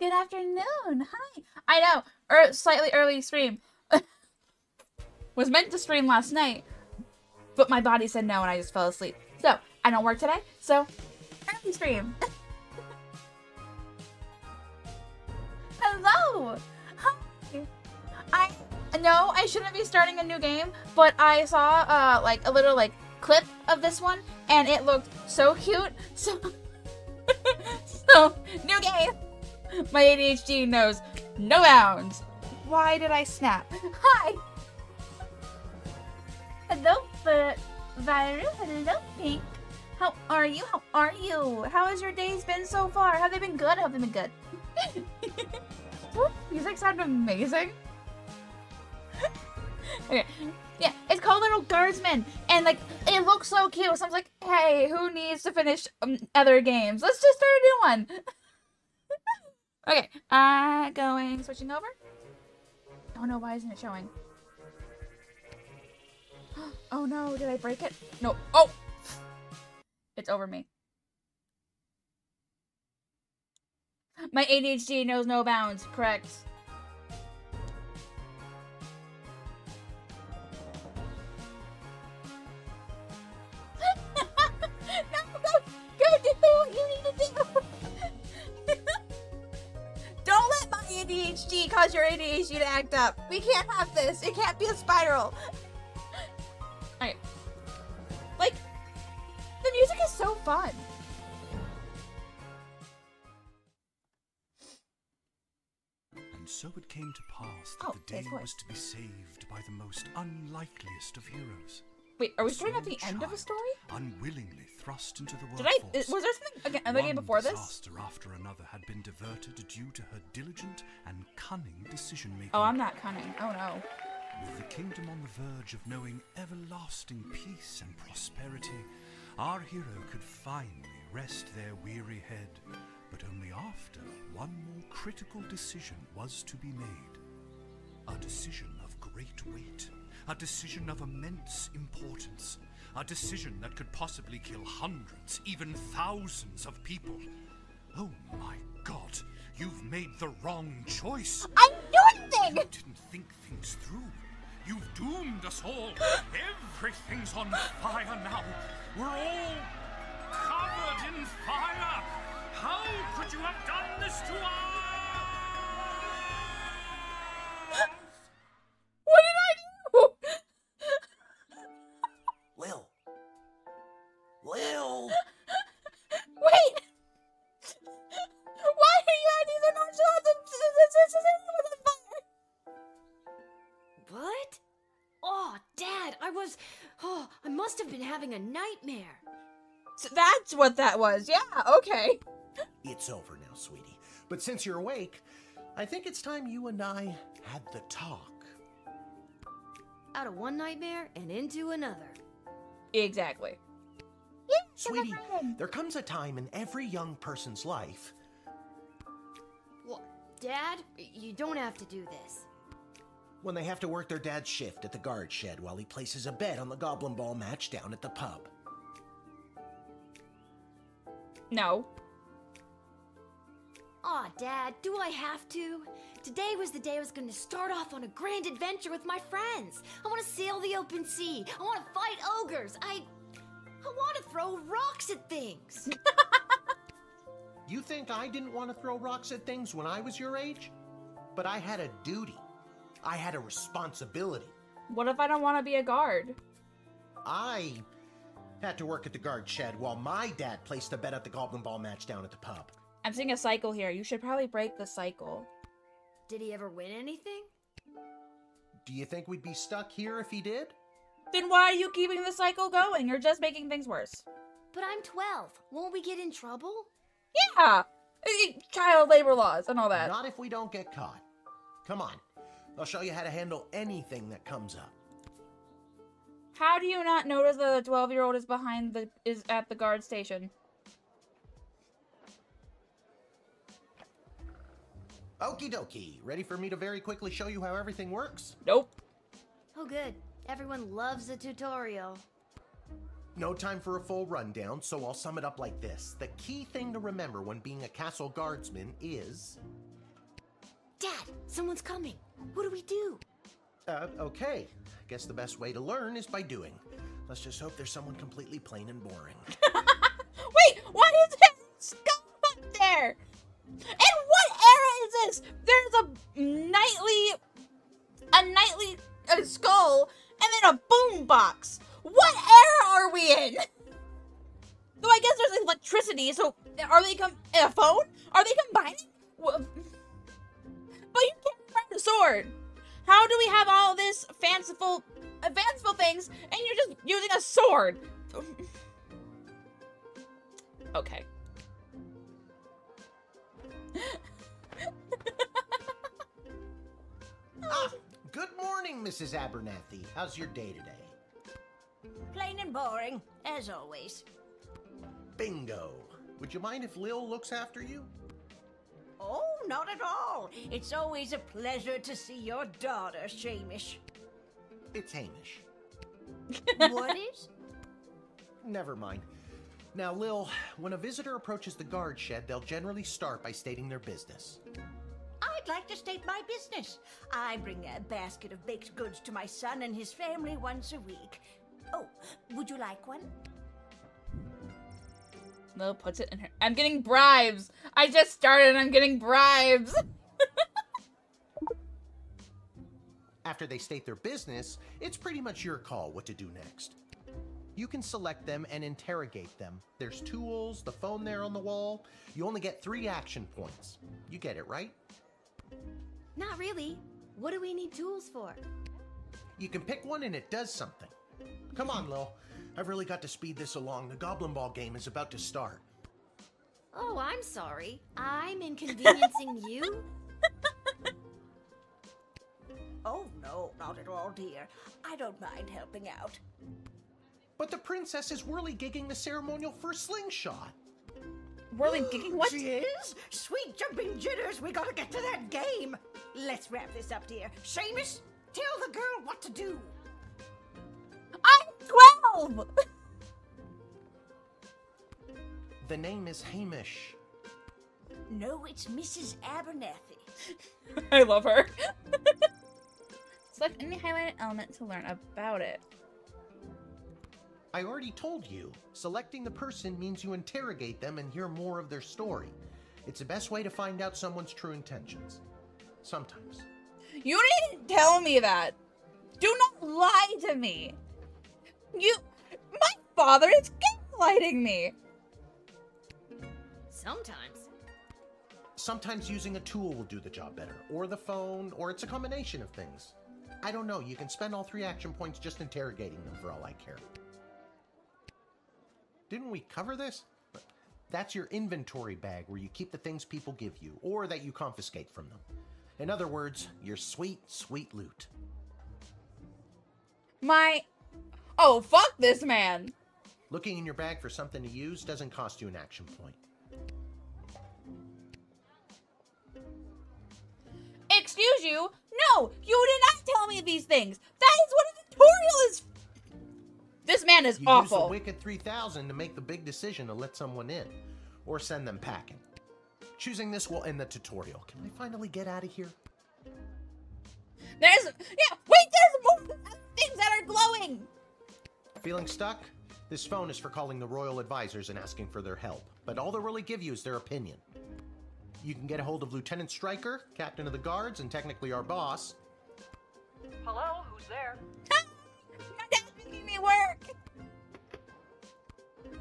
Good afternoon. Hi. I know. Slightly early stream. Was meant to stream last night, but my body said no and I just fell asleep. So, I don't work today, so early stream. Hello. Hi. I know I shouldn't be starting a new game, but I saw like a little like clip of this one and it looked so cute. So new game. My ADHD knows no bounds. Why did I snap? Hi. Hello, Virus. Hello, Pink. How are you? How are you? How has your days been so far? Have they been good? Have they been good? Music sound amazing. Okay. Yeah, it's called Little Guardsman, and like it looks so cute. So I was like, hey, who needs to finish other games? Let's just start a new one. Okay, switching over. Oh no, why isn't it showing? Oh no, did I break it? No. Oh, it's over me. My ADHD knows no bounds. Correct. ADHD cause your ADHD to act up. We can't have this. It can't be a spiral. Alright. Like, the music is so fun. And so it came to pass that the day was to be saved by the most unlikeliest of heroes. Wait, are we starting at the end of a story? Unwillingly thrust into the workforce. Was there something again before this? One disaster after another had been diverted due to her diligent and cunning decision-making. Oh, I'm not cunning. Oh no. With the kingdom on the verge of knowing everlasting peace and prosperity, our hero could finally rest their weary head. But only after one more critical decision was to be made. A decision of great weight. A decision of immense importance. A decision that could possibly kill hundreds, even thousands of people. Oh my God, you've made the wrong choice. I'm doing things! You didn't think things through. You've doomed us all. Everything's on fire now. We're all covered in fire. How could you have done this to us? What did I do? Lil! Wait! Why are you acting so nonchalant? What? Oh, Dad, I must have been having a nightmare. So that's what that was. Yeah, okay. It's over now, sweetie. But since you're awake, I think it's time you and I had the talk. Out of one nightmare and into another. Exactly. Yeah, sweetie, there comes a time in every young person's life. Well, Dad, you don't have to do this. When they have to work their dad's shift at the guard shed while he places a bet on the Goblin Ball match down at the pub. No. Aw, Dad, do I have to? Today was the day I was going to start off on a grand adventure with my friends. I want to sail the open sea. I want to fight ogres. I want to throw rocks at things. You think I didn't want to throw rocks at things when I was your age? But I had a duty. I had a responsibility. What if I don't want to be a guard? I had to work at the guard shed while my dad placed a bet at the Goblin Ball match down at the pub. I'm seeing a cycle here. You should probably break the cycle. Did he ever win anything? Do you think we'd be stuck here if he did? Then why are you keeping the cycle going? You're just making things worse. But I'm 12. Won't we get in trouble? Yeah! Child labor laws and all that. Not if we don't get caught. Come on. I'll show you how to handle anything that comes up. How do you not notice that the 12-year-old is at the guard station? Okie dokie. Ready for me to very quickly show you how everything works? Nope. Oh, good. Everyone loves a tutorial. No time for a full rundown, so I'll sum it up like this. The key thing to remember when being a castle guardsman is Dad, someone's coming. What do we do? Okay. Guess the best way to learn is by doing. Let's just hope there's someone completely plain and boring. Wait, what is that skull up there? And what era is this? There's a nightly skull and then a boombox. What era are we in? So I guess there's electricity. So are they a phone? Are they combining? But you can't find a sword. How do we have all this fanciful things and you're just using a sword? Okay. Good morning, Mrs. Abernathy. How's your day today? Plain and boring, as always. Bingo. Would you mind if Lil looks after you? Oh, not at all. It's always a pleasure to see your daughter, Shamish. It's Hamish. What is? Never mind. Now, Lil, when a visitor approaches the guard shed, they'll generally start by stating their business. I'd like to state my business. I bring a basket of baked goods to my son and his family once a week. Oh, would you like one? Lil puts it in her. I'm getting bribes. I just started and I'm getting bribes. After they state their business, it's pretty much your call what to do next. You can select them and interrogate them. There's tools, the phone there on the wall. You only get 3 action points. You get it, right? Not really. What do we need tools for? You can pick one and it does something. Come on, Lil. I've really got to speed this along. The Goblin Ball game is about to start. Oh, I'm sorry. I'm inconveniencing you? Oh, no, not at all, dear. I don't mind helping out. But the princess is whirly-gigging the ceremonial for a slingshot. Whirly-gigging? What? She is? Sweet jumping jitters, we gotta get to that game. Let's wrap this up, dear. Seamus, tell the girl what to do. I'm 12! The name is Hamish. No, it's Mrs. Abernathy. I love her. Select any highlighted element to learn about it. I already told you. Selecting the person means you interrogate them and hear more of their story. It's the best way to find out someone's true intentions. Sometimes. You didn't tell me that. Do not lie to me. My father is gaslighting me. Sometimes. Sometimes using a tool will do the job better, or the phone, or it's a combination of things. I don't know, you can spend all 3 action points just interrogating them for all I care. Didn't we cover this? That's your inventory bag where you keep the things people give you, or that you confiscate from them. In other words, your sweet, sweet loot. Oh, fuck this man. Looking in your bag for something to use doesn't cost you an action point. Excuse you? No, you did not tell me these things. That is what a tutorial is. This man is You awful. use the Wicked 3000 to make the big decision to let someone in, or send them packing. Choosing this will end the tutorial. Can I finally get out of here? There's more things that are glowing. Feeling stuck? This phone is for calling the royal advisors and asking for their help, but all they'll really give you is their opinion. You can get a hold of Lieutenant Stryker, Captain of the Guards, and technically our boss. Hello, who's there? My dad's making me work.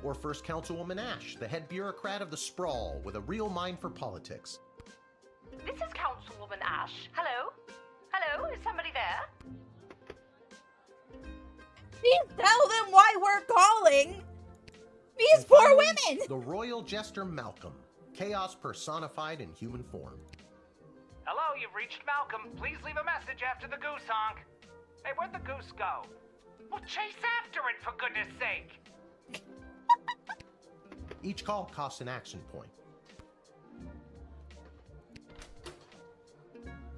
Or First Councilwoman Ash, the head bureaucrat of the Sprawl, with a real mind for politics. This is Councilwoman Ash. Hello? Hello, is somebody there? Please tell them why we're calling. These And poor finally, women. The Royal Jester Malcolm, chaos personified in human form. Hello, you've reached Malcolm. Please leave a message after the goose honk. Hey, where'd the goose go? Well, chase after it, for goodness sake. Each call costs an action point.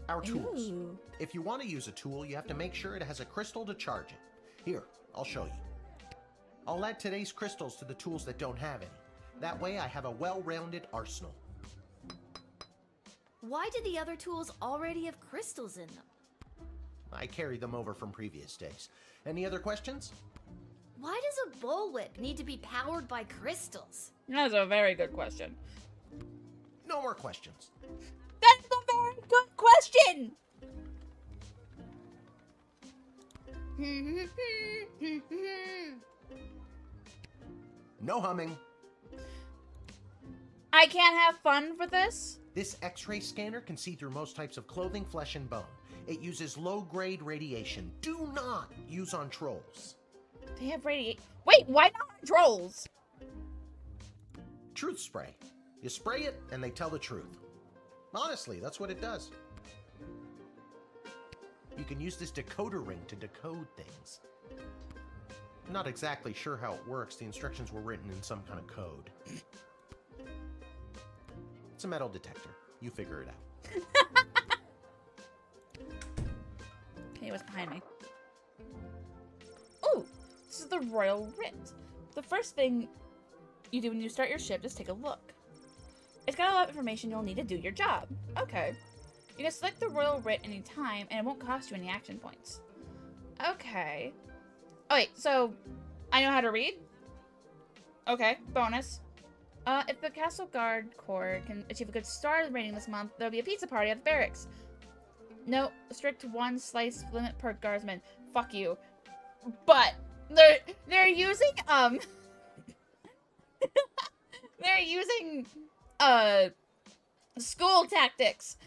Our tools. Ooh. If you want to use a tool, you have to make sure it has a crystal to charge it. Here, I'll show you. I'll add today's crystals to the tools that don't have any. That way I have a well-rounded arsenal. Why did the other tools already have crystals in them? I carried them over from previous days. Any other questions? Why does a bullwhip need to be powered by crystals? That's a very good question. No more questions. That's a very good question! No humming. I can't have fun for this? This X-ray scanner can see through most types of clothing, flesh, and bone. It uses low-grade radiation. Do not use on trolls. They have radiation. Wait, why not on trolls? Truth spray. You spray it, and they tell the truth. Honestly, that's what it does. You can use this decoder ring to decode things. I'm not exactly sure how it works. The instructions were written in some kind of code. It's a metal detector. You figure it out. Okay, what's behind me? Oh, this is the Royal Writ. The first thing you do when you start your ship is take a look. It's got a lot of information you'll need to do your job. Okay. You can select the Royal Writ anytime, and it won't cost you any action points. Okay. Oh, wait, so I know how to read? Okay, bonus. If the Castle Guard Corps can achieve a good star rating this month, there'll be a pizza party at the barracks. No, strict one slice limit per guardsman. Fuck you. But they're using they're using school tactics.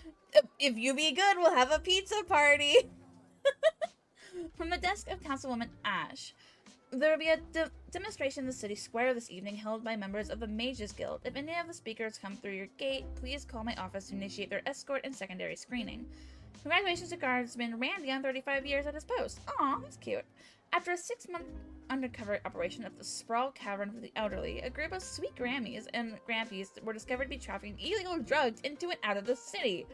If you be good, we'll have a pizza party. From the desk of Councilwoman Ash. There will be a demonstration in the city square this evening held by members of the Mages Guild. If any of the speakers come through your gate, please call my office to initiate their escort and secondary screening. Congratulations to Guardsman Randy on 35 years at his post. Aw, that's cute. After a 6-month undercover operation at the Sprawl Cavern for the Elderly, a group of sweet Grammies and Grampies were discovered to be trafficking illegal drugs into and out of the city.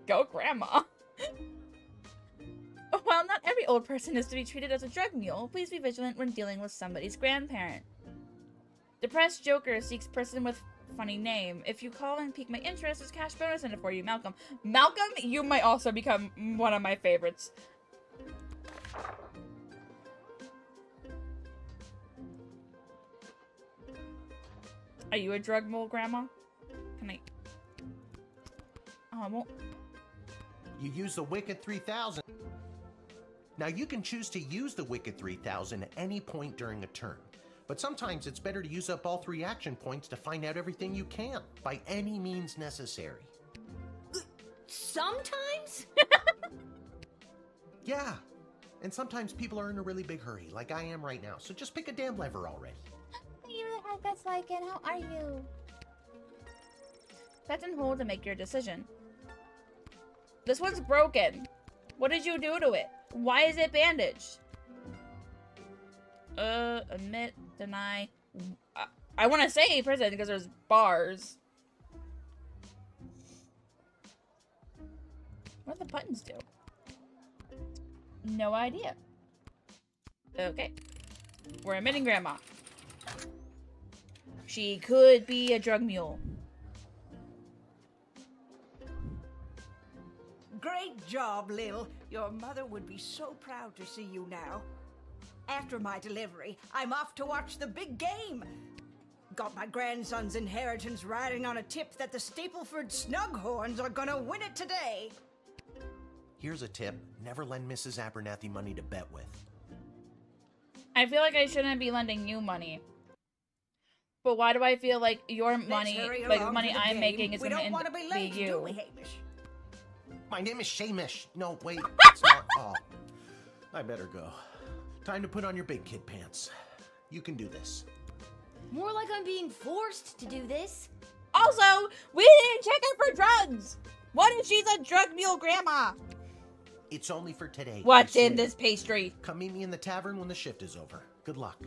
Go, Grandma. While not every old person is to be treated as a drug mule, please be vigilant when dealing with somebody's grandparent. Depressed Joker seeks person with funny name. If you call and pique my interest, there's cash bonus in it for you, Malcolm. Malcolm, you might also become one of my favorites. Are you a drug mule, Grandma? Can I... Oh, I won't... You use the Wicked 3000. Now you can choose to use the Wicked 3000 at any point during a turn. But sometimes it's better to use up all 3 action points to find out everything you can, by any means necessary. Sometimes? Yeah. And sometimes people are in a really big hurry, like I am right now, so just pick a damn lever already. You know that's like it. How are you? Press and hold to make your decision. This one's broken. What did you do to it? Why is it bandaged? Admit, deny. I want to say prison because there's bars. What do the buttons do? No idea. Okay. We're admitting Grandma. She could be a drug mule. Great job, Lil. Your mother would be so proud to see you now. After my delivery, I'm off to watch the big game. Got my grandson's inheritance riding on a tip that the Stapleford Snughorns are gonna win it today. Here's a tip. Never lend Mrs. Abernathy money to bet with. I feel like I shouldn't be lending you money. But why do I feel like your money, like the money I'm making is going to be late, you? do we, Hamish? My name is Shamish. No, wait, it's not. Oh, I better go. Time to put on your big kid pants. You can do this. More like I'm being forced to do this. Also, we didn't check her for drugs. What if she's a drug mule grandma? It's only for today. What's in this pastry? Come meet me in the tavern when the shift is over. Good luck.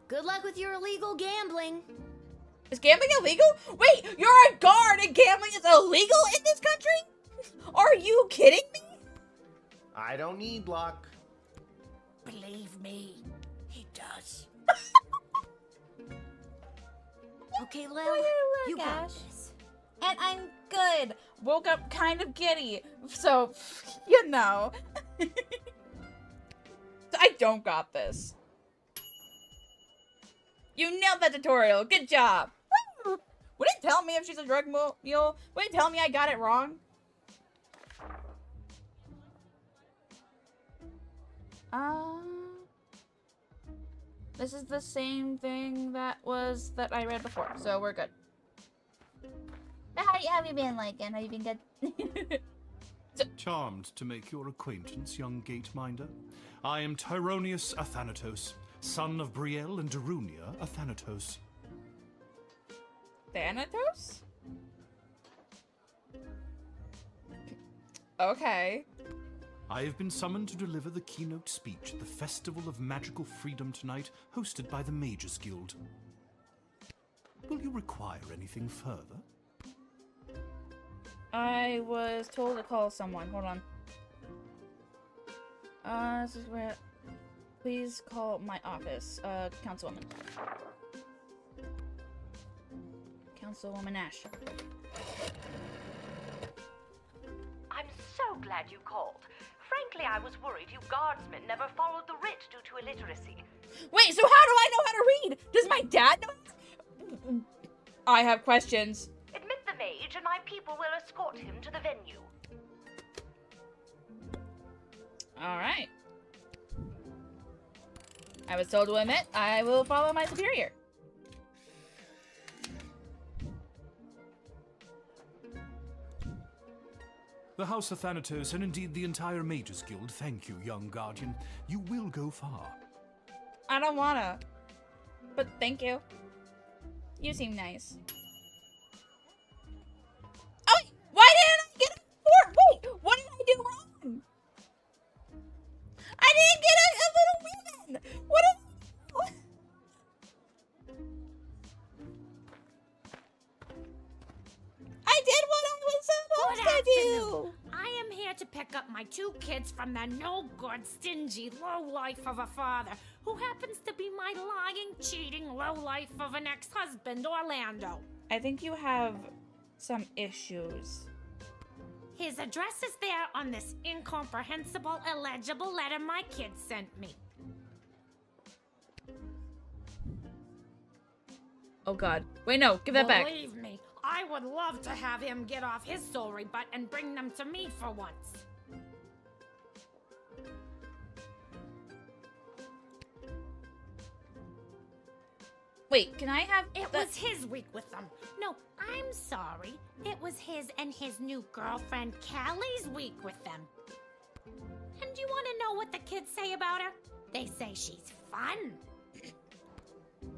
Good luck with your illegal gambling. Is gambling illegal? Wait, you're a guard and gambling is illegal in this country? Are you kidding me? I don't need luck. Believe me, he does. okay, Lil? Way to work, You got Ash. this. And I'm good. Woke up kind of giddy. So, you know. I don't got this. You nailed that tutorial. Good job. Woo! Would it tell me if she's a drug mule? Would it tell me I got it wrong? This is the same thing that I read before, so we're good. How have you been, like, and have you been good? Charmed to make your acquaintance, young Gateminder. I am Tyronius Athanatos, son of Brielle and Darunia Athanatos. Thanatos? Okay. I have been summoned to deliver the keynote speech at the Festival of Magical Freedom tonight, hosted by the Mages Guild. Will you require anything further? I was told to call someone. Hold on. This is where... Please call my office. Councilwoman. Councilwoman Ash. I'm so glad you called. Frankly, I was worried you guardsmen never followed the writ due to illiteracy. Wait, so how do I know how to read? Does my dad know? I have questions. Admit the mage, and my people will escort him to the venue. Alright. I was told to admit I will follow my superior. The House of Thanatos, and indeed the entire Mages Guild, thank you, young guardian. You will go far. I don't wanna. But thank you. You seem nice. Oh, why didn't I get a 4? Wait, what did I do wrong? I didn't get a little woman. What did I did what I was supposed to do. I am here to pick up my 2 kids from the no-good, stingy lowlife of a father who happens to be my lying, cheating lowlife of an ex-husband, Orlando. I think you have some issues. His address is there on this incomprehensible, illegible letter my kids sent me. Oh god. Wait, no, give that back. Believe me, I would love to have him get off his sorry butt and bring them to me for once. Wait, can I have It was his week with them. No, I'm sorry. It was his and his new girlfriend Callie's week with them. And you want to know what the kids say about her? They say she's fun.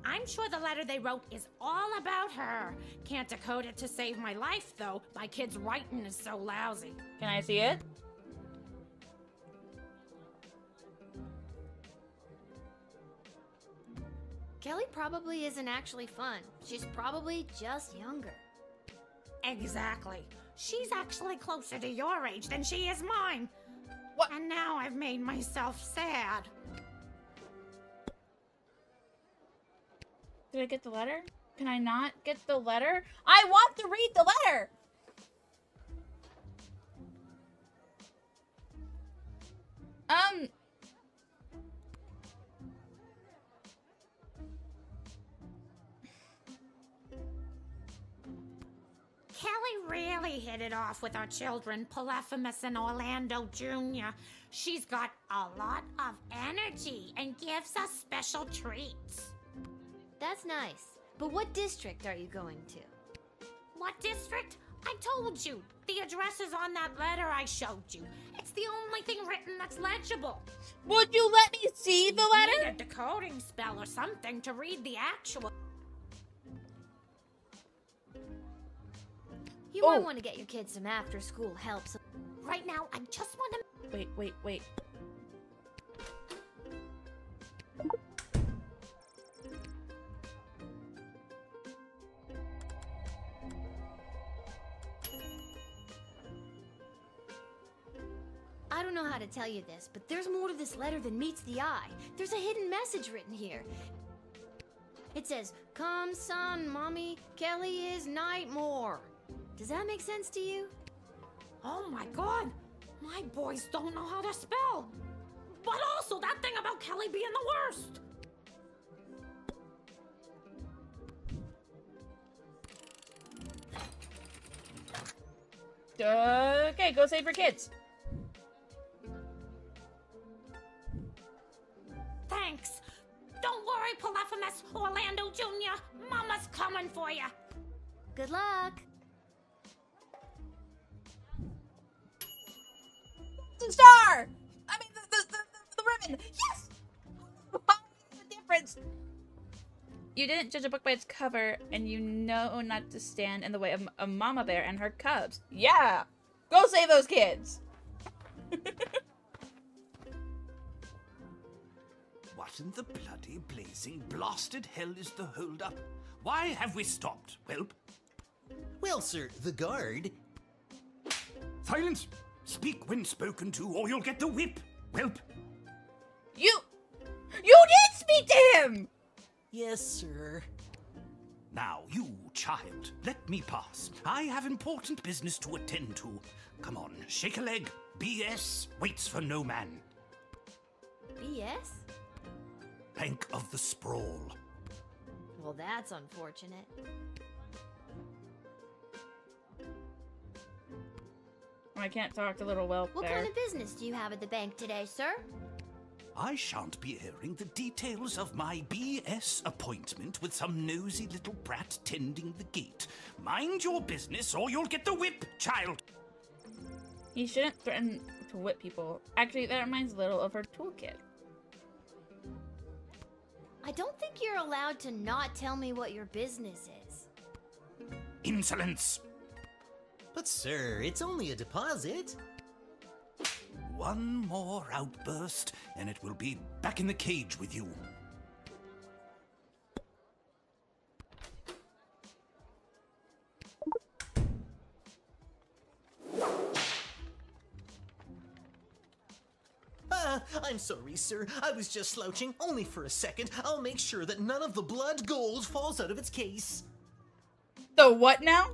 I'm sure the letter they wrote is all about her. Can't decode it to save my life, though. My kid's writing is so lousy. Can I see it? Kelly probably isn't actually fun. She's probably just younger. Exactly. She's actually closer to your age than she is mine. What? And now I've made myself sad. Did I get the letter? Can I not get the letter? I want to read the letter! Kelly really hit it off with our children, Polyphemus and Orlando Jr. She's got a lot of energy and gives us special treats. That's nice. But what district are you going to? What district? I told you. The address is on that letter I showed you. It's the only thing written that's legible. Would you let me see the letter? Need a decoding spell or something to read the actual... You might want to get your kids some after-school help. Right now, I just want to... Wait. I don't know how to tell you this, but there's more to this letter than meets the eye. There's a hidden message written here. It says, "Come, son, mommy, Kelly is Nightmore." Does that make sense to you? Oh my god! My boys don't know how to spell! But also that thing about Kelly being the worst! Okay, go save your kids. Thanks! Don't worry, Polyphemus, Orlando Jr. Mama's coming for you! Good luck. The star! I mean, the ribbon! Yes! What's the difference? You didn't judge a book by its cover, and you know not to stand in the way of a mama bear and her cubs. Yeah! Go save those kids! What in the bloody blazing blasted hell is the hold-up? Why have we stopped, Whelp? Well, sir, the guard... Silence! Speak when spoken to, or you'll get the whip, Whelp! You did speak to him! Yes, sir. Now, you, child, let me pass. I have important business to attend to. Come on, shake a leg. BS waits for no man. BS? Bank of the Sprawl. Well, that's unfortunate. I can't talk to little whelp What there. kind of business do you have at the bank today, sir? I shan't be airing the details of my BS appointment with some nosy little brat tending the gate. Mind your business or you'll get the whip, child! He shouldn't threaten to whip people. Actually, that reminds Little of her toolkit. I don't think you're allowed to not tell me what your business is. Insolence! But, sir, it's only a deposit. One more outburst, and it will be back in the cage with you. I'm sorry, sir. I was just slouching, only for a second. I'll make sure that none of the blood gold falls out of its case. The what now?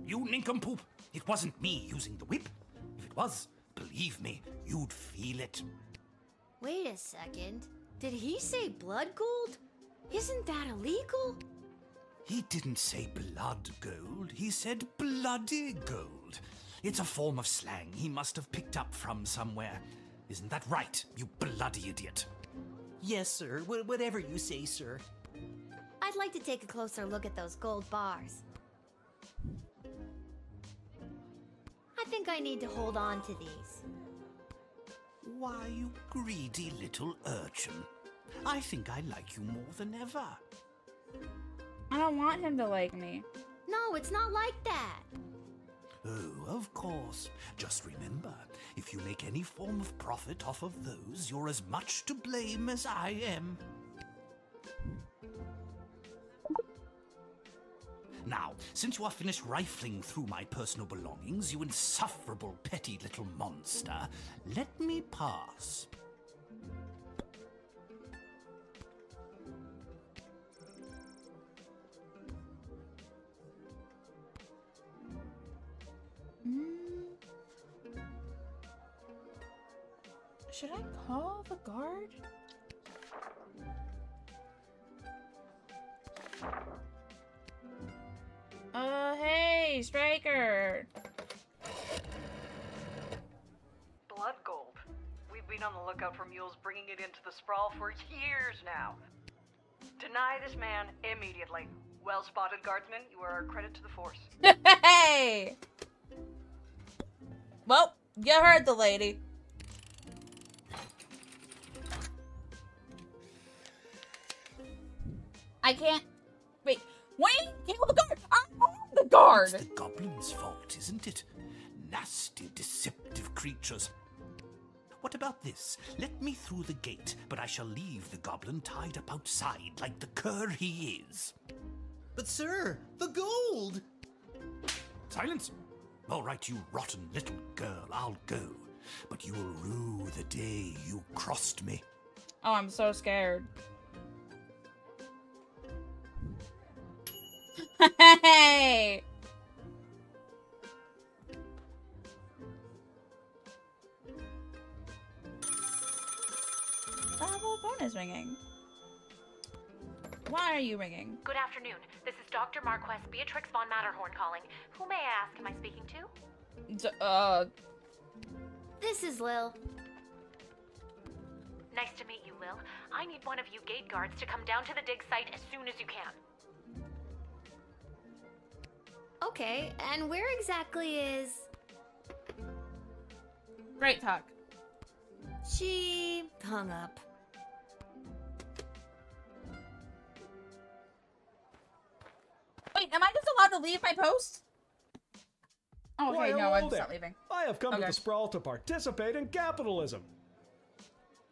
You nincompoop! It wasn't me using the whip. If it was, believe me, you'd feel it. Wait a second. Did he say blood gold? Isn't that illegal? He didn't say blood gold, he said bloody gold. It's a form of slang he must have picked up from somewhere. Isn't that right, you bloody idiot? Yes, sir. Whatever you say, sir. I'd like to take a closer look at those gold bars. I think I need to hold on to these. Why, you greedy little urchin. I think I like you more than ever. I don't want him to like me. No, it's not like that. Oh, of course. Just remember, if you make any form of profit off of those, you're as much to blame as I am. Now, since you are finished rifling through my personal belongings, you insufferable petty little monster, let me pass. Should I call the guard? Hey, Striker! Blood gold. We've been on the lookout for mules bringing it into the sprawl for years now. Deny this man immediately. Well spotted, guardsman. You are a credit to the force. Hey! Well, you heard the lady. I can't... Wait, Wayne, kill the guard! I'm on the guard! It's the goblin's fault, isn't it? Nasty, deceptive creatures. What about this? Let me through the gate, but I shall leave the goblin tied up outside like the cur he is. But, sir, the gold! Silence! All right, you rotten little girl, I'll go. But you will rue the day you crossed me. Oh, I'm so scared. Hey! The phone is ringing. Why are you ringing? Good afternoon. This is Dr. Marquess Beatrix von Matterhorn calling. Who may I ask am I speaking to? This is Lil. Nice to meet you, Lil. I need one of you gate guards to come down to the dig site as soon as you can. Okay, and where exactly is... Great talk. She hung up. Wait, am I just allowed to leave my post? Oh, okay, Why, no, hello I'm there. not leaving. I have come to Okay. the Sprawl to participate in capitalism.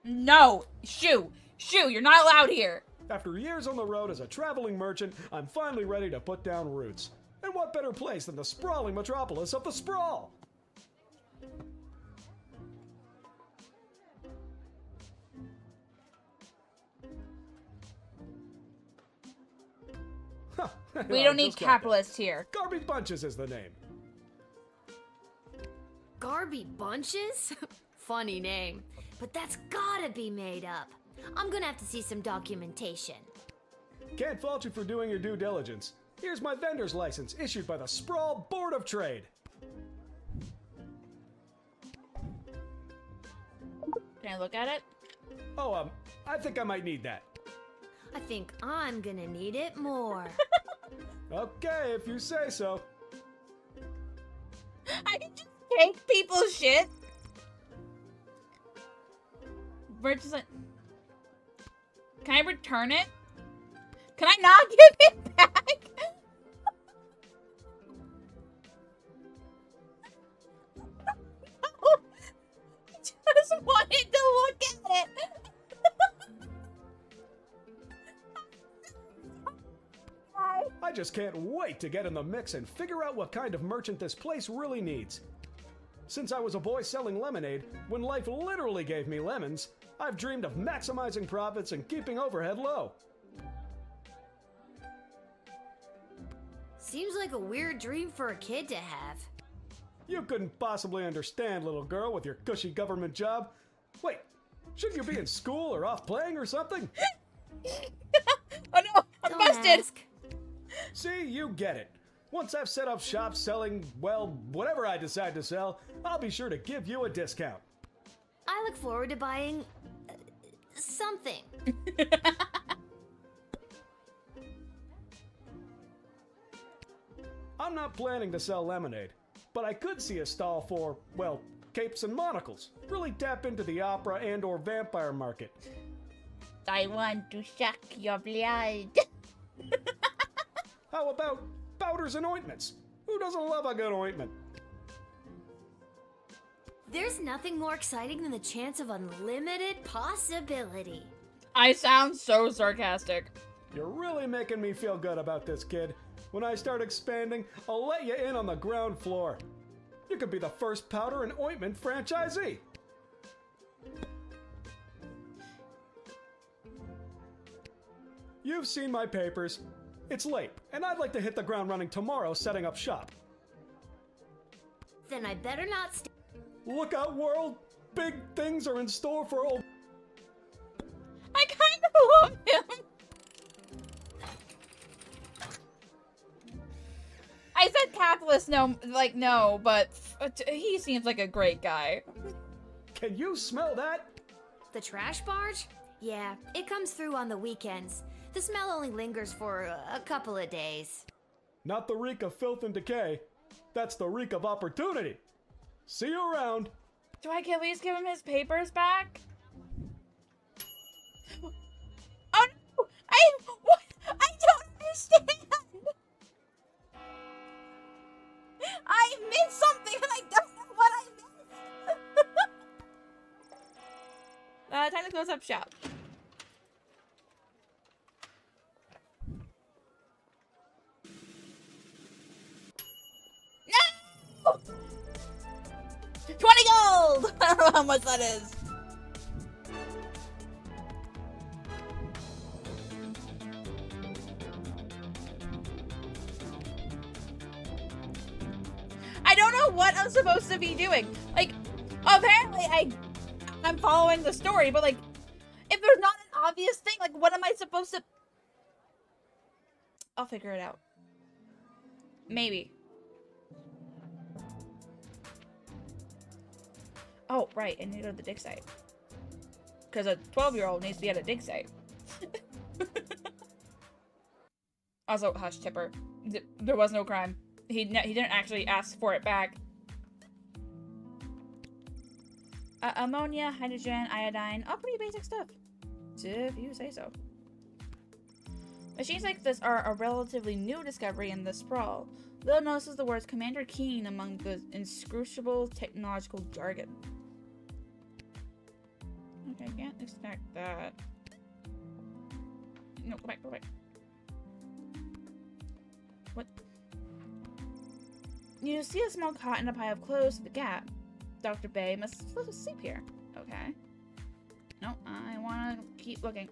No! Shoo! Shoo, you're not allowed here! After years on the road as a traveling merchant, I'm finally ready to put down roots. And what better place than the sprawling metropolis of the Sprawl? Huh, We I don't need just got capitalists here. that. Garby Bunches is the name. Garby Bunches? Funny name. But that's gotta be made up. I'm gonna have to see some documentation. Can't fault you for doing your due diligence. Here's my vendor's license, issued by the Sprawl Board of Trade. Can I look at it? Oh, I think I might need that. I think I'm gonna need it more. Okay, if you say so. I can just take people's shit. Merchant. Can I return it? Can I not give it back? I just wanted to look at it. I just can't wait to get in the mix and figure out what kind of merchant this place really needs. Since I was a boy selling lemonade, when life literally gave me lemons, I've dreamed of maximizing profits and keeping overhead low. Seems like a weird dream for a kid to have. You couldn't possibly understand, little girl, with your cushy government job. Wait, shouldn't you be in school or off playing or something? Oh no, I'm Don't busted. ask. See, you get it. Once I've set up shop selling, well, whatever I decide to sell, I'll be sure to give you a discount. I look forward to buying... something. I'm not planning to sell lemonade, but I could see a stall for, well, capes and monocles. Really tap into the opera and or vampire market. I want to suck your blood. How about powders and ointments? Who doesn't love a good ointment? There's nothing more exciting than the chance of unlimited possibility. I sound so sarcastic. You're really making me feel good about this, kid. When I start expanding, I'll let you in on the ground floor. You could be the first powder and ointment franchisee. You've seen my papers. It's late, and I'd like to hit the ground running tomorrow setting up shop. Then I better not stay. Look out, world! Big things are in store for old... I kind of love him. I said capitalist, no, but he seems like a great guy. Can you smell that? The trash barge? Yeah, it comes through on the weekends. The smell only lingers for a couple of days. Not the reek of filth and decay. That's the reek of opportunity. See you around. Do I at least give him his papers back? Oh no! What? I don't understand! I missed something and I don't know what I missed! Time to close up shop. No! 20 gold! I don't know how much that is. I don't know what I'm supposed to be doing. Like, apparently I'm following the story, but like, if there's not an obvious thing, like, what am I supposed to... I'll figure it out. Maybe. Oh, right, I need to go to the dig site. Because a 12-year-old needs to be at a dig site. Also, hush, Tipper. There was no crime. He didn't actually ask for it back. Ammonia, hydrogen, iodine. All pretty basic stuff. If you say so. Machines like this are a relatively new discovery in the Sprawl. Lil notices the words Commander Keen among the inscrutable technological jargon. Okay, can't expect that. No, go back, go back. What? You see a small cot and a pile of clothes at the gap. Dr. Bay must sleep here. Okay. No, I want to keep looking.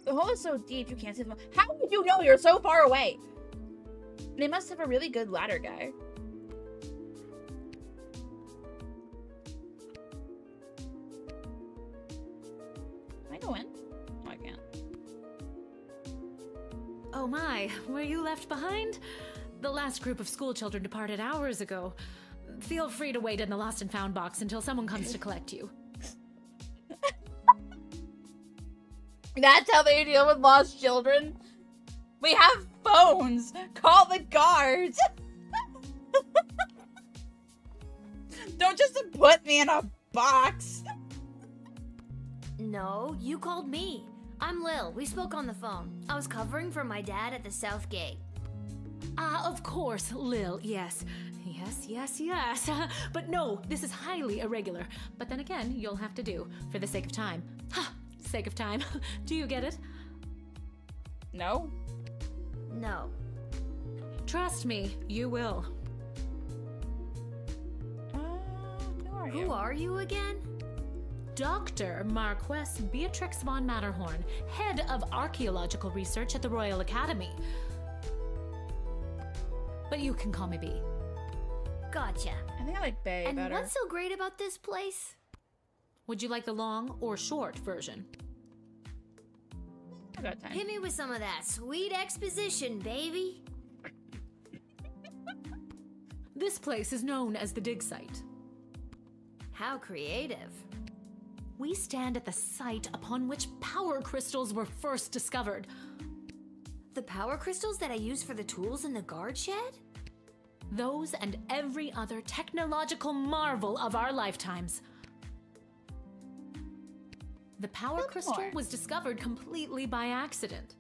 The hole is so deep you can't see them. How would you know you're so far away? They must have a really good ladder guy. Can I go in? No, I can't. Oh my, were you left behind? The last group of school children departed hours ago. Feel free to wait in the lost and found box until someone comes to collect you. That's how they deal with lost children? We have phones! Call the guards! Don't just put me in a box! No, you called me. I'm Lil. We spoke on the phone. I was covering for my dad at the South Gate. Of course, Lil, yes. Yes. But no, this is highly irregular. But then again, you'll have to do, for the sake of time. Ha! Sake of time. Do you get it? No. No. Trust me, you will. Who are you again? Dr. Marquess Beatrix von Matterhorn, head of archaeological research at the Royal Academy. But you can call me B. Gotcha. I think I like Bay better. And what's so great about this place? Would you like the long or short version? I got time. Hit me with some of that sweet exposition, baby. This place is known as the dig site. How creative. We stand at the site upon which power crystals were first discovered. The power crystals that I use for the tools in the guard shed? Those and every other technological marvel of our lifetimes. The power crystal was discovered completely by accident.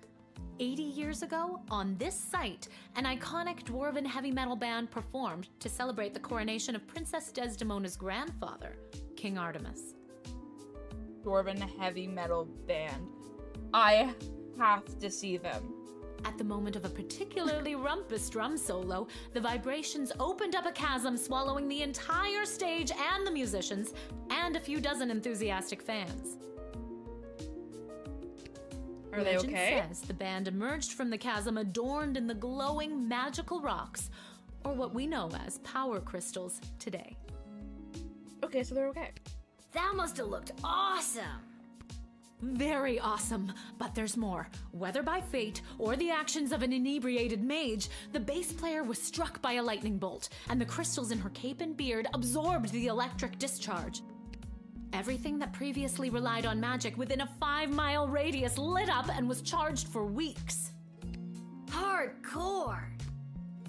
80 years ago, on this site, an iconic dwarven heavy metal band performed to celebrate the coronation of Princess Desdemona's grandfather, King Artemis. Dwarven heavy metal band. I have to see them. At the moment of a particularly rumpus drum solo, the vibrations opened up a chasm, swallowing the entire stage and the musicians, and a few dozen enthusiastic fans. Are they Legend okay? says the band emerged from the chasm adorned in the glowing magical rocks, or what we know as power crystals today. Okay, so they're okay. That must have looked awesome. Very awesome, but there's more. Whether by fate or the actions of an inebriated mage, the bass player was struck by a lightning bolt, and the crystals in her cape and beard absorbed the electric discharge. Everything that previously relied on magic within a 5-mile radius lit up and was charged for weeks. Hardcore.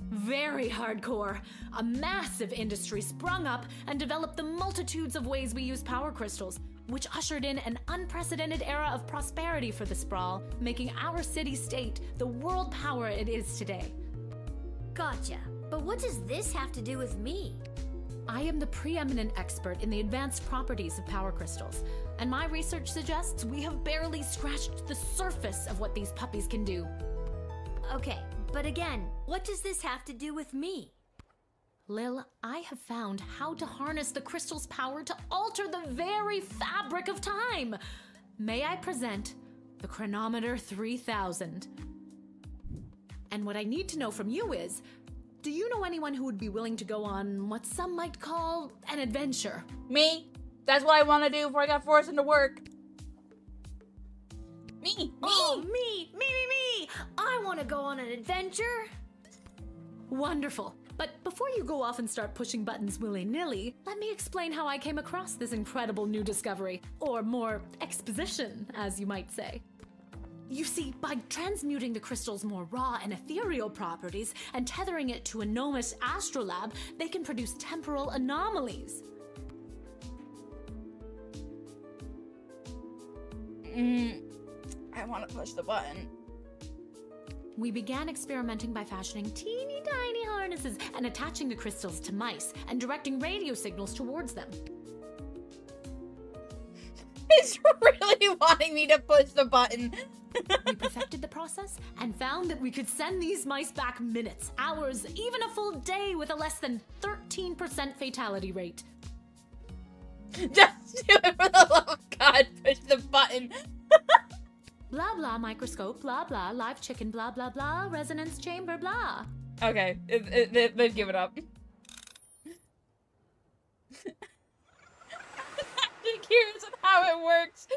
Very hardcore. A massive industry sprung up and developed the multitudes of ways we use power crystals, which ushered in an unprecedented era of prosperity for the Sprawl, making our city-state the world power it is today. Gotcha. But what does this have to do with me? I am the preeminent expert in the advanced properties of power crystals, and my research suggests we have barely scratched the surface of what these puppies can do. Okay, but again, what does this have to do with me? Lil, I have found how to harness the crystal's power to alter the very fabric of time. May I present the Chronometer 3000? And what I need to know from you is, do you know anyone who would be willing to go on what some might call an adventure? Me? That's what I want to do before I got forced into work. Me! Oh, me! I want to go on an adventure. Wonderful. But before you go off and start pushing buttons willy-nilly, let me explain how I came across this incredible new discovery, or more exposition, as you might say. You see, by transmuting the crystal's more raw and ethereal properties and tethering it to a gnomish astrolab, they can produce temporal anomalies. I want to push the button. We began experimenting by fashioning teeny tiny harnesses and attaching the crystals to mice and directing radio signals towards them. It's really wanting me to push the button. We perfected the process and found that we could send these mice back minutes, hours, even a full day with a less than 13% fatality rate. Just do it for the love of God, push the button. Blah blah microscope, blah blah live chicken, blah blah blah resonance chamber, blah. Okay, they've given up. Here's how it works.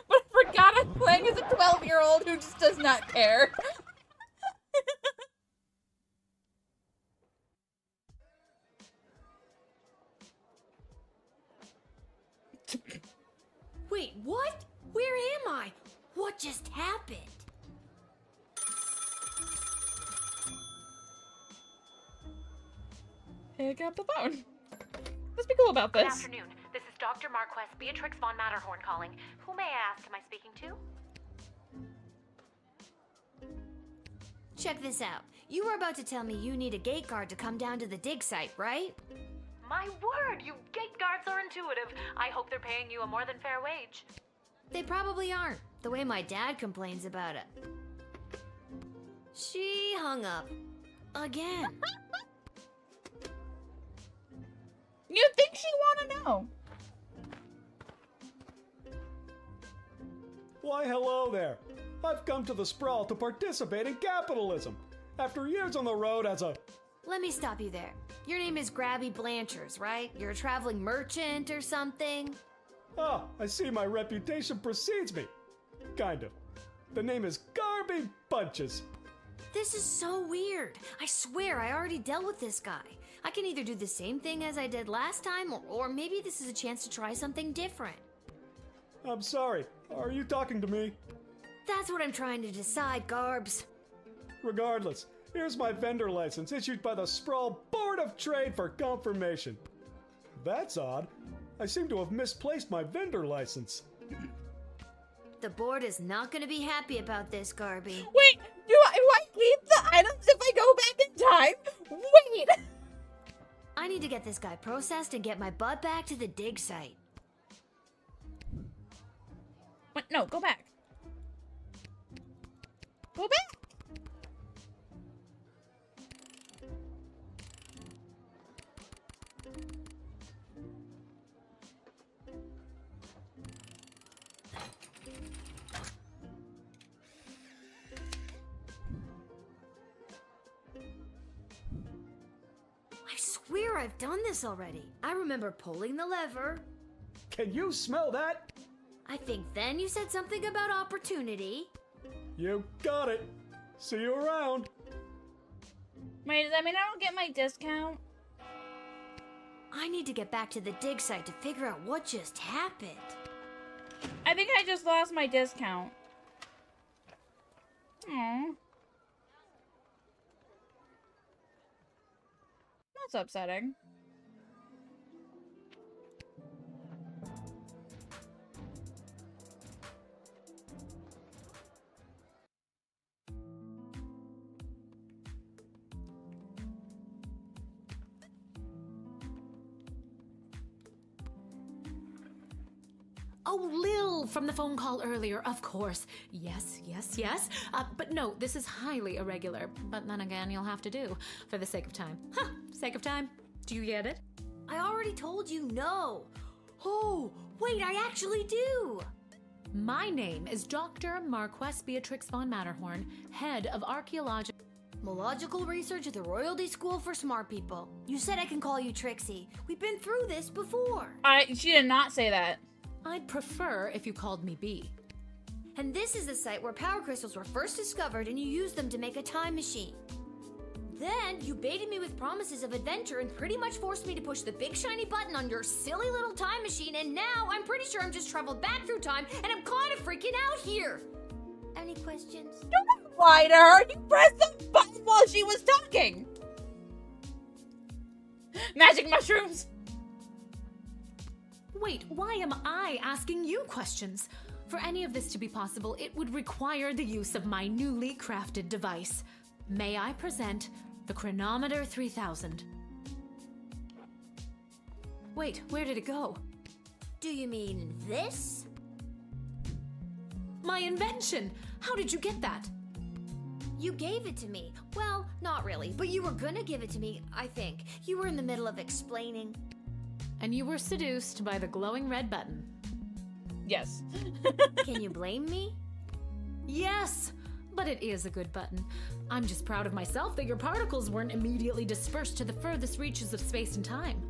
But I forgot I'm playing as a 12-year-old who just does not care. Wait, what? Where am I? What just happened? Pick up the phone. Let's be cool about this. Good afternoon. This is Dr. Marquess Beatrix von Matterhorn calling. Who may I ask am I speaking to? Check this out. You were about to tell me you need a gate guard to come down to the dig site, right? My word, you gate guards are intuitive. I hope they're paying you a more than fair wage. They probably aren't, the way my dad complains about it. She hung up. Again. You think she want to know? Why, hello there. I've come to the Sprawl to participate in capitalism. After years on the road as a... Let me stop you there. Your name is Grabby Blanchers, right? You're a traveling merchant or something? Ah, I see my reputation precedes me. Kind of. The name is Garby Bunches. This is so weird. I swear I already dealt with this guy. I can either do the same thing as I did last time, or maybe this is a chance to try something different. I'm sorry. Are you talking to me? That's what I'm trying to decide, Garbs. Regardless, here's my vendor license issued by the Sprawl Board of Trade for confirmation. That's odd. I seem to have misplaced my vendor license. The board is not going to be happy about this, Garby. Wait, do I keep the items if I go back in time? Wait! I need to get this guy processed and get my butt back to the dig site. Wait, no, go back. Go back! I swear I've done this already. I remember pulling the lever. Can you smell that? I think then you said something about opportunity. You got it. See you around. Wait, does that mean I don't get my discount? I need to get back to the dig site to figure out what just happened. I think I just lost my discount. Aww. That's upsetting. Oh, Lil from the phone call earlier, of course. Yes. But no, this is highly irregular. But then again, you'll have to do, for the sake of time. Huh, sake of time. Do you get it? I already told you no. Oh, wait, I actually do. My name is Dr. Marquess Beatrix von Matterhorn, head of archaeological... Mological research at the Royalty School for Smart People. You said I can call you Trixie. We've been through this before. She did not say that. I'd prefer if you called me B. And this is the site where power crystals were first discovered and you used them to make a time machine. Then you baited me with promises of adventure and pretty much forced me to push the big shiny button on your silly little time machine, and now I'm pretty sure I'm just traveled back through time and I'm kind of freaking out here. Any questions? Don't lie to her. You pressed the button while she was talking. Magic mushrooms. Wait, why am I asking you questions? For any of this to be possible, it would require the use of my newly crafted device. May I present the Chronometer 3000? Wait, where did it go? Do you mean this? My invention! How did you get that? You gave it to me. Well, not really, but you were gonna give it to me, I think. You were in the middle of explaining. And you were seduced by the glowing red button. Yes. Can you blame me? Yes! But it is a good button. I'm just proud of myself that your particles weren't immediately dispersed to the furthest reaches of space and time.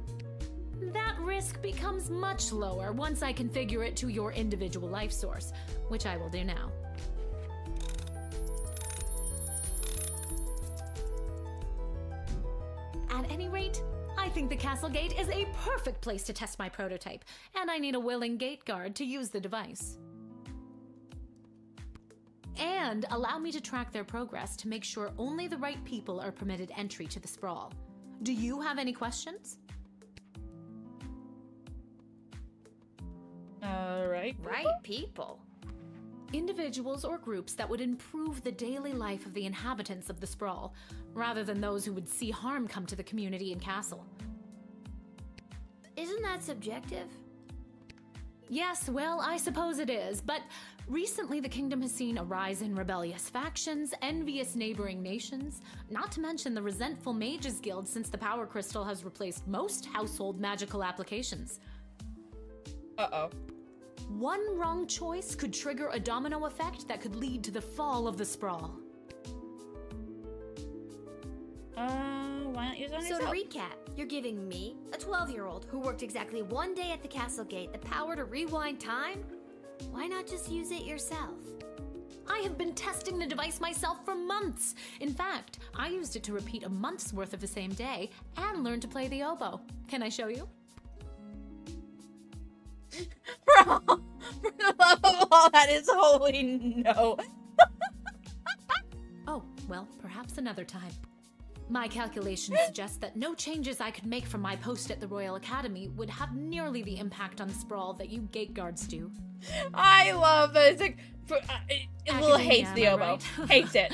That risk becomes much lower once I configure it to your individual life source, which I will do now. At any rate, I think the castle gate is a perfect place to test my prototype, and I need a willing gate guard to use the device. And allow me to track their progress to make sure only the right people are permitted entry to the sprawl. Do you have any questions? Right people. Individuals or groups that would improve the daily life of the inhabitants of the sprawl, rather than those who would see harm come to the community and castle. Isn't that subjective? Yes, well, I suppose it is, but recently the kingdom has seen a rise in rebellious factions, envious neighboring nations, not to mention the resentful Mages Guild since the Power Crystal has replaced most household magical applications. Uh-oh. One wrong choice could trigger a domino effect that could lead to the fall of the sprawl. Why not use it on So yourself? to recap, you're giving me, a 12-year-old who worked exactly one day at the castle gate, the power to rewind time? Why not just use it yourself? I have been testing the device myself for months. In fact, I used it to repeat a month's worth of the same day and learn to play the oboe. Can I show you? For the love of all that is holy, no. Oh, well, perhaps another time. My calculations suggest that no changes I could make from my post at the Royal Academy would have nearly the impact on the sprawl that you gate guards do. I love that. It's like, Lil hates the oboe. Right? Hates it.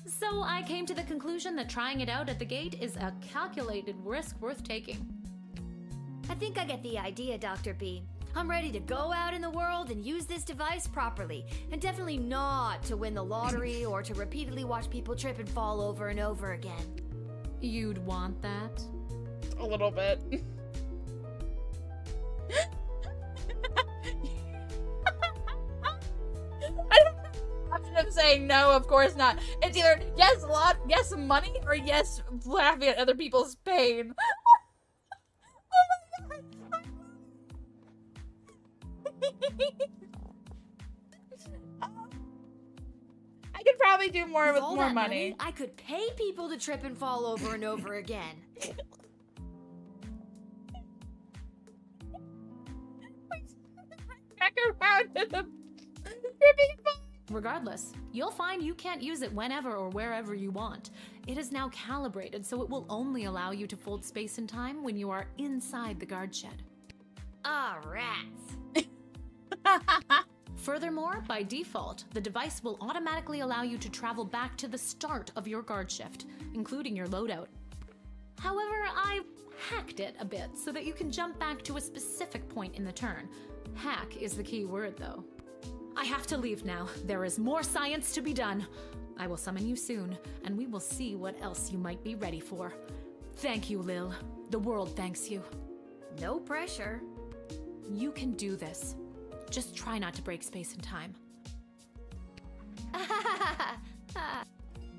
So I came to the conclusion that trying it out at the gate is a calculated risk worth taking. I think I get the idea, Dr. B. I'm ready to go out in the world and use this device properly, and definitely not to win the lottery or to repeatedly watch people trip and fall over and over again. You'd want that? A little bit. I don't have the option of saying no, of course not. It's either yes, yes, money, or yes, laughing at other people's pain. Oh my god. I could probably do more with all more that money. I could pay people to trip and fall over and over again. Back around to the Regardless, you'll find you can't use it whenever or wherever you want. It is now calibrated, so it will only allow you to fold space and time when you are inside the guard shed. Ah, rats. Furthermore, by default, the device will automatically allow you to travel back to the start of your guard shift, including your loadout. However, I've hacked it a bit so that you can jump back to a specific point in the turn. Hack is the key word, though. I have to leave now. There is more science to be done. I will summon you soon, and we will see what else you might be ready for. Thank you, Lil. The world thanks you. No pressure. You can do this. Just try not to break space and time.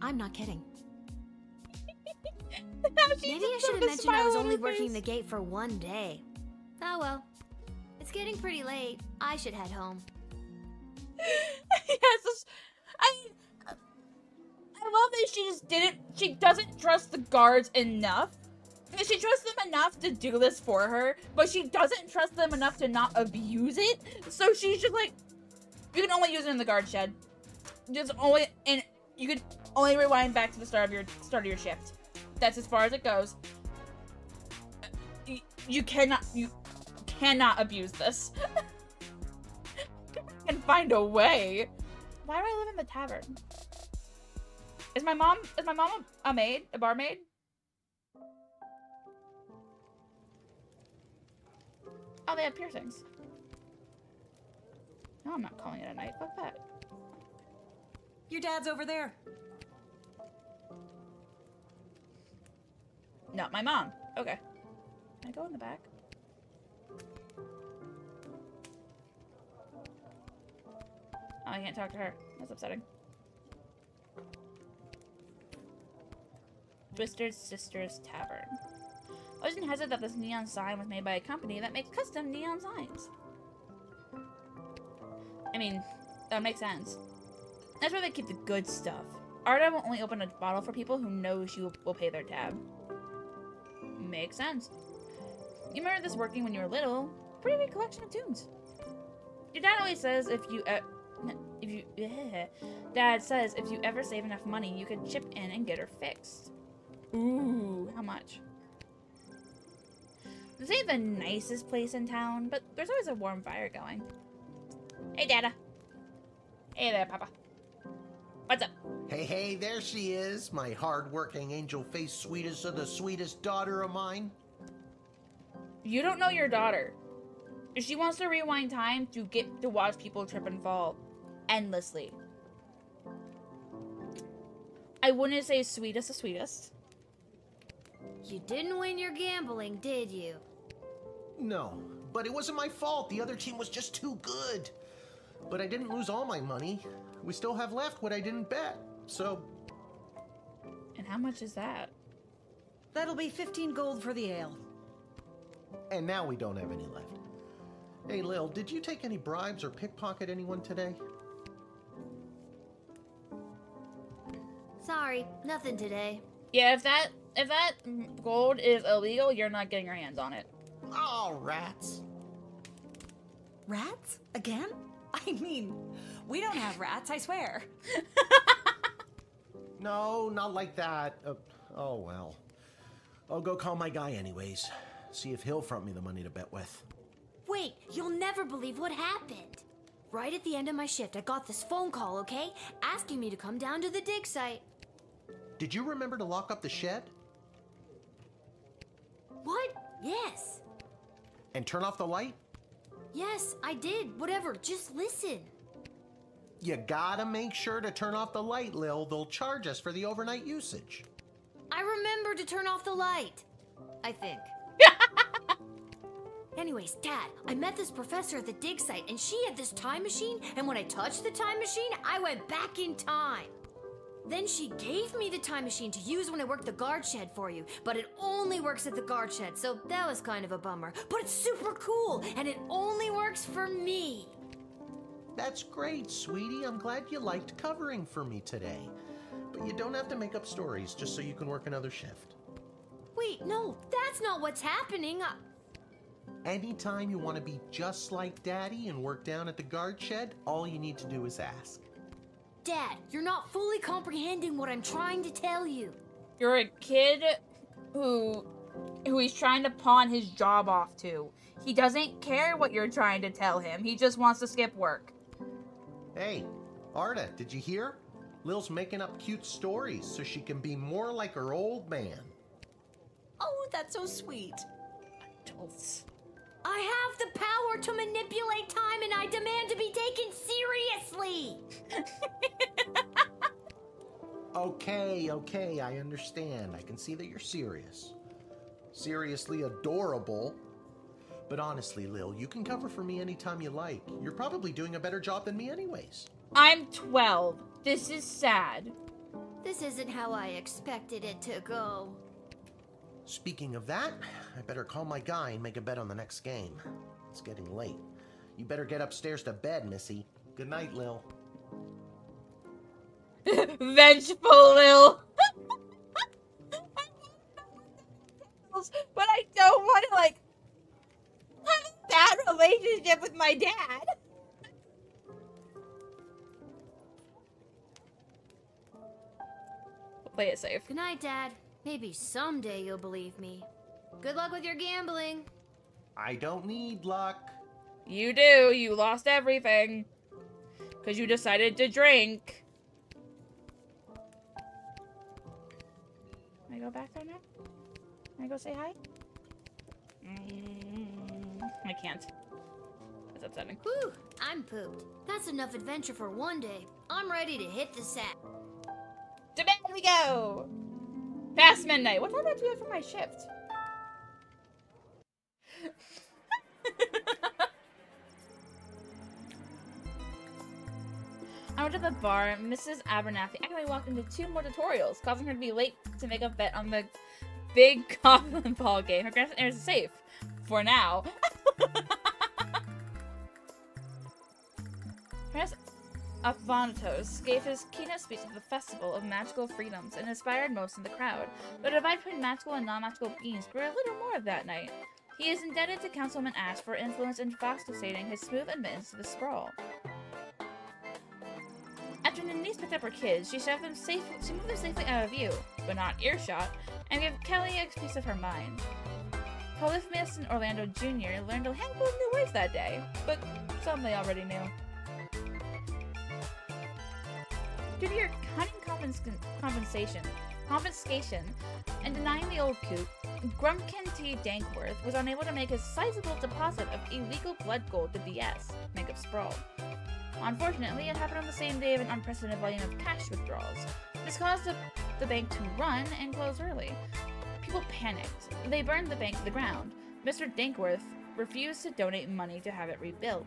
I'm not kidding. Maybe I should have mentioned I was only working the gate for 1 day. Oh well. It's getting pretty late. I should head home. Yes, I love that she doesn't trust the guards enough. She trusts them enough to do this for her, but she doesn't trust them enough to not abuse it. So she's just like, you can only use it in the guard shed. And you can only rewind back to the start of your shift. That's as far as it goes. You cannot abuse this. You can find a way. Why do I live in the tavern? Is my mom a maid? A barmaid? Oh, they have piercings. No, I'm not calling it a night. Fuck that. Your dad's over there. Not my mom. Okay. Can I go in the back? Oh, I can't talk to her. That's upsetting. Twister's Sisters Tavern. Legend has it that this neon sign was made by a company that makes custom neon signs. I mean, that makes sense. That's where they keep the good stuff. Arda will only open a bottle for people who know she will pay their tab. Makes sense. You remember this working when you were little? Pretty big collection of tunes. Your dad always says Dad says if you ever save enough money, you could chip in and get her fixed. Ooh, how much? This ain't the nicest place in town, but there's always a warm fire going. Hey, Dada. Hey there, Papa. What's up? Hey, there she is, my hard-working, angel-faced sweetest of the sweetest daughter of mine. You don't know your daughter. She wants to rewind time to get to watch people trip and fall endlessly. I wouldn't say sweetest of sweetest. You didn't win your gambling, did you? No, but it wasn't my fault. The other team was just too good. But I didn't lose all my money. We still have left what I didn't bet, so... And how much is that? That'll be 15 gold for the ale. And now we don't have any left. Hey, Lil, did you take any bribes or pickpocket anyone today? Sorry, nothing today. Yeah, if that gold is illegal, you're not getting your hands on it. Oh, rats. Rats? Again? I mean, we don't have rats, I swear. No, not like that. Oh, well. I'll go call my guy anyways. See if he'll front me the money to bet with. Wait, you'll never believe what happened. Right at the end of my shift, I got this phone call, okay? Asking me to come down to the dig site. Did you remember to lock up the shed? What? Yes. And turn off the light? Yes, I did. Whatever, just listen. You gotta make sure to turn off the light, Lil. They'll charge us for the overnight usage. I remember to turn off the light. I think. Anyways, Dad, I met this professor at the dig site, and she had this time machine, and when I touched the time machine, I went back in time. Then she gave me the time machine to use when I worked the guard shed for you, but it only works at the guard shed, so that was kind of a bummer. But it's super cool, and it only works for me. That's great, sweetie. I'm glad you liked covering for me today. But you don't have to make up stories just so you can work another shift. Wait, no, that's not what's happening. Anytime you want to be just like Daddy and work down at the guard shed, all you need to do is ask. Dad, you're not fully comprehending what I'm trying to tell you. You're a kid who he's trying to pawn his job off to. He doesn't care what you're trying to tell him. He just wants to skip work. Hey, Arda, did you hear? Lil's making up cute stories so she can be more like her old man. Oh, that's so sweet. Adults. I have the power to manipulate time, and I demand to be taken seriously! Okay, I understand. I can see that you're serious. Seriously adorable. But honestly, Lil, you can cover for me anytime you like. You're probably doing a better job than me anyways. I'm 12. This is sad. This isn't how I expected it to go. Speaking of that, I better call my guy and make a bet on the next game. It's getting late. You better get upstairs to bed, Missy. Good night, Lil. Vengeful Lil. But I don't want to, like, have a bad relationship with my dad. We'll play it safe. Good night, Dad. Maybe someday you'll believe me. Good luck with your gambling. I don't need luck. You do. You lost everything. Because you decided to drink. Can I go back there now? Can I go say hi? I can't. That's upsetting. Whew, I'm pooped. That's enough adventure for one day. I'm ready to hit the set. To bed we go! Past midnight. What time do I have to do for my shift? I went to the bar, and Mrs. Abernathy actually walked into 2 more tutorials, causing her to be late to make a bet on the big Goblin Ball game. Her grandson is safe. For now. Prince Aphontos gave his keynote speech at the Festival of Magical Freedoms and inspired most in the crowd. The divide between magical and non-magical beings grew a little more that night. He is indebted to Councilman Ash for influence in facilitating his smooth admittance to the sprawl. After Denise picked up her kids, she moved them safely out of view, but not earshot, and gave Kelly a piece of her mind. Polyphemus and Orlando Jr. learned a handful of new words that day, but some they already knew. Due to your cunning confiscation, and denying the old coot, Grumpkin T. Dankworth was unable to make his sizable deposit of illegal blood gold to DS, Bank of Sprawl. Unfortunately, it happened on the same day of an unprecedented volume of cash withdrawals. This caused the bank to run and close early. People panicked. They burned the bank to the ground. Mr. Dankworth refused to donate money to have it rebuilt.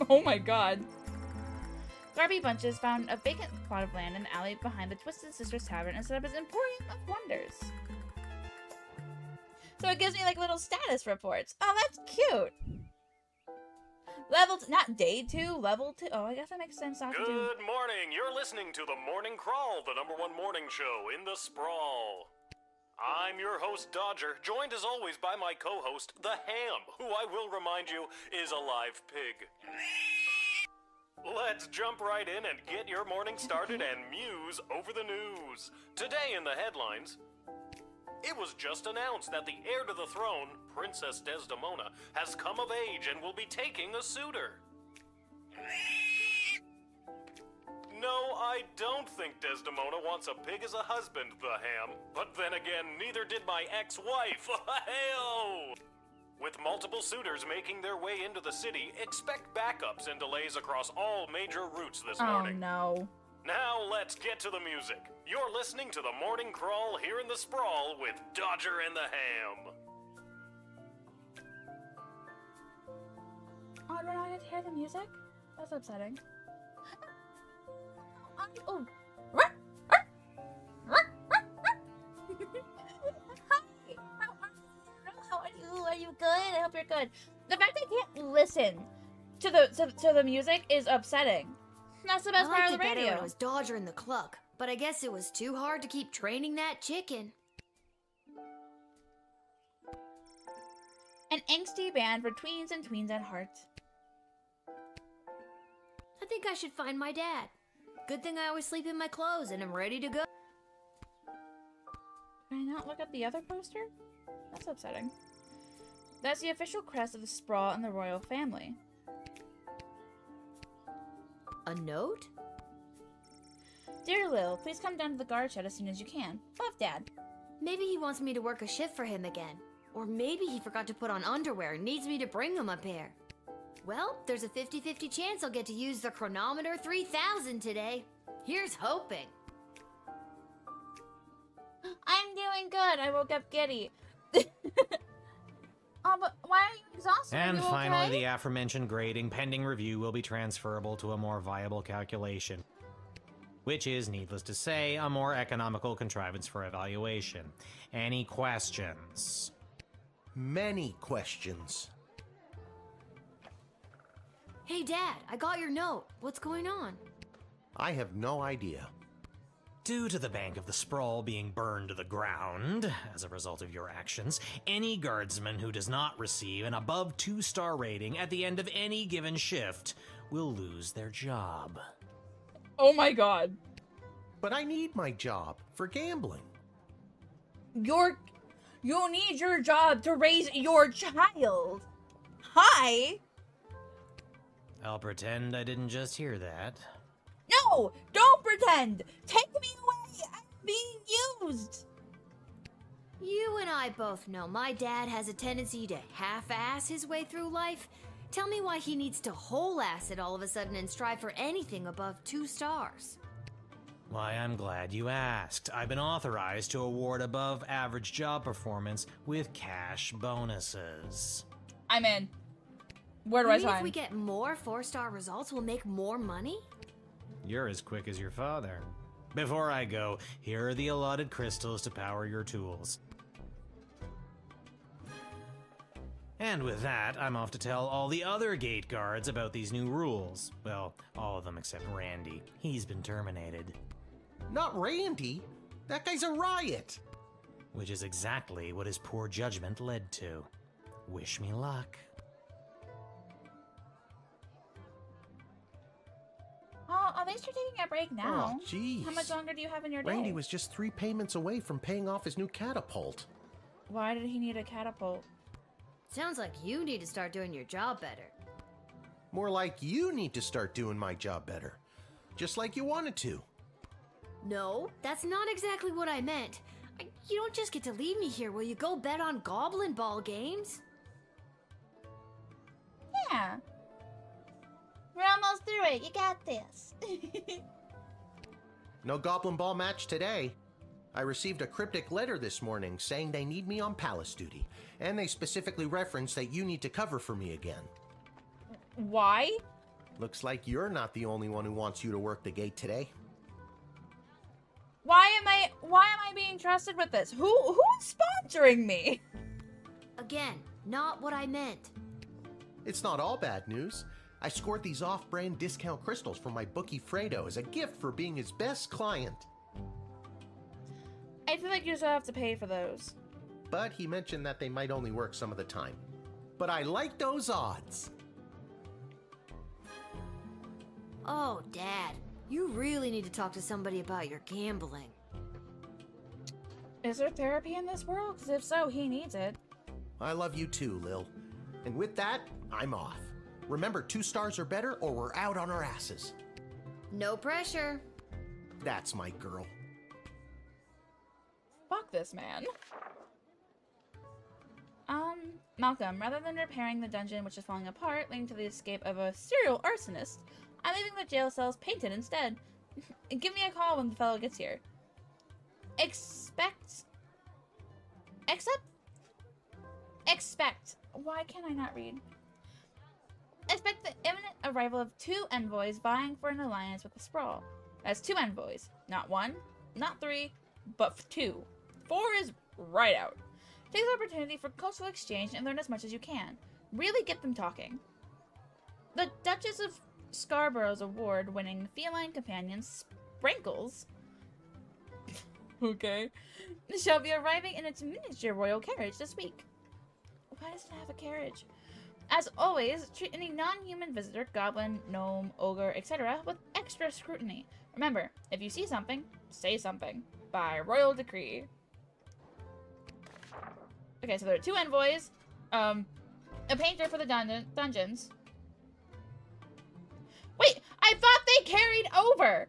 Oh my god. Garby Bunches found a vacant plot of land in the alley behind the Twisted Sisters Tavern and set up his Emporium of Wonders. So it gives me like little status reports. Oh, that's cute. Level not day 2, level 2. Oh, I guess that makes sense. Good morning. You're listening to the Morning Crawl, the #1 morning show in the Sprawl. I'm your host, Dodger, joined as always by my co-host, the Ham, who I will remind you is a live pig. Let's jump right in and get your morning started and muse over the news. Today in the headlines, it was just announced that the heir to the throne, Princess Desdemona, has come of age and will be taking a suitor. No, I don't think Desdemona wants a pig as a husband, the Ham. But then again, neither did my ex-wife. Hey-oh! With multiple suitors making their way into the city, expect backups and delays across all major routes this morning. Oh, no. Now let's get to the music. You're listening to the Morning Crawl here in the Sprawl with Dodger and the Ham. Oh, do I not get to hear the music? That's upsetting. Oh. Hi. How are you? Are you good? I hope you're good. The fact I can't listen to the music is upsetting. That's the best part of the radio. When it was Dodger and the Cluck, but I guess it was too hard to keep training that chicken. An angsty band for tweens and tweens at heart. I think I should find my dad. Good thing I always sleep in my clothes and I'm ready to go. Can I not look at the other poster? That's upsetting. That's the official crest of the Sprawl and the royal family. A note? Dear Lil, please come down to the guard shed as soon as you can. Love, Dad. Maybe he wants me to work a shift for him again. Or maybe he forgot to put on underwear and needs me to bring him a pair. Well, there's a 50-50 chance I'll get to use the Chronometer 3000 today. Here's hoping. I'm doing good. I woke up giddy. Oh, but why are you exhausted? And are you finally, okay? the aforementioned grading pending review will be transferable to a more viable calculation. which is, needless to say, a more economical contrivance for evaluation. Any questions? Many questions. Hey, Dad, I got your note. What's going on? I have no idea. Due to the Bank of the Sprawl being burned to the ground as a result of your actions, any guardsman who does not receive an above 2-star rating at the end of any given shift will lose their job. Oh my god. But I need my job for gambling. You need your job to raise your child. Hi. I'll pretend I didn't just hear that. No, don't pretend. Take me away. I'm being used. You and I both know my dad has a tendency to half-ass his way through life. Tell me why he needs to whole-ass it all of a sudden and strive for anything above 2 stars. Why, I'm glad you asked. I've been authorized to award above-average job performance with cash bonuses. I'm in. Where do I You mean sign? if we get more 4-star results, we'll make more money? You're as quick as your father. Before I go, here are the allotted crystals to power your tools. And with that, I'm off to tell all the other gate guards about these new rules. Well, all of them except Randy. He's been terminated. Not Randy. That guy's a riot. Which is exactly what his poor judgment led to. Wish me luck. Oh, thanks for taking a break now. Oh, jeez. How much longer do you have in your day? Randy was just 3 payments away from paying off his new catapult. Why did he need a catapult? Sounds like you need to start doing your job better. More like you need to start doing my job better. Just like you wanted to. No, that's not exactly what I meant. You don't just get to leave me here. Will you go bet on Goblin Ball games? Yeah. We're almost through it. You got this. No Goblin Ball match today. I received a cryptic letter this morning saying they need me on palace duty, and they specifically referenced that you need to cover for me again. Why? Looks like you're not the only one who wants you to work the gate today. Why am I being trusted with this? Who's sponsoring me? Again, not what I meant. It's not all bad news. I scored these off-brand discount crystals from my bookie Fredo as a gift for being his best client. I feel like you still have to pay for those. But he mentioned that they might only work some of the time. But I like those odds. Oh, Dad, you really need to talk to somebody about your gambling. Is there therapy in this world? Because if so, he needs it. I love you too, Lil. And with that, I'm off. Remember, 2 stars or better, or we're out on our asses. No pressure. That's my girl. Fuck this man. Malcolm, rather than repairing the dungeon which is falling apart, leading to the escape of a serial arsonist, I'm leaving the jail cells painted instead. Give me a call when the fellow gets here. Expect. Why can I not read? Expect the imminent arrival of 2 envoys vying for an alliance with the Sprawl. That's 2 envoys. Not 1, not 3, but 2. 4 is right out. Take the opportunity for cultural exchange and learn as much as you can. Really get them talking. The Duchess of Scarborough's award-winning feline companion, Sprinkles, okay, shall be arriving in its miniature royal carriage this week. Why does it have a carriage? As always, treat any non-human visitor, goblin, gnome, ogre, etc. with extra scrutiny. Remember, if you see something, say something. By royal decree. Okay, so there are 2 envoys. A painter for the dungeons. Wait, I thought they carried over!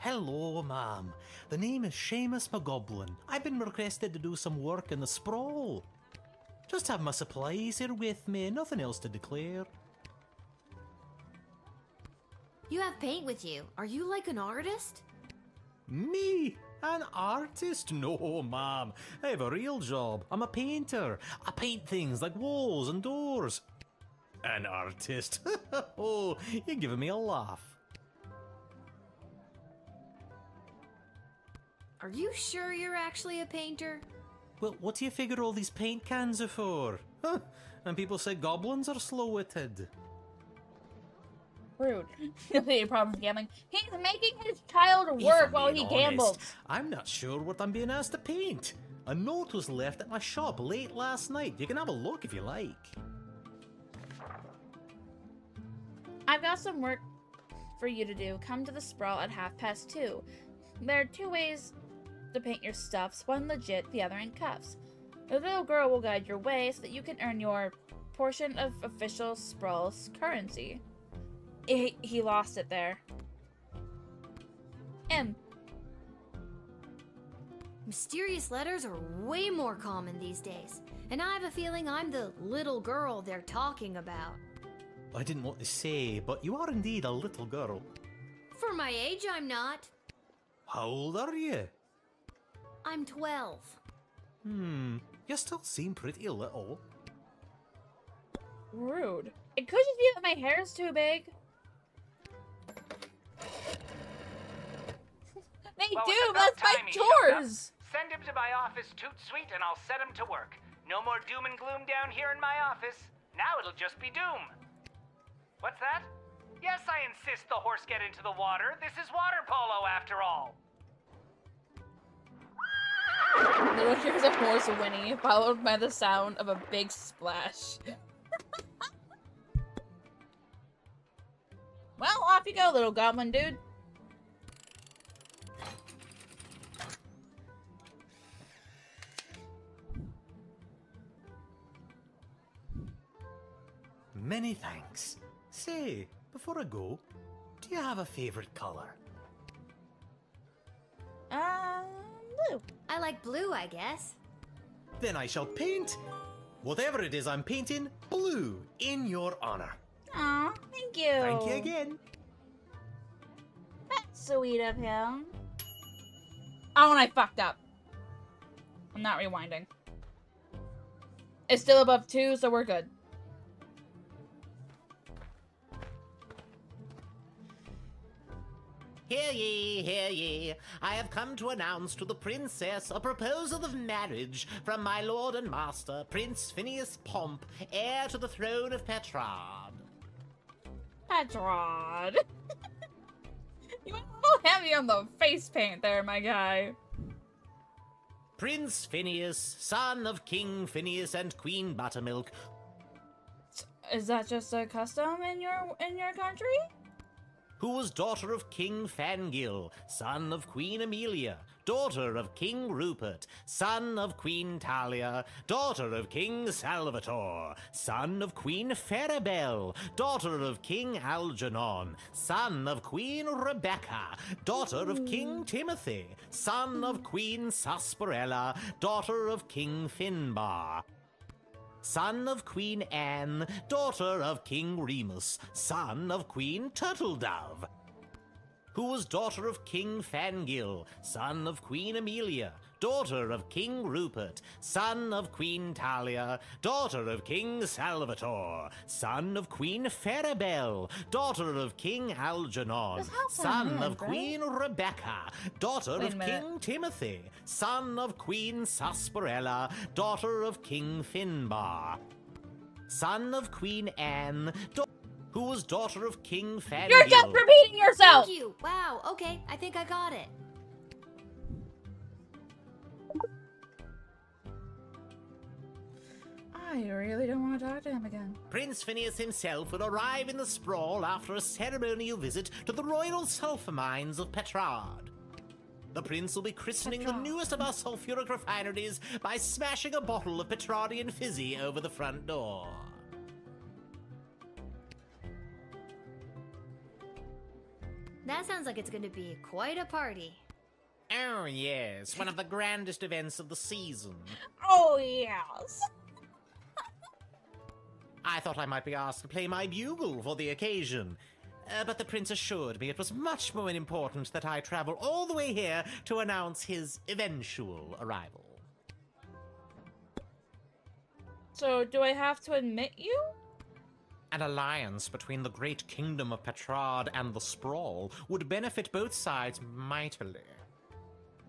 Hello, ma'am. The name is Seamus McGoblin. I've been requested to do some work in the sprawl. Just have my supplies here with me, nothing else to declare. You have paint with you. Are you like an artist? Me? An artist? No, ma'am. I have a real job. I'm a painter. I paint things like walls and doors. An artist? Oh, you're giving me a laugh. Are you sure you're actually a painter? Well, what do you figure all these paint cans are for? Huh? And people say goblins are slow-witted. Rude. Any problem gambling? He's making his child work while he gambles. I'm not sure what I'm being asked to paint. A note was left at my shop late last night. You can have a look if you like. I've got some work for you to do. Come to the sprawl at 2:30. There are 2 ways to paint your stuffs, one legit, the other in cuffs. The little girl will guide your way so that you can earn your portion of official Sprawl's currency. He lost it there. Mysterious letters are way more common these days, and I have a feeling I'm the little girl they're talking about. I didn't want to say, but you are indeed a little girl. For my age, I'm not. How old are you? I'm 12. You still seem pretty little. Rude. It could just be that my hair is too big. That's my chores! Send him to my office toot sweet and I'll set him to work. No more doom and gloom down here in my office. Now it'll just be doom. What's that? Yes, I insist the horse get into the water. This is water polo after all. Little hears a horse whinny, followed by the sound of a big splash. Well, off you go, little goblin dude. Many thanks. Say, before I go, do you have a favorite color? Blue. I like blue, I guess. Then I shall paint whatever it is I'm painting blue in your honor. Aw, thank you. Thank you again. That's sweet of him. Oh, and I fucked up. I'm not rewinding. It's still above 2, so we're good. Hear ye, hear ye. I have come to announce to the princess a proposal of marriage from my lord and master, Prince Phineas Pomp, heir to the throne of Petrard. Petrard. You went a little heavy on the face paint there, my guy. Prince Phineas, son of King Phineas and Queen Buttermilk. Is that just a custom in your country? Who was daughter of King Fangil, son of Queen Amelia, daughter of King Rupert, son of Queen Talia, daughter of King Salvatore, son of Queen Farabelle, daughter of King Algernon, son of Queen Rebecca, daughter of King Timothy, son of Queen Sarsaparilla, daughter of King Finbar, son of Queen Anne, daughter of King Remus, son of Queen Turtledove, who was daughter of King Fangil, son of Queen Amelia, daughter of King Rupert, son of Queen Talia, daughter of King Salvatore, son of Queen Farabelle, daughter of King Algernon, son of Queen Rebecca, daughter of King Timothy, son of Queen Sarsaparilla, daughter of King Finbar, son of Queen Anne, who was daughter of King Fangil. You're just repeating yourself! Thank you. Wow, okay, I think I got it. I really don't want to talk to him again. Prince Phineas himself will arrive in the sprawl after a ceremonial visit to the royal sulphur mines of Petrard. The prince will be christening the newest of our sulphuric refineries by smashing a bottle of Petrardian fizzy over the front door. That sounds like it's gonna be quite a party. Oh, yes, one of the grandest events of the season. Oh, yes. I thought I might be asked to play my bugle for the occasion. But the prince assured me it was much more important that I travel all the way here to announce his eventual arrival. So, do I have to admit you? An alliance between the great kingdom of Petrard and the Sprawl would benefit both sides mightily.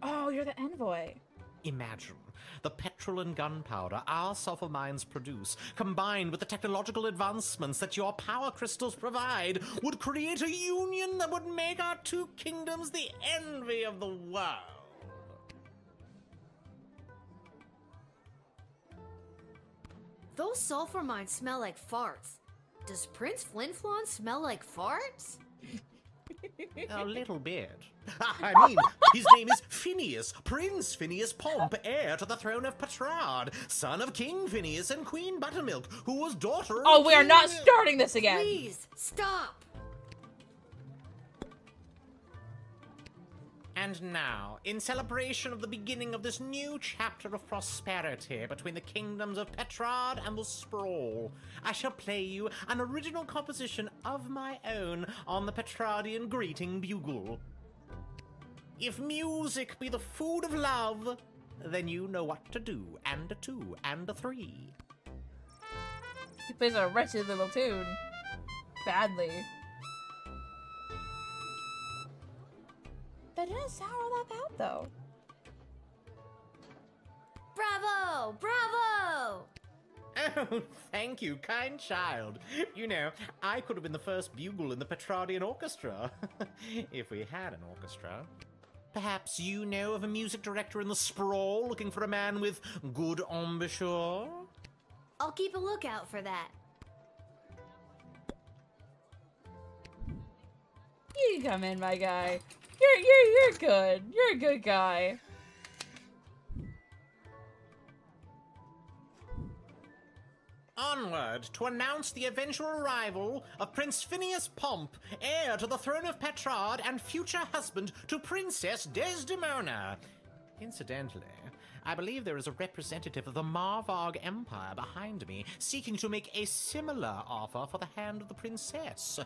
Oh, you're the envoy. Imagine the petrol and gunpowder our sulfur mines produce, combined with the technological advancements that your power crystals provide, would create a union that would make our two kingdoms the envy of the world. Those sulfur mines smell like farts. Does Prince Flinflon smell like farts? A little bit. I mean, his name is Phineas, Prince Phineas Pomp, heir to the throne of Petrard, son of King Phineas and Queen Buttermilk, who was daughter of Oh, we are King... not starting this again. Please, stop! And now, in celebration of the beginning of this new chapter of prosperity between the kingdoms of Petrard and the Sprawl, I shall play you an original composition of my own on the Petrardian greeting bugle. If music be the food of love, then you know what to do, and a 2, and a 3. He plays a wretched little tune. Badly. That didn't sound all that bad, though. Bravo! Bravo! Oh, thank you, kind child. You know, I could have been the first bugle in the Petrardian orchestra. If we had an orchestra. Perhaps you know of a music director in the Sprawl looking for a man with good embouchure? I'll keep a lookout for that. You can come in, my guy. You're good. You're a good guy. Onward to announce the eventual arrival of Prince Phineas Pomp, heir to the throne of Petrard and future husband to Princess Desdemona. Incidentally, I believe there is a representative of the Marvarg Empire behind me, seeking to make a similar offer for the hand of the princess.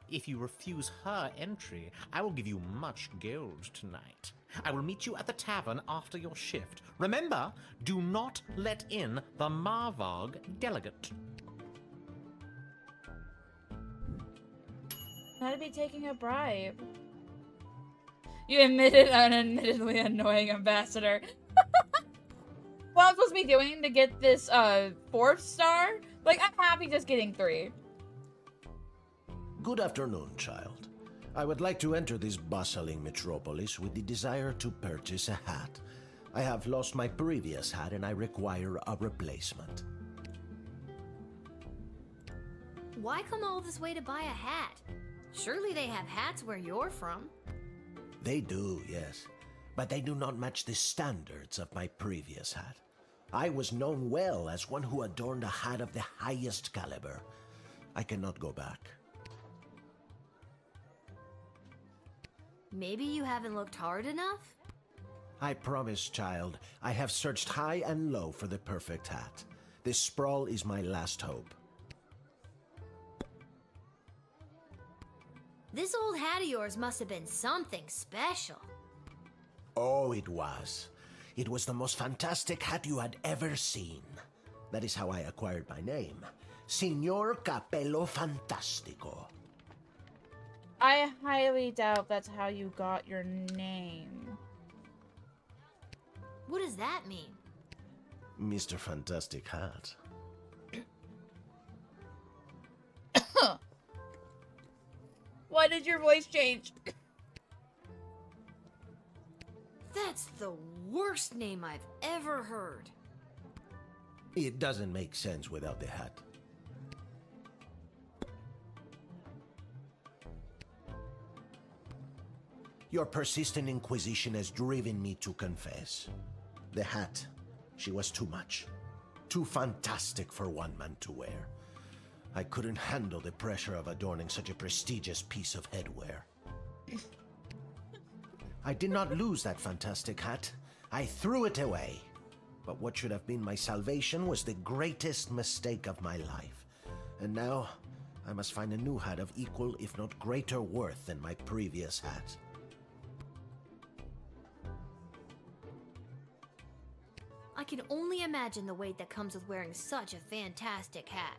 If you refuse her entry, I will give you much gold tonight. I will meet you at the tavern after your shift. Remember, do not let in the Marvarg delegate. Not to be taking a bribe. You admitted an admittedly annoying ambassador. What I'm supposed to be doing to get this 4th star? Like, I'm happy just getting 3. Good afternoon, child. I would like to enter this bustling metropolis with the desire to purchase a hat. I have lost my previous hat and I require a replacement. Why come all this way to buy a hat? Surely they have hats where you're from. They do, yes. But they do not match the standards of my previous hat. I was known well as one who adorned a hat of the highest caliber. I cannot go back. Maybe you haven't looked hard enough? I promise, child, I have searched high and low for the perfect hat. This Sprawl is my last hope. This old hat of yours must have been something special. Oh, it was. It was the most fantastic hat you had ever seen. That is how I acquired my name. Signor Capello Fantastico. I highly doubt that's how you got your name. What does that mean? Mr. Fantastic Hat. Why did your voice change? That's the worst name I've ever heard. It doesn't make sense without the hat. Your persistent inquisition has driven me to confess. The hat, she was too much. Too fantastic for one man to wear. I couldn't handle the pressure of adorning such a prestigious piece of headwear. I did not lose that fantastic hat. I threw it away. But what should have been my salvation was the greatest mistake of my life. And now, I must find a new hat of equal, if not greater worth than my previous hat. I can only imagine the weight that comes with wearing such a fantastic hat.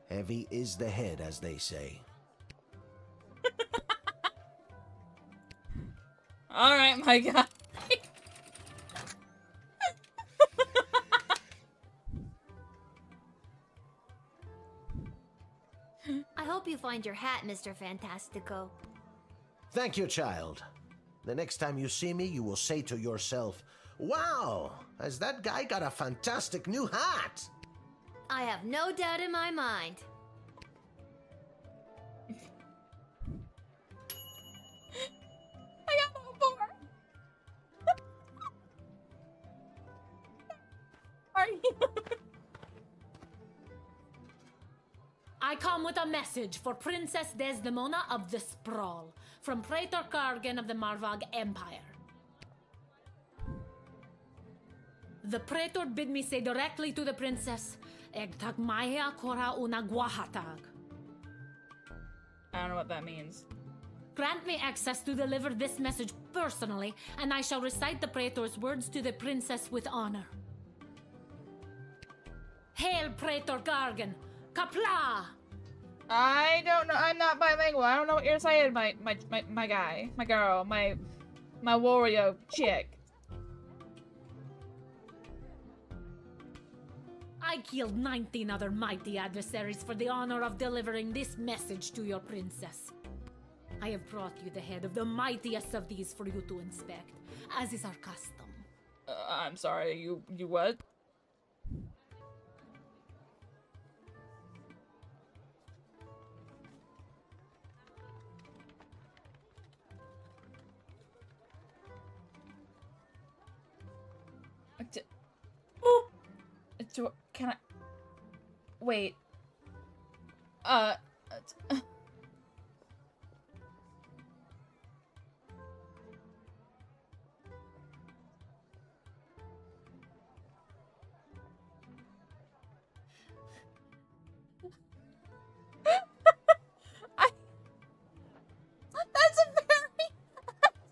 Heavy is the head, as they say. Alright, my guy. I hope you find your hat, Mr. Fantastico. Thank you, child. The next time you see me, you will say to yourself, "Wow, has that guy got a fantastic new hat?" I have no doubt in my mind. I got no more. Are you? I come with a message for Princess Desdemona of the Sprawl, from Praetor Kargan of the Marvog Empire. The Praetor bid me say directly to the princess, Egtag Maya Kora una Guahatag. I don't know what that means. Grant me access to deliver this message personally, and I shall recite the Praetor's words to the princess with honor. Hail, Praetor Kargan! Kapla! I don't know. I'm not bilingual. I don't know what you're saying, my guy, my girl, my warrior chick. I killed 19 other mighty adversaries for the honor of delivering this message to your princess. I have brought you the head of the mightiest of these for you to inspect, as is our custom. I'm sorry, you what? Can I... Wait. That's a very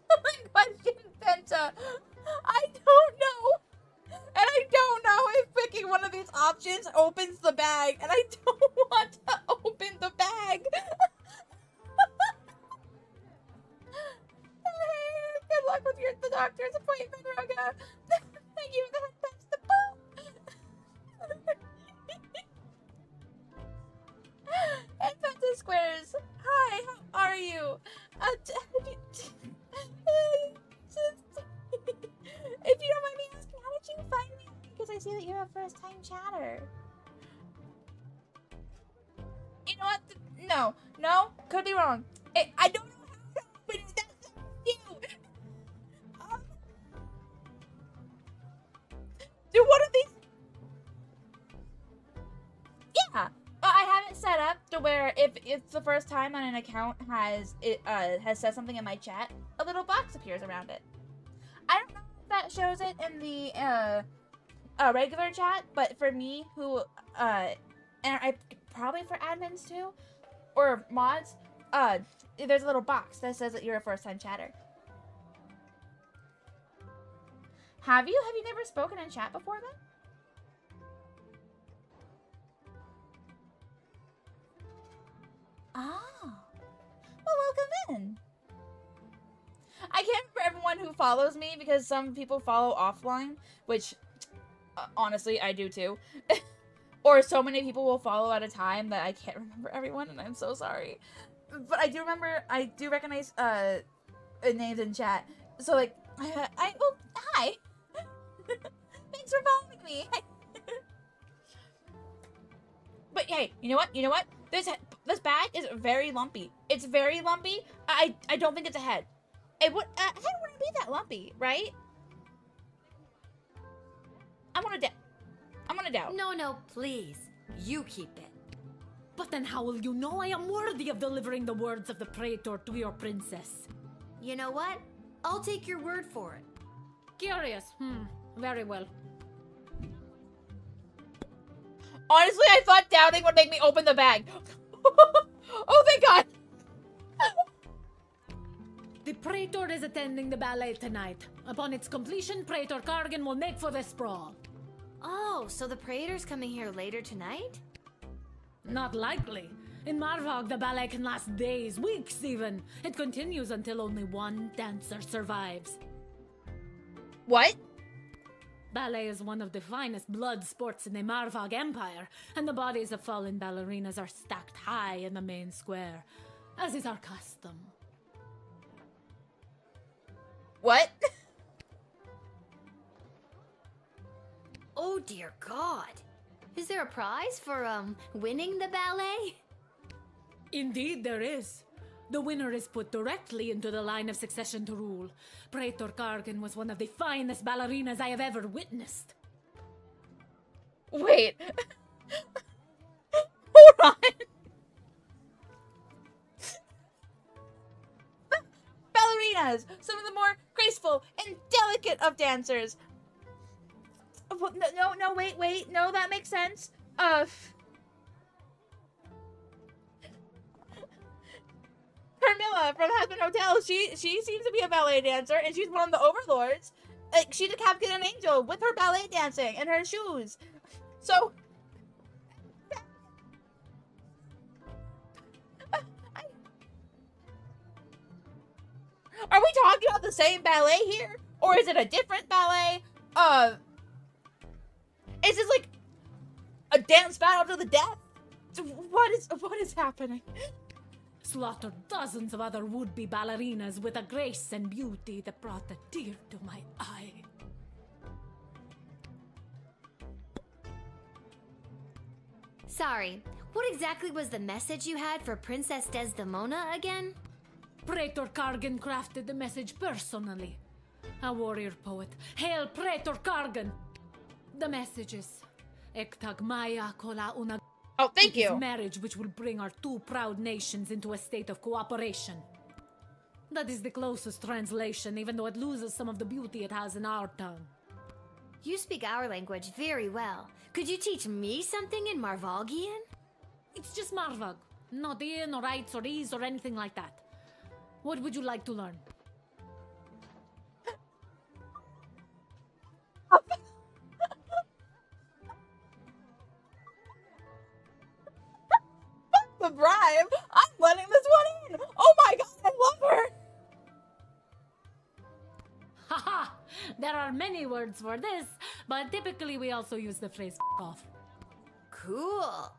excellent question, Penta. I don't know. And I don't know if picking one of these options opens the bag, and I don't want to open the bag. Good luck with the doctor's appointment, Roga. Thank you for that. That's the ball. And Penta Squares. Hi, how are you? If you don't mind me asking, how did you find me? Because I see that you're a first-time chatter. You know what? No, could be wrong. I don't know how to open it. That's so cute. Do one of these? Yeah. I have it set up to where if it's the first time on an account has said something in my chat, a little box appears around it. I don't know if that shows it in the regular chat, but for me, who and I probably for admins too, or mods, there's a little box that says that you're a first-time chatter. Have you never spoken in chat before then? Oh. Well, welcome in. I can't remember everyone who follows me because some people follow offline, which honestly I do too. Or so many people will follow at a time that I can't remember everyone, and I'm so sorry. But I do recognize names in chat. So like oh, hi. Thanks for following me. But hey, you know what? This bag is very lumpy. It's very lumpy. I don't think it's a head. It would a head wouldn't be that lumpy, right? I'm gonna doubt. No, please. You keep it. But then how will you know I am worthy of delivering the words of the Praetor to your princess? You know what? I'll take your word for it. Curious. Very well. Honestly, I thought doubting would make me open the bag. Oh, thank God. The Praetor is attending the ballet tonight. Upon its completion, Praetor Kargan will make for the sprawl. Oh, so the Praetor's coming here later tonight? Not likely. In Marvog, the ballet can last days, weeks even. It continues until only one dancer survives. What? Ballet is one of the finest blood sports in the Marvog Empire, and the bodies of fallen ballerinas are stacked high in the main square, as is our custom. What? Oh dear God. Is there a prize for, winning the ballet? Indeed there is. The winner is put directly into the line of succession to rule. Praetor Kargan was one of the finest ballerinas I have ever witnessed. Wait. Hold on. Ballerinas, some of the more graceful and delicate of dancers. No, wait, no, that makes sense. Carmilla from Husband Hotel, she seems to be a ballet dancer, and she's one of the overlords. Like, she decapitated an angel with her ballet dancing and her shoes. So, are we talking about the same ballet here? Or is it a different ballet? Is this like a dance battle to the death? What is happening? Slaughtered dozens of other would-be ballerinas with a grace and beauty that brought a tear to my eye. Sorry, what exactly was the message you had for Princess Desdemona again? Praetor Kargan crafted the message personally. A warrior poet. Hail Praetor Kargan! The message is Ektag Maya Kola Una. Oh, thank you. Marriage which will bring our two proud nations into a state of cooperation. That is the closest translation, even though it loses some of the beauty it has in our tongue. You speak our language very well. Could you teach me something in Marvogian? It's just Marvog. Not in or rights or ease or anything like that. What would you like to learn? The bribe? I'm letting this one in! Oh my God, I love her! Haha! There are many words for this, but typically we also use the phrase off. Cool.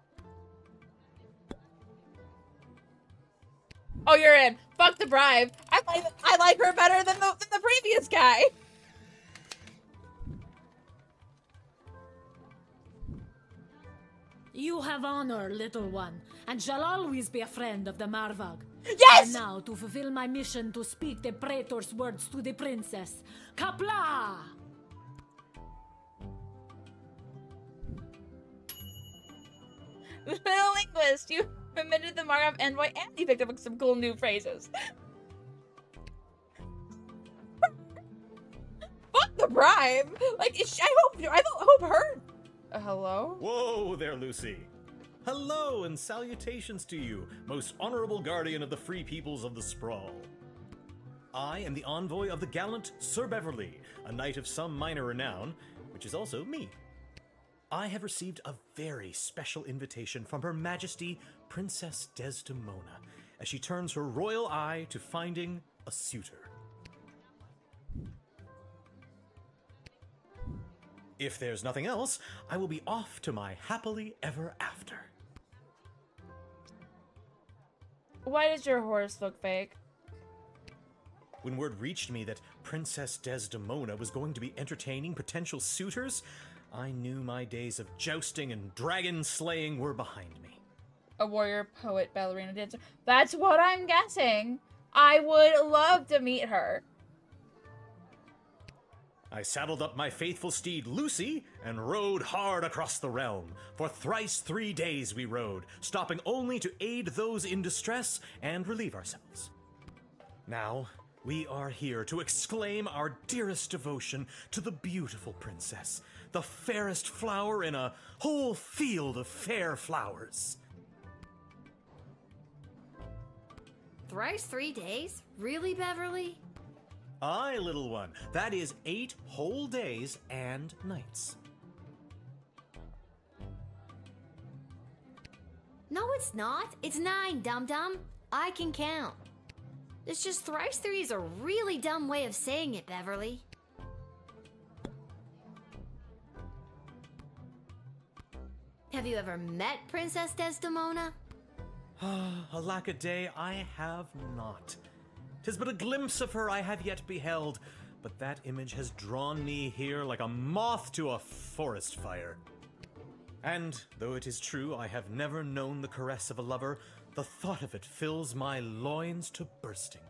Oh, you're in. Fuck the bribe. I like her better than the previous guy. You have honor, little one, and shall always be a friend of the Marvog. Yes! And now, to fulfill my mission to speak the Praetor's words to the princess. Kapla! Little linguist, you omitted the Markov envoy and you picked up some cool new phrases. Fuck the bribe! Like, I hope her... hello? Whoa there, Lucy. Hello and salutations to you, most honorable guardian of the free peoples of the Sprawl. I am the envoy of the gallant Sir Beverly, a knight of some minor renown, which is also me. I have received a very special invitation from Her Majesty Princess Desdemona, as she turns her royal eye to finding a suitor. If there's nothing else, I will be off to my happily ever after. Why does your horse look fake? When word reached me that Princess Desdemona was going to be entertaining potential suitors, I knew my days of jousting and dragon slaying were behind me. A warrior, poet, ballerina, dancer. That's what I'm guessing. I would love to meet her. I saddled up my faithful steed Lucy and rode hard across the realm. For thrice 3 days we rode, stopping only to aid those in distress and relieve ourselves. Now, we are here to exclaim our dearest devotion to the beautiful princess, the fairest flower in a whole field of fair flowers. Thrice 3 days? Really, Beverly? Aye, little one. That is 8 whole days and nights. No, it's not. It's 9, dum-dum. I can count. It's just thrice 3 is a really dumb way of saying it, Beverly. Have you ever met Princess Desdemona? Alack a day, I have not. 'Tis but a glimpse of her I have yet beheld, but that image has drawn me here like a moth to a forest fire. And, though it is true I have never known the caress of a lover, the thought of it fills my loins to bursting.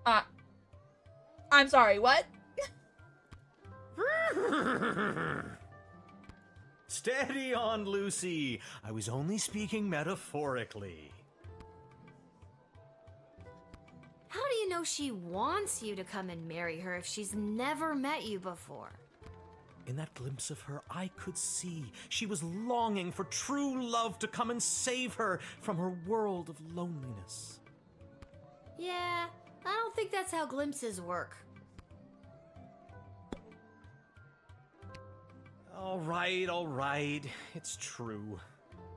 I'm sorry, what? Steady on, Lucy. I was only speaking metaphorically. How do you know she wants you to come and marry her if she's never met you before? In that glimpse of her, I could see she was longing for true love to come and save her from her world of loneliness. Yeah, I don't think that's how glimpses work. All right. It's true.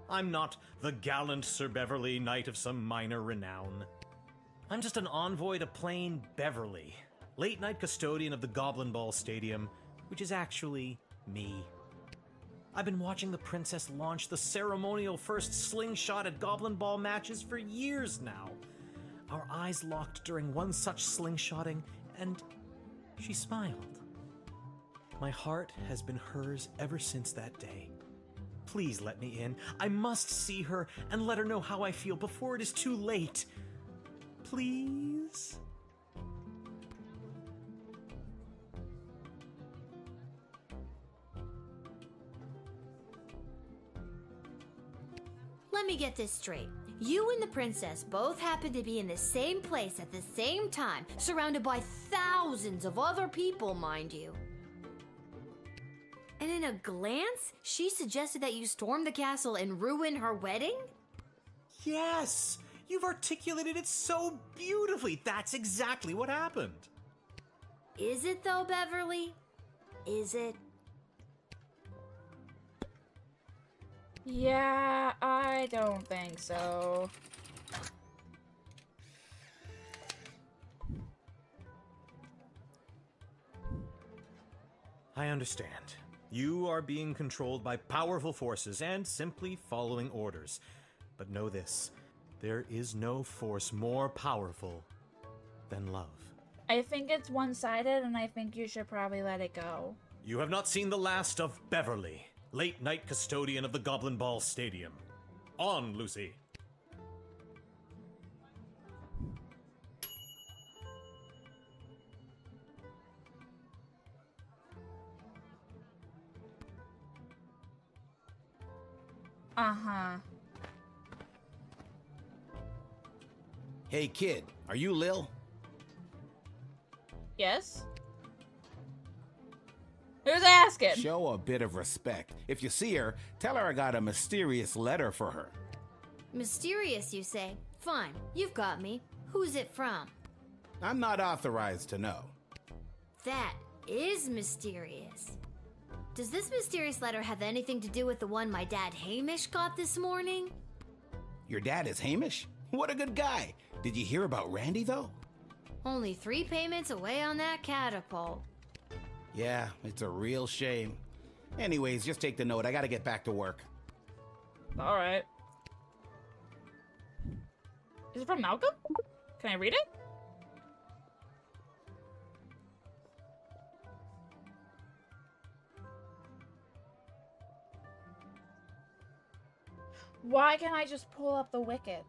I'm not the gallant Sir Beverly, knight of some minor renown. I'm just an envoy to plain Beverly, late-night custodian of the Goblin Ball Stadium, which is actually me. I've been watching the princess launch the ceremonial first slingshot at Goblin Ball matches for years now. Our eyes locked during one such slingshotting, and she smiled. My heart has been hers ever since that day. Please let me in. I must see her and let her know how I feel before it is too late. Please? Let me get this straight. You and the princess both happen to be in the same place at the same time, surrounded by thousands of other people, mind you. And in a glance, she suggested that you storm the castle and ruin her wedding? Yes! You've articulated it so beautifully. That's exactly what happened. Is it though, Beverly? Is it? Yeah, I don't think so. I understand. You are being controlled by powerful forces and simply following orders. But know this, there is no force more powerful than love. I think it's one-sided, and I think you should probably let it go. You have not seen the last of Beverly, late-night custodian of the Goblin Ball Stadium. On, Lucy. Uh-huh. Hey, kid, are you Lil? Yes? Who's asking? Show a bit of respect. If you see her, tell her I got a mysterious letter for her. Mysterious, you say? Fine, you've got me. Who's it from? I'm not authorized to know. That is mysterious. Does this mysterious letter have anything to do with the one my dad Hamish got this morning? Your dad is Hamish? What a good guy. Did you hear about Randy, though? Only 3 payments away on that catapult. Yeah, it's a real shame. Anyways, just take the note. I gotta get back to work. Alright. Is it from Malcolm? Can I read it? Why can't I just pull up the Wicket?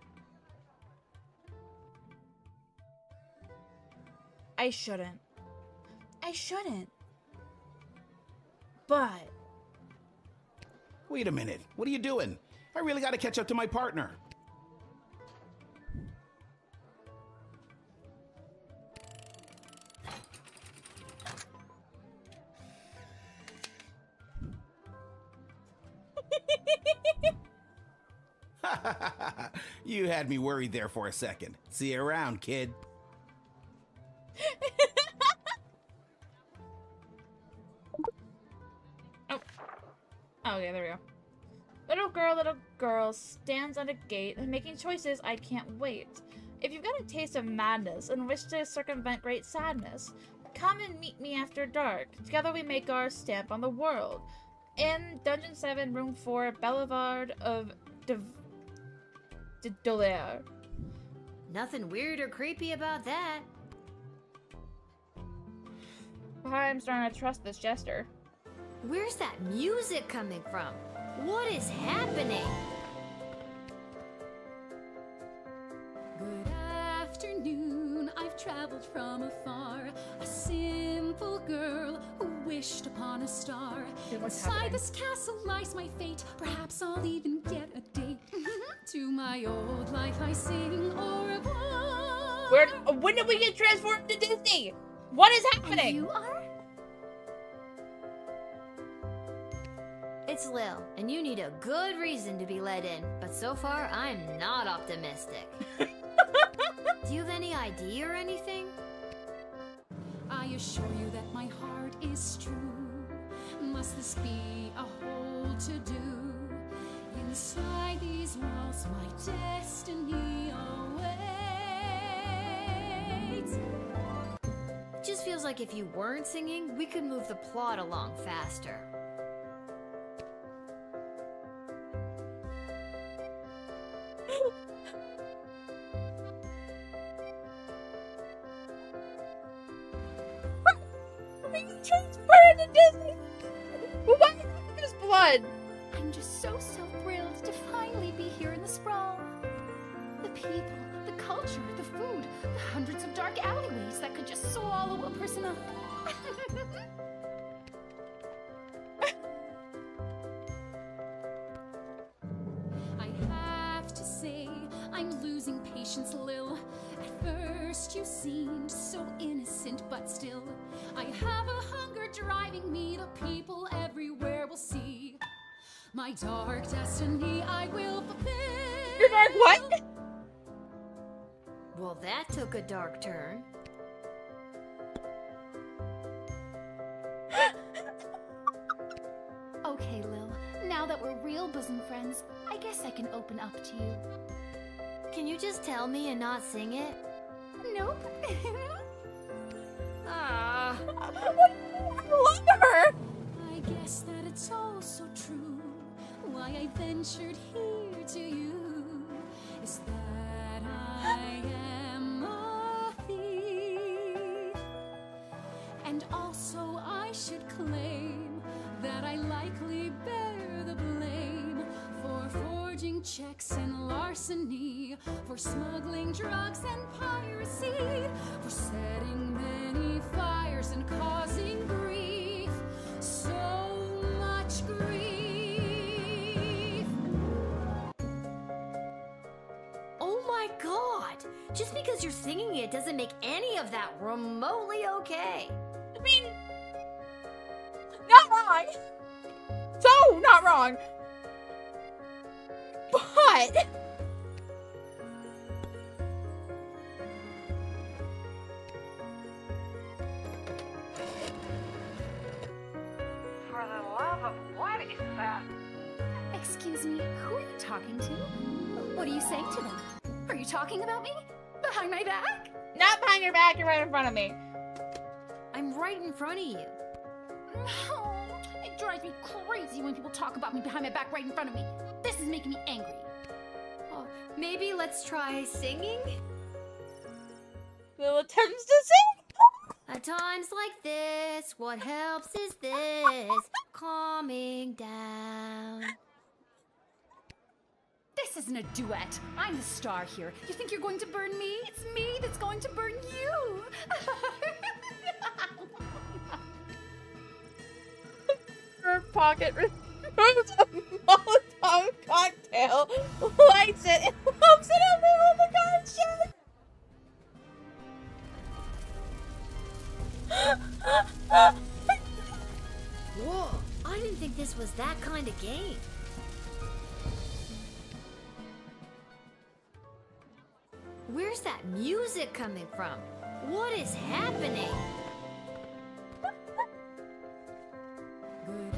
I shouldn't. I shouldn't. But... Wait a minute. What are you doing? I really gotta catch up to my partner. You had me worried there for a second. See you around, kid. Oh. Okay, there we go. Little girl stands at a gate and making choices. I can't wait. If you've got a taste of madness and wish to circumvent great sadness, come and meet me after dark. Together we make our stamp on the world. In Dungeon 7, Room 4, Boulevard of Dolaire. Nothing weird or creepy about that. I'm starting to trust this jester. Where's that music coming from? What is happening? Good afternoon, I've traveled from afar. A simple girl who wished upon a star. Inside this castle lies my fate. Perhaps I'll even get a date. To my old life I sing au revoir. When did we get transformed to Disney? What is happening? And you are? It's Lil, and you need a good reason to be let in. But so far, I'm not optimistic. Do you have any idea or anything? I assure you that my heart is true. Must this be a whole to-do? Inside these walls, my destiny awaits. Just feels like if you weren't singing, we could move the plot along faster. Transferred to Disney. Why is blood? I'm just so thrilled to finally be here in the sprawl. The people, the culture, the food, the hundreds of dark alleyways that could just swallow a person up. I have to say, I'm losing patience, Lil. At first you seemed so innocent, but still, I have a hunger driving me. The people everywhere will see my dark destiny. I will fulfill. Your dark what? Well, that took a dark turn. Okay, Lil. Now that we're real bosom friends, I guess I can open up to you. Can you just tell me and not sing it? Nope. Ah. I love her. I guess that it's all so true. Why I ventured here to you is that I am a thief. And also I should claim that I likely bear the blame for forging checks and larceny, for smuggling drugs and piracy, for setting many fires and causing grief, so much grief. Oh my god! Just because you're singing it doesn't make any of that remotely okay. I mean, not wrong. So not wrong. But For the love of what is that? Excuse me, who are you talking to? What are you saying to them? Are you talking about me? Behind my back? not behind your back, you're right in front of me. I'm right in front of you. No, it drives me crazy when people talk about me behind my back right in front of me. This is making me angry. Oh, maybe let's try singing? Little attempts to sing? At times like this, what helps is this, calming down. This isn't a duet. I'm the star here. You think you're going to burn me? It's me that's going to burn you. pocket, removes a Molotov cocktail, lights it, and pumps it up with the gunshot. Whoa, I didn't think this was that kind of game. Where's that music coming from? What is happening? Good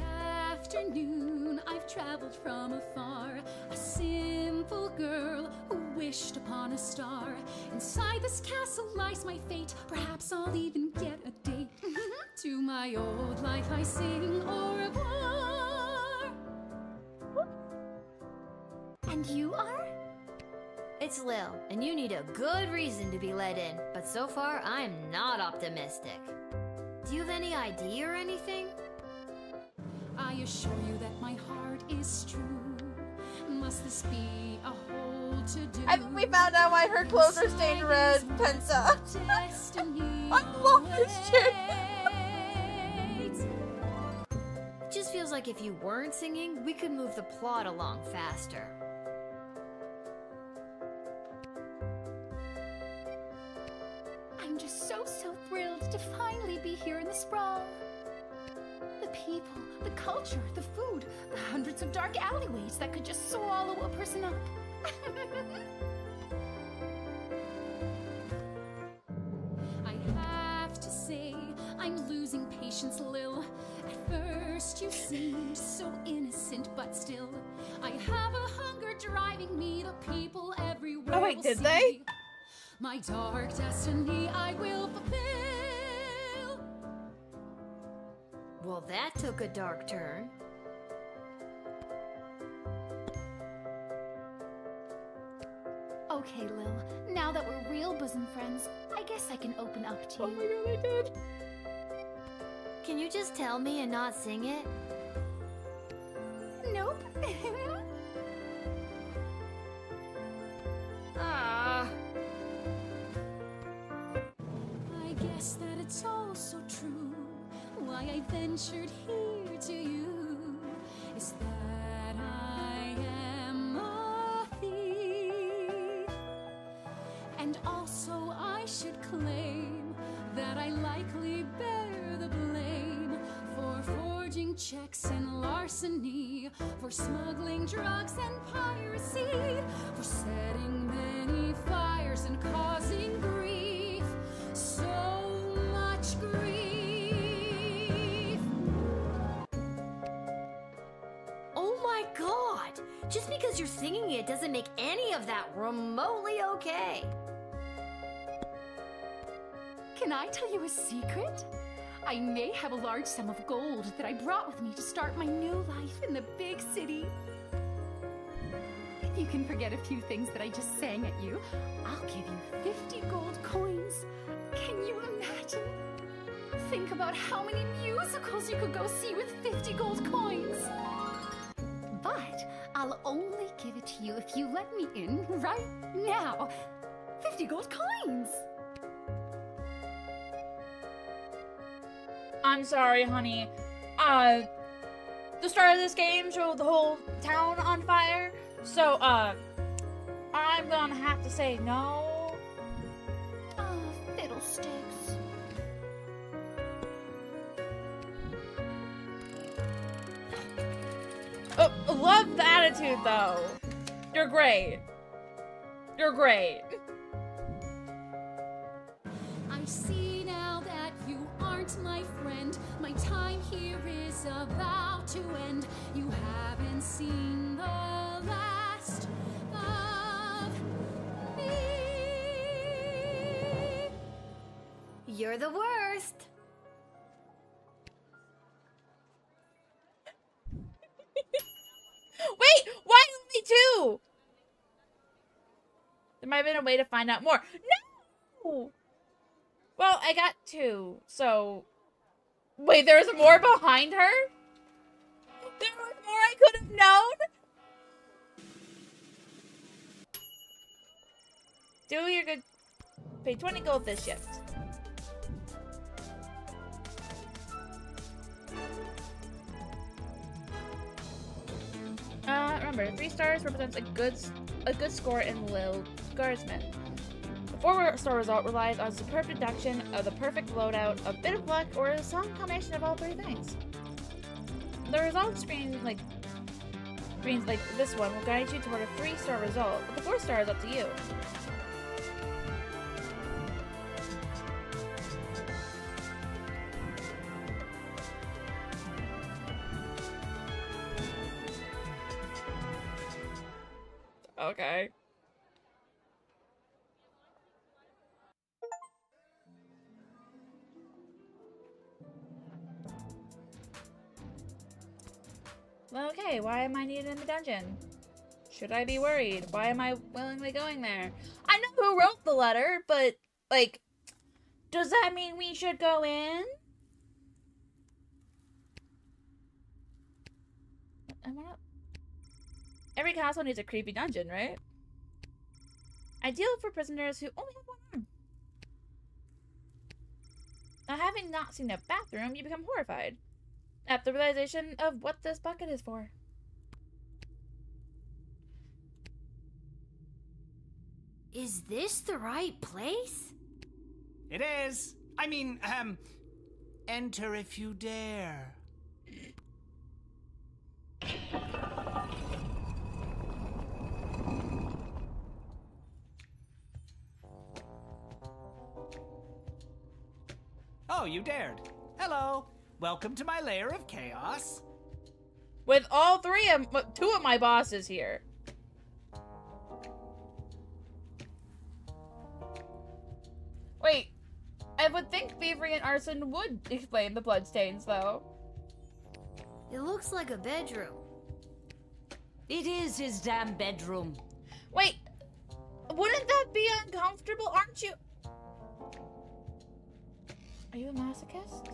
afternoon, I've traveled from afar. A simple girl who wished upon a star. Inside this castle lies my fate. Perhaps I'll even get a date. To my old life I sing au revoir. And you are? It's Lil, and you need a good reason to be let in, but so far I'm not optimistic. Do you have any ID or anything? I assure you that my heart is true. Must this be a hole to do? I think we found out why her clothes are stained red, Penta. I love this shit. Just feels like if you weren't singing, we could move the plot along faster. I'm just so thrilled to finally be here in the sprawl. The people, the culture, the food, the hundreds of dark alleyways that could just swallow a person up. I have to say, I'm losing patience, Lil. At first you seemed so innocent, but still, I have a hunger driving me to people everywhere. Oh wait, will did see. they? My dark destiny I will fulfill. Well, that took a dark turn. Okay, Lil, now that we're real bosom friends, I guess I can open up to you. Oh my god, I did. Can you just tell me and not sing it? Nope. Ah. I guess that it's all so true. Why I ventured here to you is that I am a thief. And also I should claim that I likely bear the blame for forging checks and larceny, for smuggling drugs and piracy, for setting many fires and causing grief, so much grief. Oh my god! Just because you're singing it doesn't make any of that remotely okay. Can I tell you a secret? I may have a large sum of gold that I brought with me to start my new life in the big city. If you can forget a few things that I just sang at you, I'll give you 50 gold coins. Can you imagine? Think about how many musicals you could go see with 50 gold coins. But I'll only give it to you if you let me in right now. 50 gold coins! I'm sorry, honey. The start of this game showed the whole town on fire, so, I'm gonna have to say no. Oh, fiddlesticks. Oh, love the attitude, though. You're great. You're great. I see now that you aren't my friend. My time here is about to end. You haven't seen the last of me. You're the worst. Wait, why only two? There might have been a way to find out more. No! Well, I got two, so... Wait, there's more behind her? There was more I could have known? Do your good... Pay 20 gold this shift. Remember, 3 stars represents a good score in Lil Guardsman. The 4-star result relies on superb deduction of the perfect loadout, a bit of luck, or some combination of all 3 things. The results screens like this one will guide you toward a 3-star result, but the 4-star is up to you. Okay. Okay, why am I needed in the dungeon? Should I be worried? Why am I willingly going there? I know who wrote the letter, but, like, does that mean we should go in? Every castle needs a creepy dungeon, right? Ideal for prisoners who only have 1 arm. Now, having not seen a bathroom, you become horrified at the realization of what this bucket is for. Is this the right place? It is. I mean, enter if you dare. Oh, you dared. Hello. Welcome to my lair of chaos. With all 2 of my bosses here. Wait, I would think thievery and arson would explain the bloodstains, though. It looks like a bedroom. It is his damn bedroom. Wait, wouldn't that be uncomfortable? Aren't you? Are you a masochist?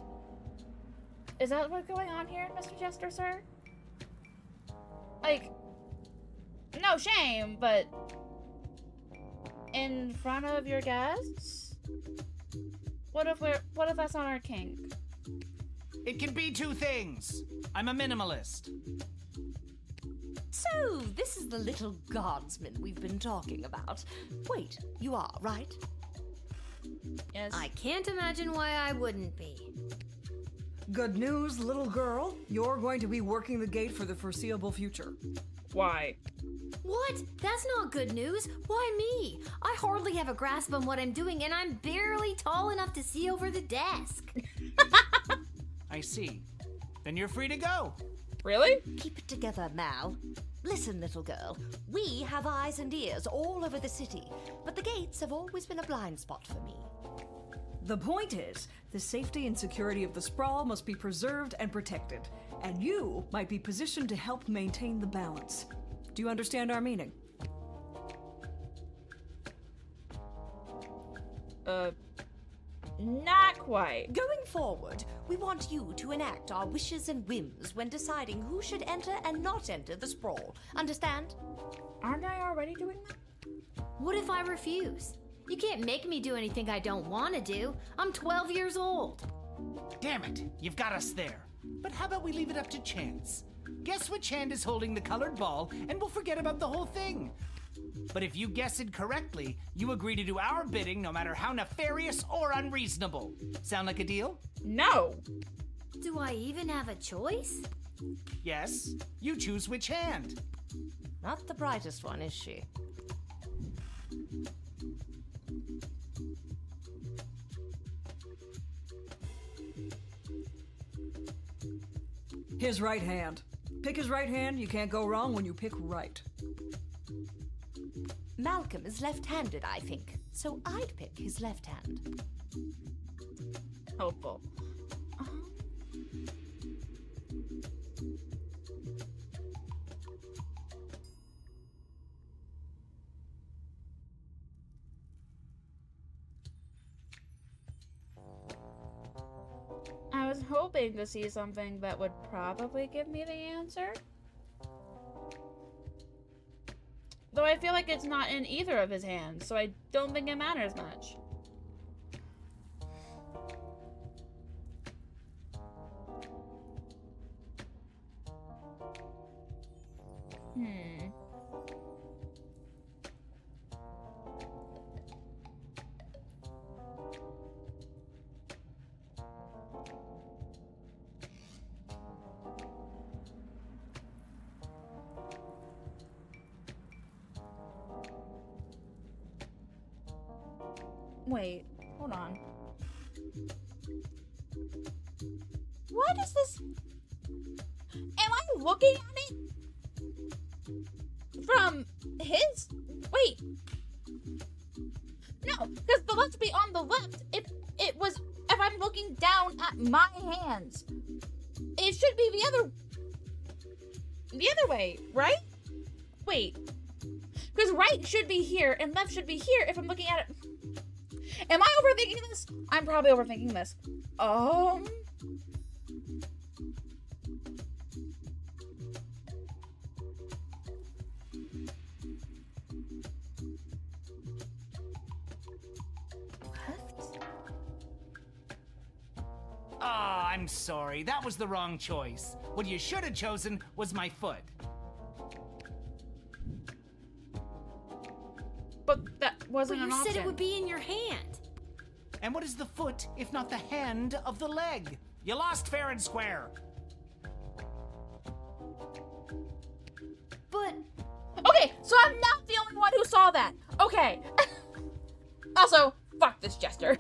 Is that what's going on here, Mr. Jester, sir? Like, no shame, but in front of your guests? What if that's not our kink? It can be 2 things. I'm a minimalist. So, this is the little guardsman we've been talking about. Wait, you are, right? Yes. I can't imagine why I wouldn't be. Good news, little girl. You're going to be working the gate for the foreseeable future. Why? What? That's not good news. Why me? I hardly have a grasp on what I'm doing, and I'm barely tall enough to see over the desk. I see. Then you're free to go. Really? Keep it together, Mal. Listen, little girl. We have eyes and ears all over the city, but the gates have always been a blind spot for me. The point is, the safety and security of the sprawl must be preserved and protected, and you might be positioned to help maintain the balance. Do you understand our meaning? Not quite. Going forward, we want you to enact our wishes and whims when deciding who should enter and not enter the sprawl. Understand? Aren't I already doing that? What if I refuse? You can't make me do anything I don't want to do. I'm 12 years old. Damn it, you've got us there. But how about we leave it up to chance? Guess which hand is holding the colored ball, and we'll forget about the whole thing. But if you guess it correctly, you agree to do our bidding no matter how nefarious or unreasonable. Sound like a deal? No. Do I even have a choice? Yes. You choose which hand. Not the brightest one, is she? His right hand. Pick his right hand. You can't go wrong when you pick right. Malcolm is left-handed, I think, so I'd pick his left hand. Helpful. I was hoping to see something that would probably give me the answer. Though I feel like it's not in either of his hands, so I don't think it matters much. Wait, hold on. What is this? Am I looking at it from his? Wait. No, because the left would be on the left if I'm looking down at my hands. It should be the other way, right? Wait. Because right should be here and left should be here if I'm looking at it. Am I overthinking this? I'm probably overthinking this. I'm sorry. That was the wrong choice. What you should have chosen was my foot. But that wasn't an option. You said it would be in your hand. And what is the foot if not the hand of the leg? You lost fair and square. But... Okay, so I'm not the only one who saw that. Okay. Also, fuck this jester.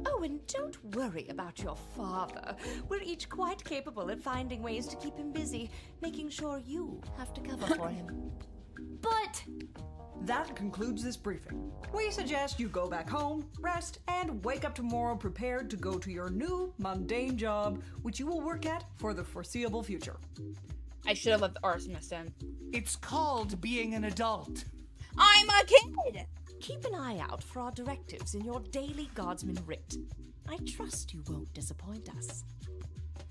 Oh, and don't worry about your father. We're each quite capable of finding ways to keep him busy, making sure you have to cover for him. But... That concludes this briefing. We suggest you go back home, rest, and wake up tomorrow prepared to go to your new, mundane job, which you will work at for the foreseeable future. I should have let the arsonist in. It's called being an adult. I'm a kid! Keep an eye out for our directives in your daily Guardsman writ. I trust you won't disappoint us.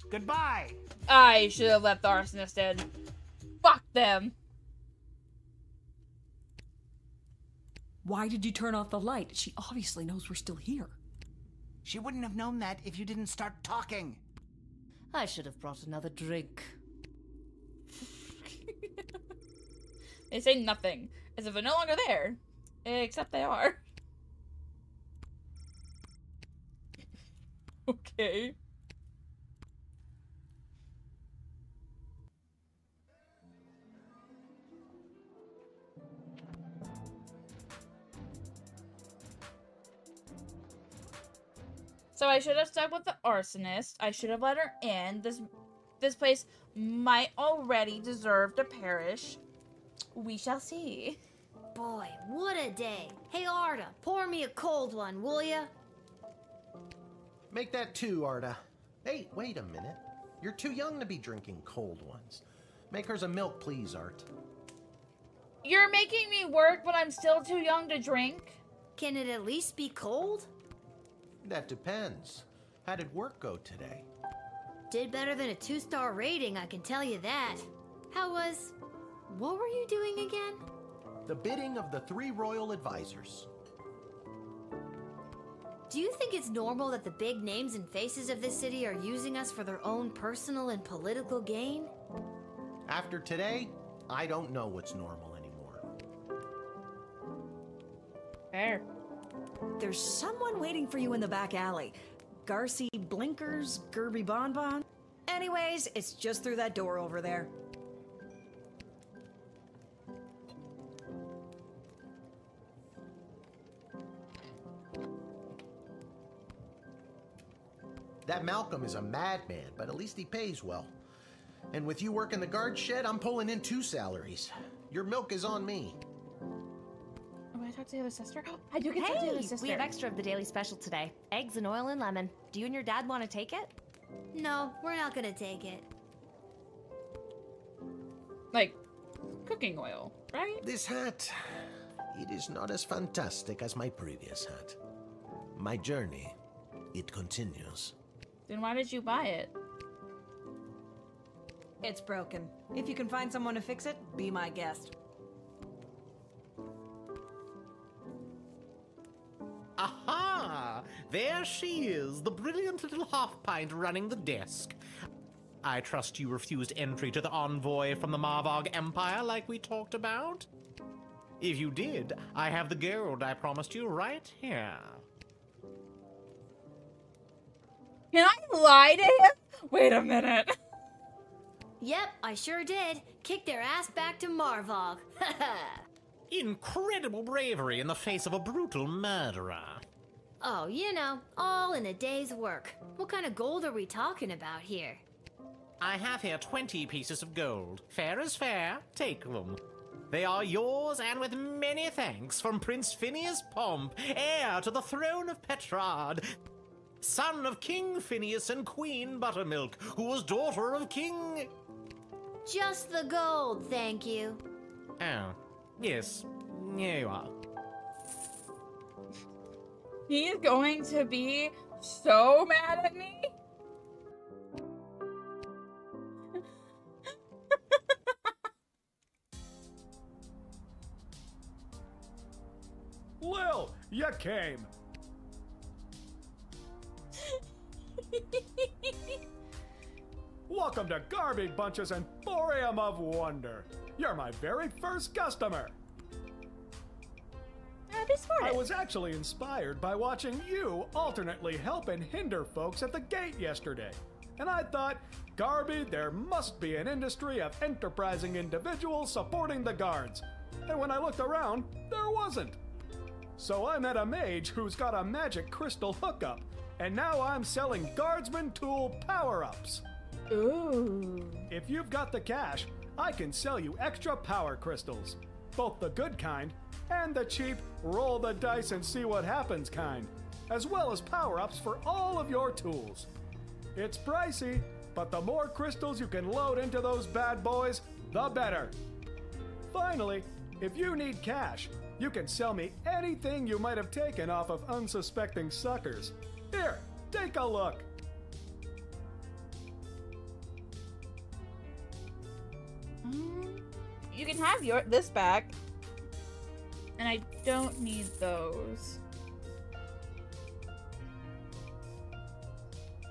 Goodbye! I should have let the arsonist in. Fuck them! Why did you turn off the light? She obviously knows we're still here. She wouldn't have known that if you didn't start talking. I should have brought another drink. They say nothing, as if they're no longer there. Except they are. Okay. So I should have stuck with the arsonist. I should have let her in. This place might already deserve to perish. We shall see. Boy, what a day. Hey, Arda, pour me a cold one, will ya? Make that 2, Arda. Hey, wait a minute. You're too young to be drinking cold ones. Make hers a milk, please, Art. You're making me work when I'm still too young to drink? Can it at least be cold? That depends. How did work go today? Did better than a 2-star rating, I can tell you that. What were you doing again? The bidding of the 3 royal advisors. Do you think it's normal that the big names and faces of this city are using us for their own personal and political gain? After today, I don't know what's normal anymore. Fair. There's someone waiting for you in the back alley. Garcy Blinkers, Gerby Bonbon. Anyways, it's just through that door over there. That Malcolm is a madman, but at least he pays well. And with you working the guard shed, I'm pulling in 2 salaries. Your milk is on me. Oh, I talked to the other sister? I do get to talk to the other sister. We have extra of the daily special today. Eggs and oil and lemon. Do you and your dad want to take it? No, we're not gonna take it. Like, cooking oil, right? This hat, it is not as fantastic as my previous hat. My journey, it continues. Then why did you buy it? It's broken. If you can find someone to fix it, be my guest. Aha! There she is, the brilliant little half-pint running the desk. I trust you refused entry to the envoy from the Marvog Empire like we talked about? If you did, I have the gold I promised you right here. Can I lie to him? Wait a minute. Yep, I sure did. Kick their ass back to Marvog. Incredible bravery in the face of a brutal murderer. Oh, you know, all in a day's work. What kind of gold are we talking about here? I have here 20 pieces of gold. Fair is fair. Take them. They are yours, and with many thanks from Prince Phineas Pomp, heir to the throne of Petrard, son of King Phineas and Queen Buttermilk, who was daughter of King... Just the gold, thank you. Oh, yes. Here you are. He's going to be so mad at me. Lil, you came. Welcome to Garby Bunch's Emporium of Wonder. You're my very first customer. I was actually inspired by watching you alternately help and hinder folks at the gate yesterday. And I thought, Garby, there must be an industry of enterprising individuals supporting the guards. And when I looked around, there wasn't. So I met a mage who's got a magic crystal hookup, and now I'm selling guardsman tool power-ups. Ooh. If you've got the cash, I can sell you extra power crystals. Both the good kind and the cheap roll the dice and see what happens kind, as well as power-ups for all of your tools. It's pricey, but the more crystals you can load into those bad boys, the better. Finally, if you need cash, you can sell me anything you might have taken off of unsuspecting suckers. Here, take a look. You can have this back. And I don't need those.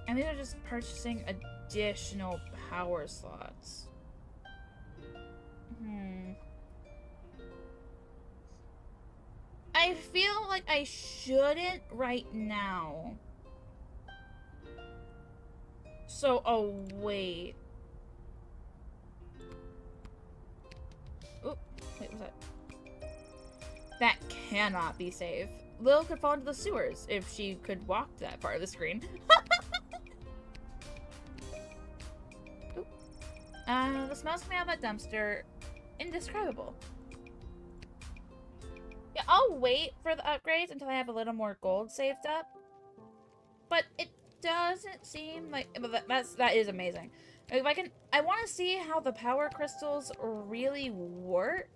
And these are just purchasing additional power slots. I feel like I shouldn't right now. So, oh wait. Oh, wait, what's that? That cannot be safe. Lil could fall into the sewers if she could walk to that part of the screen. The smells coming out of that dumpster, indescribable. Yeah, I'll wait for the upgrades until I have a little more gold saved up. But it doesn't seem like that is amazing. If I want to see how the power crystals really work.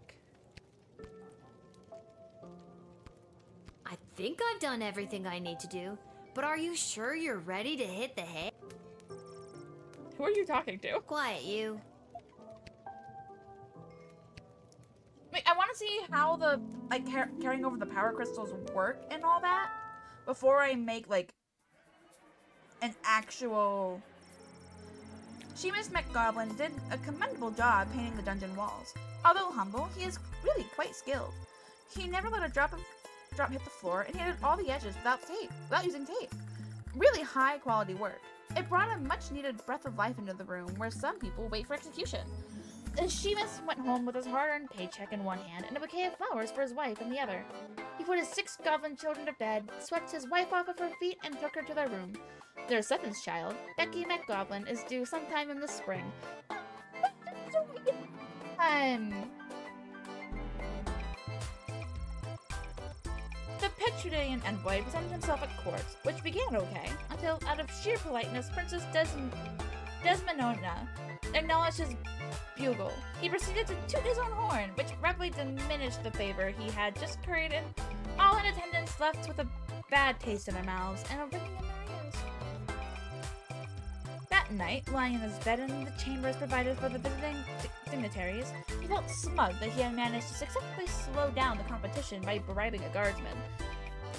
I think I've done everything I need to do, but are you sure you're ready to hit the hay? Who are you talking to? Quiet, you. Wait, I want to see how the, carrying over the power crystals work and all that before I make, an actual... Seamus McGoblin did a commendable job painting the dungeon walls. Although humble, he is really quite skilled. He never let a drop hit the floor, and he did all the edges without using tape. Really high quality work. It brought a much needed breath of life into the room where some people wait for execution. Seamus went home with his hard-earned paycheck in one hand and a bouquet of flowers for his wife in the other. He put his 6 goblin children to bed, swept his wife off of her feet, and took her to their room. Their 7th child, Becky McGoblin, is due sometime in the spring. The Petronian envoy presented himself at court, which began okay, until, out of sheer politeness, Princess Desdemona acknowledged his bugle. He proceeded to toot his own horn, which rapidly diminished the favor he had just curried, and all in attendance left with a bad taste in their mouths and a ringing in their ears. That night, lying in his bed in the chambers provided for the visiting dignitaries, he felt smug that he had managed to successfully slow down the competition by bribing a guardsman.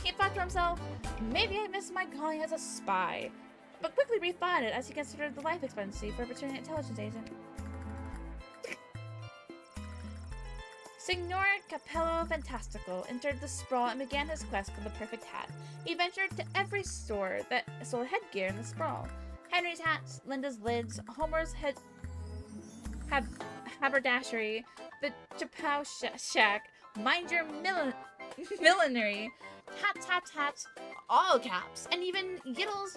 He thought to himself, maybe I missed my calling as a spy, but quickly rethought it as he considered the life expectancy for a Petronian intelligence agent. Signor Capello Fantastical entered the sprawl and began his quest for the perfect hat. He ventured to every store that sold headgear in the sprawl. Henry's hats, Linda's lids, Homer's haberdashery, the Chapow shack, Mind Your Millinery, hats, all caps, and even Yiddle's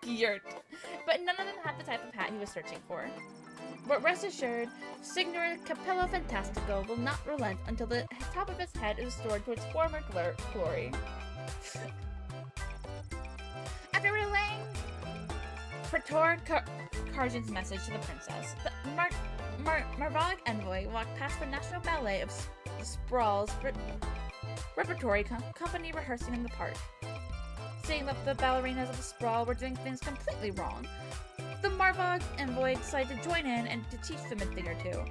geared. But none of them had the type of hat he was searching for. But rest assured, Signor Capello Fantastico will not relent until the top of his head is restored to its former glory. After relaying Praetor Karjan's message to the princess, the Marvog envoy walked past the National Ballet of Sprawl's repertory company rehearsing in the park. Seeing that the ballerinas of the Sprawl were doing things completely wrong, the Marvog envoy decided to join in and to teach them a thing or two.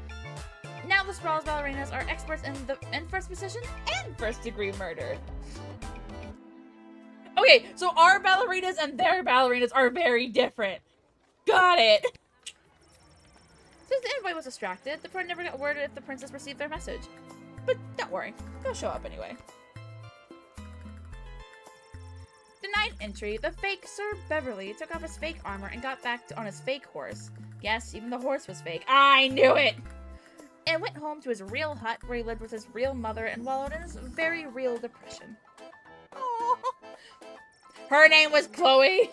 Now the Sprawl's ballerinas are experts in first position and first-degree murder. Okay, so our ballerinas and their ballerinas are very different. Got it! Since the envoy was distracted, the Pro never got word if the princess received their message. But don't worry, they'll show up anyway. Denied entry, the fake Sir Beverly took off his fake armor and got back on his fake horse. Yes, even the horse was fake. I knew it! And went home to his real hut where he lived with his real mother and wallowed in his very real depression. Aww. Her name was Chloe!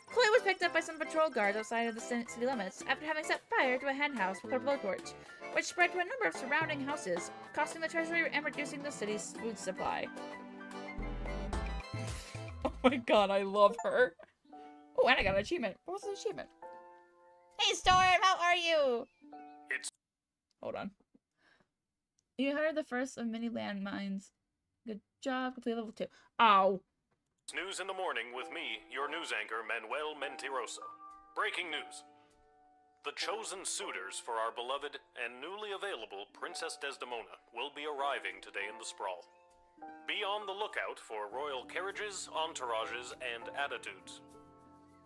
Chloe was picked up by some patrol guards outside of the city limits after having set fire to a hen house with her blowtorch, which spread to a number of surrounding houses, costing the treasury and reducing the city's food supply. Oh my god, I love her. Oh, and I got an achievement. What was the achievement? Hey, Storm, how are you? Hold on. You heard the first of many landmines. Good job, complete level 2. Ow. News in the morning with me, your news anchor, Manuel Mentiroso. Breaking news. The chosen suitors for our beloved and newly available Princess Desdemona will be arriving today in the Sprawl. Be on the lookout for royal carriages, entourages, and attitudes.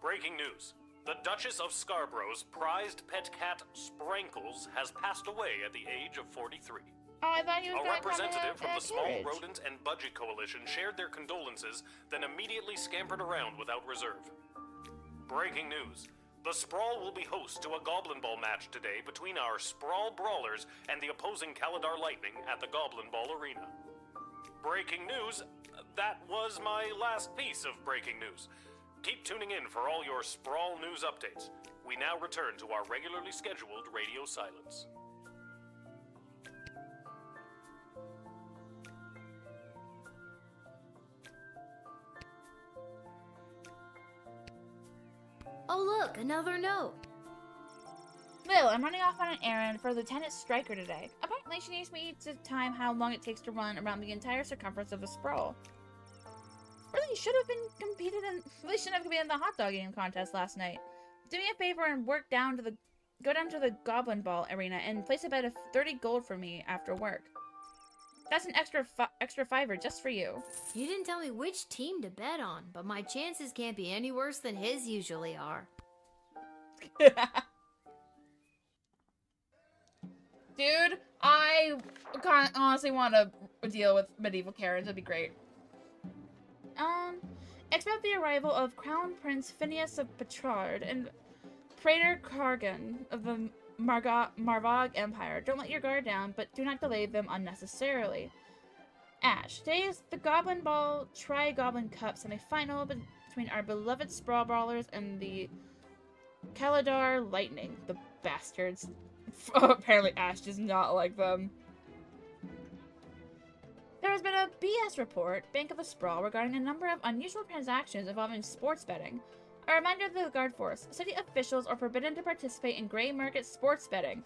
Breaking news. The Duchess of Scarborough's prized pet cat, Sprankles, has passed away at the age of 43. Oh, I thought you were A representative from the Small Rodent and Budget Coalition shared their condolences, then immediately scampered around without reserve. Breaking news. The Sprawl will be host to a Goblin Ball match today between our Sprawl Brawlers and the opposing Caladar Lightning at the Goblin Ball Arena. Breaking news. That was my last piece of breaking news. Keep tuning in for all your Sprawl news updates. We now return to our regularly scheduled radio silence. Oh look, another note. Lil, I'm running off on an errand for Lieutenant Stryker today. Apparently she needs me to time how long it takes to run around the entire circumference of the Sprawl. Really shouldn't have competed in the hot dog eating contest last night. Do me a favor and go down to the Goblin Ball arena and place a bet of 30 gold for me after work. That's an extra fiver just for you. You didn't tell me which team to bet on, but my chances can't be any worse than his usually are. Dude, I honestly want to deal with medieval Karens. That'd be great. Expect the arrival of Crown Prince Phineas of Petrard and Praetor Kargan of the Marvog Empire. Don't let your guard down, but do not delay them unnecessarily. Ash, today is the Goblin Ball Tri-Goblin Cup semi-final between our beloved Sprawl Brawlers and the Caladar Lightning. The bastards. Apparently Ash does not like them. There has been a BS report, Bank of the Sprawl, regarding a number of unusual transactions involving sports betting. A reminder to the Guard Force, city officials are forbidden to participate in gray market sports betting.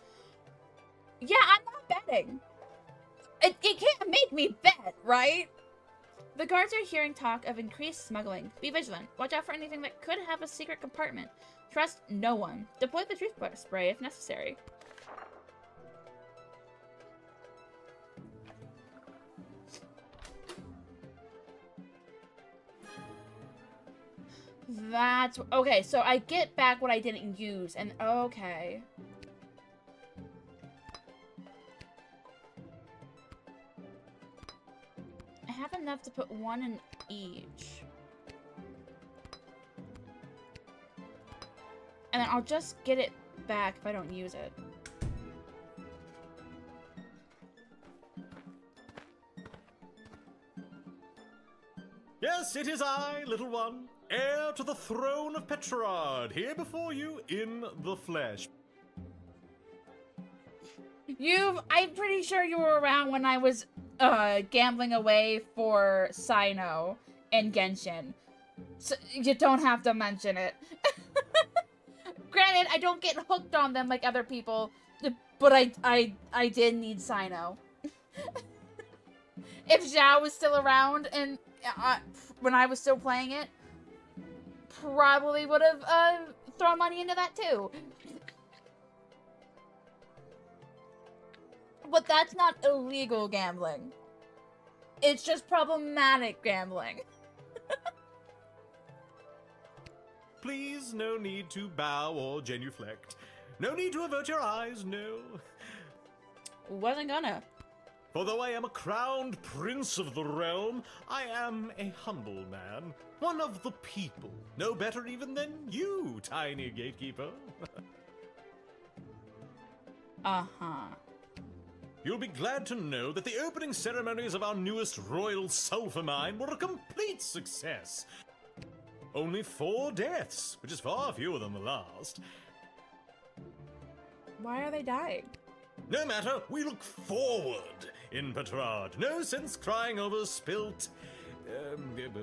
Yeah, I'm not betting. It can't make me bet, right? The guards are hearing talk of increased smuggling. Be vigilant. Watch out for anything that could have a secret compartment. Trust no one. Deploy the truth spray if necessary. That's okay, so I get back what I didn't use, and okay. I have enough to put one in each. And then I'll just get it back if I don't use it. Yes, it is I, little one, heir to the throne of Petrard, here before you in the flesh. I'm pretty sure you were around when I was, gambling away for Sino and Genshin. So you don't have to mention it. Granted, I don't get hooked on them like other people, but I did need Sino. If Zhao was still around and when I was still playing it, probably would have thrown money into that too. But that's not illegal gambling. It's just problematic gambling. Please, no need to bow or genuflect. No need to avert your eyes, no. Wasn't gonna. For though I am a crowned prince of the realm, I am a humble man. One of the people. No better even than you, tiny gatekeeper. Uh-huh. You'll be glad to know that the opening ceremonies of our newest royal sulfur mine were a complete success. Only 4 deaths, which is far fewer than the last. Why are they dying? No matter, we look forward in Petrard. No sense crying over spilt.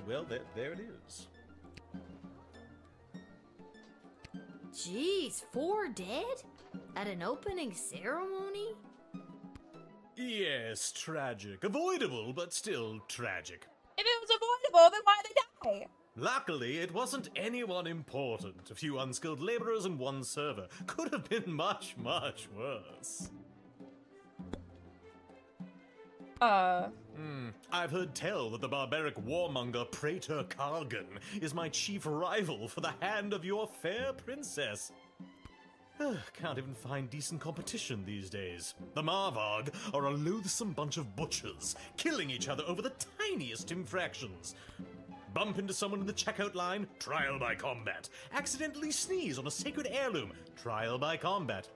Well, there it is. Jeez, 4 dead? At an opening ceremony? Yes, tragic. Avoidable, but still tragic. If it was avoidable, then why'd they die? Luckily, it wasn't anyone important. A few unskilled laborers and 1 server. Could have been much, much worse. I've heard tell that the barbaric warmonger Praetor Kargan is my chief rival for the hand of your fair princess. Can't even find decent competition these days. The Marvarg are a loathsome bunch of butchers, killing each other over the tiniest infractions. Bump into someone in the checkout line, trial by combat. Accidentally sneeze on a sacred heirloom, trial by combat.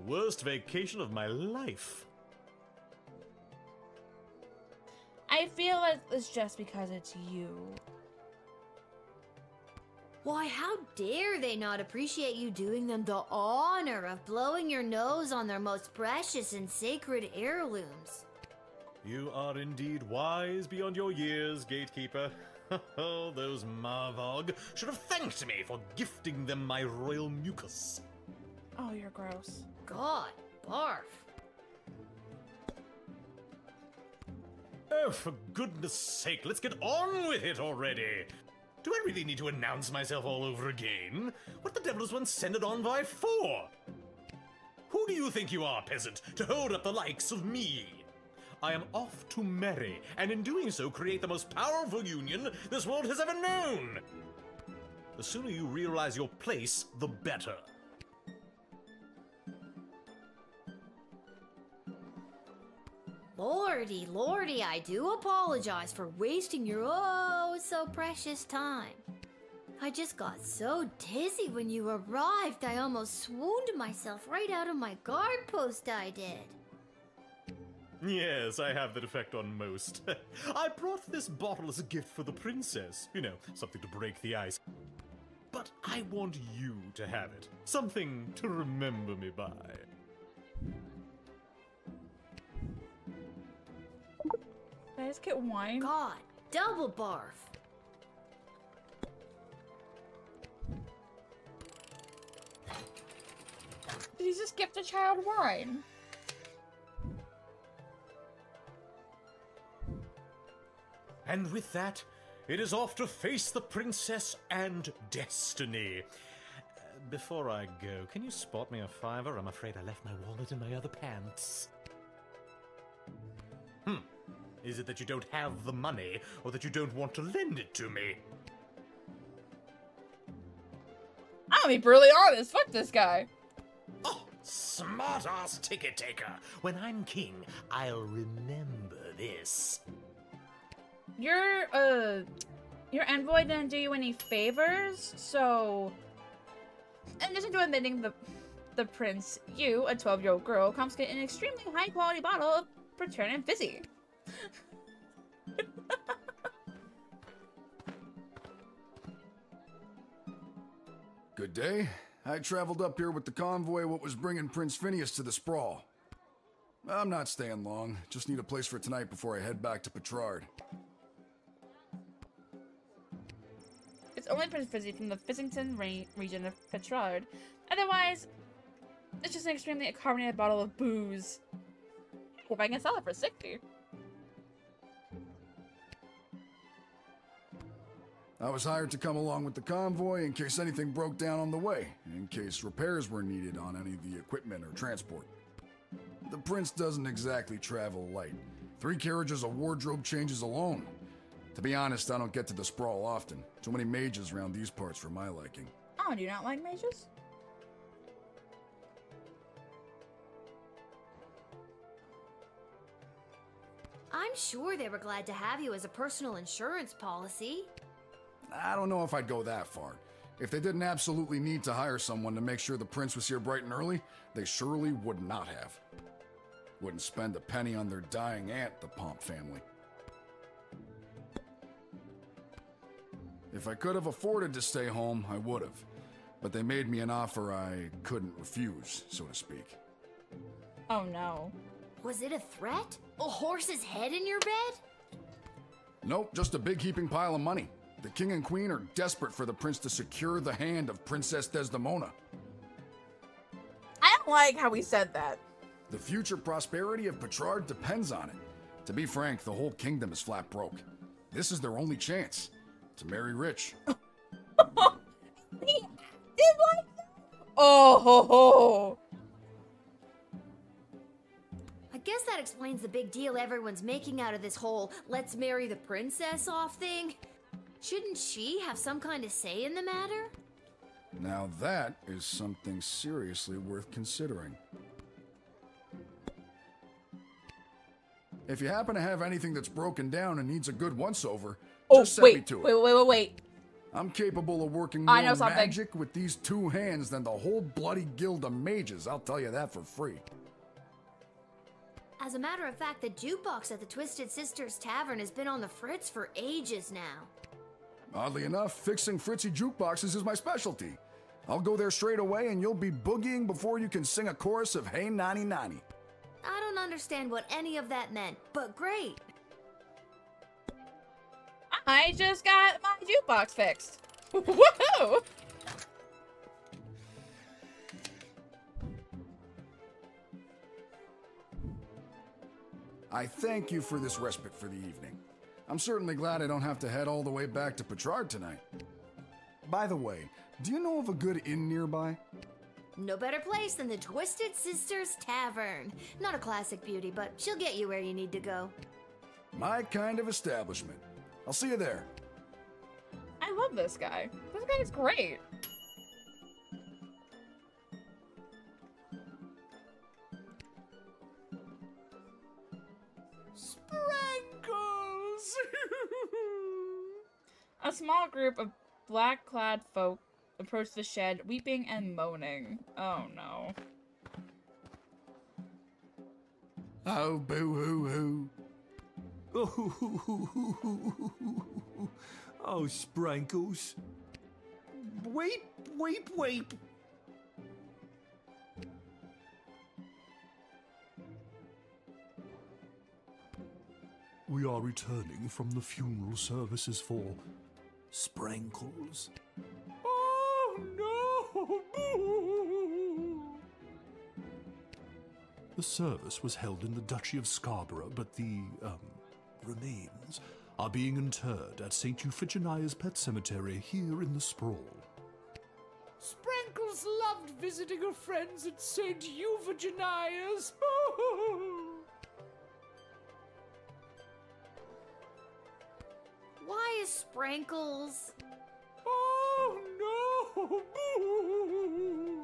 Worst vacation of my life. I feel like it's just because it's you. Why, how dare they not appreciate you doing them the honor of blowing your nose on their most precious and sacred heirlooms? You are indeed wise beyond your years, gatekeeper. Oh, those Marvarg should have thanked me for gifting them my royal mucus. Oh, you're gross. God, barf. Oh, for goodness sake, let's get on with it already. Do I really need to announce myself all over again? What the devil does one send it on by for? Who do you think you are, peasant, to hold up the likes of me? I am off to marry, and in doing so create the most powerful union this world has ever known. The sooner you realize your place, the better. Lordy, lordy, I do apologize for wasting your so precious time. I just got so dizzy when you arrived, I almost swooned myself right out of my guard post, I did. Yes, I have that effect on most. I brought this bottle as a gift for the princess. You know, something to break the ice. But I want you to have it. Something to remember me by. Can I just get wine? God, double barf. Did he just gift a child wine? And with that, it is off to face the princess and destiny. Before I go, can you spot me a $5? I'm afraid I left my wallet in my other pants. Is it that you don't have the money, or that you don't want to lend it to me? I'm gonna be brutally honest. Fuck this guy. Oh, smart-ass ticket taker. When I'm king, I'll remember this. Your envoy didn't do you any favors, so... In addition to admitting the prince, you, a 12-year-old girl, confiscate an extremely high-quality bottle of Paternum Fizzy. Good day. I traveled up here with the convoy what was bringing Prince Phineas to the Sprawl. I'm not staying long. Just need a place for tonight before I head back to Petrard. It's only Prince Fizzy from the Fizzington region of Petrard. Otherwise, it's just an extremely carbonated bottle of booze. If I can sell it for 60. I was hired to come along with the convoy in case anything broke down on the way, in case repairs were needed on any of the equipment or transport. The prince doesn't exactly travel light. 3 carriages of wardrobe changes alone. To be honest, I don't get to the Sprawl often. Too many mages around these parts for my liking. Oh, do you not like mages? I'm sure they were glad to have you as a personal insurance policy. I don't know if I'd go that far. If they didn't absolutely need to hire someone to make sure the prince was here bright and early, they surely would not have. Wouldn't spend a penny on their dying aunt, the Pomp family. If I could have afforded to stay home, I would have. But they made me an offer I couldn't refuse, so to speak. Oh no. Was it a threat? A horse's head in your bed? Nope, just a big heaping pile of money. The king and queen are desperate for the prince to secure the hand of Princess Desdemona. I don't like how he said that. The future prosperity of Petrard depends on it. To be frank, the whole kingdom is flat broke. This is their only chance to marry rich. He did like that? Oh ho ho. I guess that explains the big deal everyone's making out of this whole let's marry the princess off thing. Shouldn't she have some kind of say in the matter? Now that is something seriously worth considering. If you happen to have anything that's broken down and needs a good once-over, just set me to it. Wait. I'm capable of working I know more something. magic with these 2 hands than the whole bloody guild of mages, I'll tell you that for free. As a matter of fact, the jukebox at the Twisted Sisters Tavern has been on the fritz for ages now. Oddly enough, fixing Fritzy jukeboxes is my specialty. I'll go there straight away and you'll be boogieing before you can sing a chorus of Hey Nani Nani. I don't understand what any of that meant, but great. I just got my jukebox fixed. Woohoo! I thank you for this respite for the evening. I'm certainly glad I don't have to head all the way back to Petrard tonight. By the way, do you know of a good inn nearby? No better place than the Twisted Sisters Tavern. Not a classic beauty, but she'll get you where you need to go. My kind of establishment. I'll see you there. I love this guy. This guy is great. Sprinkles! A small group of black-clad folk approached the shed, weeping and moaning. Oh no. Oh, boo-hoo-hoo. Oh, Sprinkles. Weep, weep, weep. We are returning from the funeral services for Sprinkles. Oh, no! Boo! The service was held in the Duchy of Scarborough, but the, remains are being interred at St. Euphigenia's Pet Cemetery here in the Sprawl. Sprinkles loved visiting her friends at St. Euphigenia's. Why is Sprinkles? Oh, no! Boo!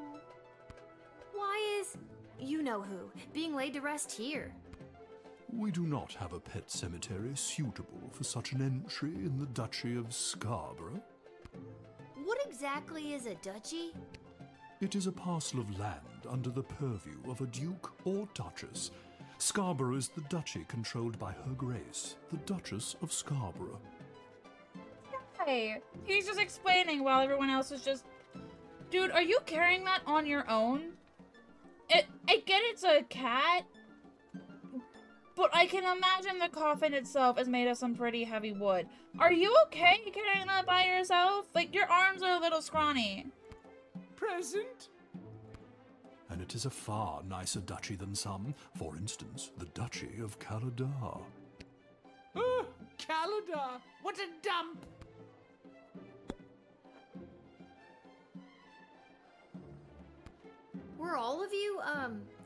Why is you-know-who being laid to rest here? We do not have a pet cemetery suitable for such an entry in the Duchy of Scarborough. What exactly is a duchy? It is a parcel of land under the purview of a duke or duchess. Scarborough is the duchy controlled by Her Grace, the Duchess of Scarborough. Hey, he's just explaining while everyone else is just Dude, are you carrying that on your own? I get it's a cat, but I can imagine the coffin itself is made of some pretty heavy wood. Are you okay carrying that by yourself? Like, your arms are a little scrawny. Present? And it is a far nicer duchy than some. For instance, the Duchy of Caladar. Oh, Caladar! What a dump! Were all of you,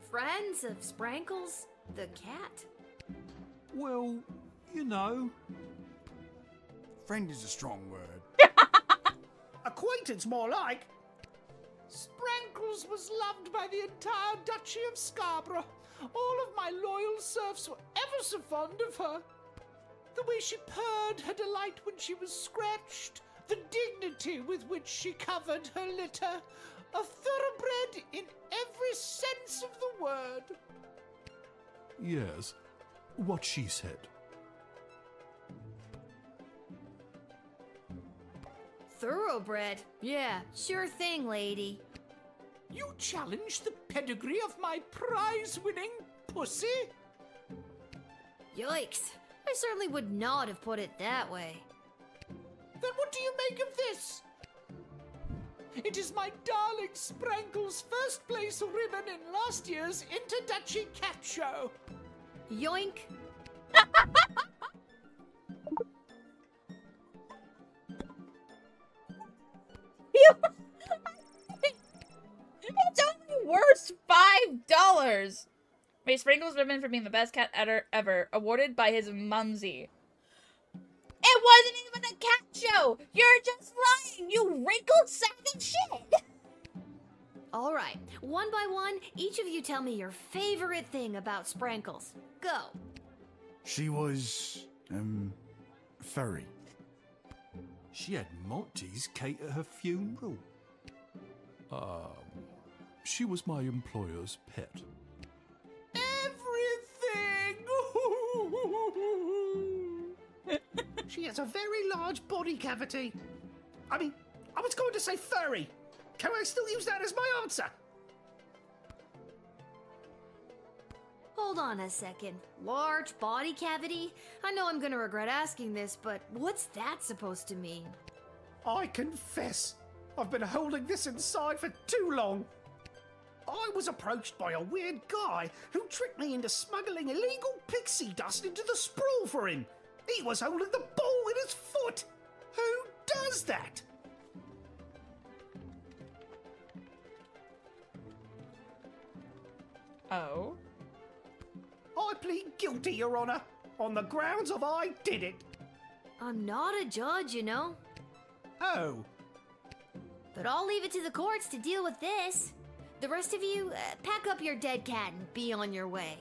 friends of Sprankles, the cat? Well, you know. Friend is a strong word. Acquaintance, more like. Sprankles was loved by the entire Duchy of Scarborough. All of my loyal serfs were ever so fond of her. The way she purred her delight when she was scratched, the dignity with which she covered her litter, a thoroughbred in every sense of the word. Yes, what she said. Thoroughbred? Yeah, sure thing, lady. You challenge the pedigree of my prize-winning pussy? Yikes. I certainly would not have put it that way. Then what do you make of this? It is my darling Sprankle's first place ribbon in last year's Interduchy Cat Show. Yoink. It's only worth $5. May Sprankles ribbon for being the best cat ever, awarded by his mumsy. It wasn't even a cat show! You're just lying, you wrinkled sack of shit! Alright, one by one, each of you tell me your favorite thing about Sprankles. Go. She was, furry. She had Monty's cake at her funeral. She was my employer's pet. Everything! She has a very large body cavity. I mean, I was going to say furry. Can I still use that as my answer? Hold on a second. Large body cavity? I know I'm gonna regret asking this, but what's that supposed to mean? I confess, I've been holding this inside for too long. I was approached by a weird guy who tricked me into smuggling illegal pixie dust into the sprawl for him. He was holding the ball in his foot. Who does that? Oh? I plead guilty, Your Honor, on the grounds of I did it. I'm not a judge, you know. Oh. But I'll leave it to the courts to deal with this. The rest of you, pack up your dead cat and be on your way.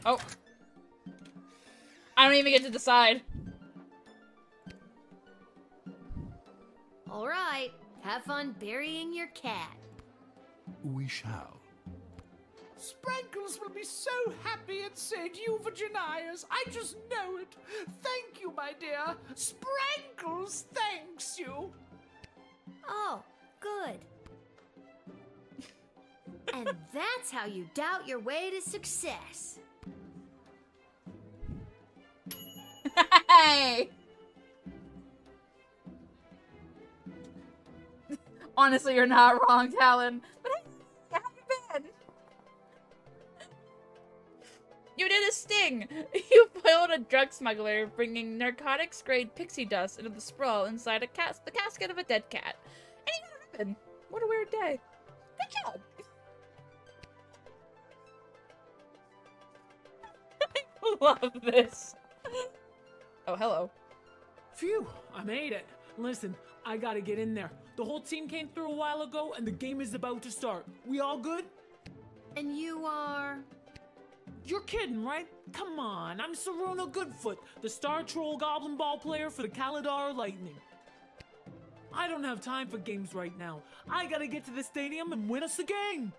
Oh. I don't even get to decide. Alright, have fun burying your cat. We shall. Sprankles will be so happy at St. Euphogenias. I just know it. Thank you, my dear. Sprankles thanks you. Oh, good. And that's how you doubt your way to success. Hey! Honestly, you're not wrong, Talon. But hey, how have you been? You did a sting! You foiled a drug smuggler bringing narcotics-grade pixie dust into the sprawl inside the casket of a dead cat. And you got a ribbon. What a weird day. Good job. I love this. Oh, hello. Phew, I made it. Listen, I gotta get in there. The whole team came through a while ago, and the game is about to start. We all good? And you are... You're kidding, right? Come on, I'm Saruna Goodfoot, the Star Troll Goblin Ball player for the Caladar Lightning. I don't have time for games right now. I gotta get to the stadium and win us a game.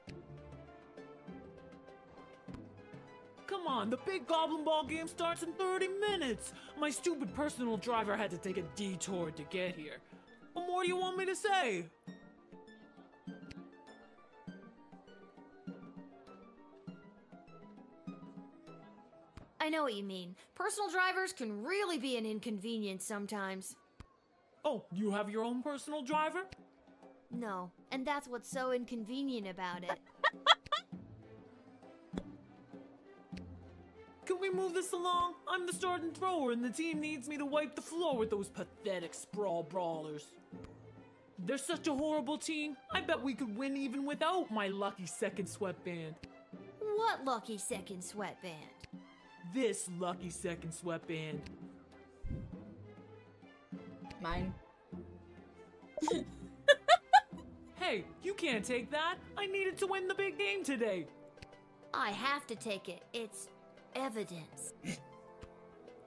Come on, the big Goblin Ball game starts in 30 minutes. My stupid personal driver had to take a detour to get here. What more do you want me to say? I know what you mean. Personal drivers can really be an inconvenience sometimes. Oh, you have your own personal driver? No, and that's what's so inconvenient about it. Can we move this along? I'm the starting thrower and the team needs me to wipe the floor with those pathetic sprawl brawlers. They're such a horrible team, I bet we could win even without my lucky second sweatband. What lucky second sweatband? This lucky second sweatband. Mine. Hey, you can't take that. I needed to win the big game today. I have to take it. It's evidence.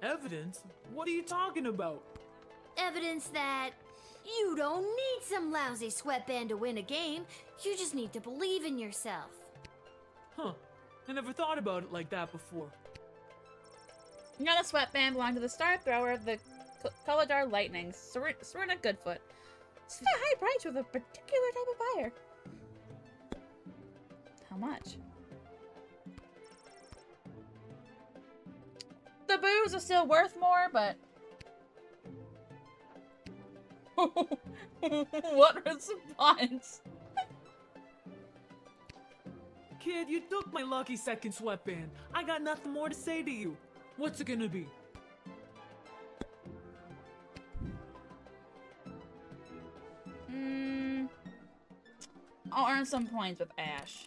Evidence? What are you talking about? Evidence that you don't need some lousy sweatband to win a game. You just need to believe in yourself. Huh. I never thought about it like that before. Not a sweatband belonged to the star thrower, the Kaladar Lightning, Serena Goodfoot. It's a high price with a particular type of buyer. How much? The booze are still worth more, but... What response? Kid, you took my lucky second sweatband. I got nothing more to say to you. What's it gonna be? I'll earn some points with Ash.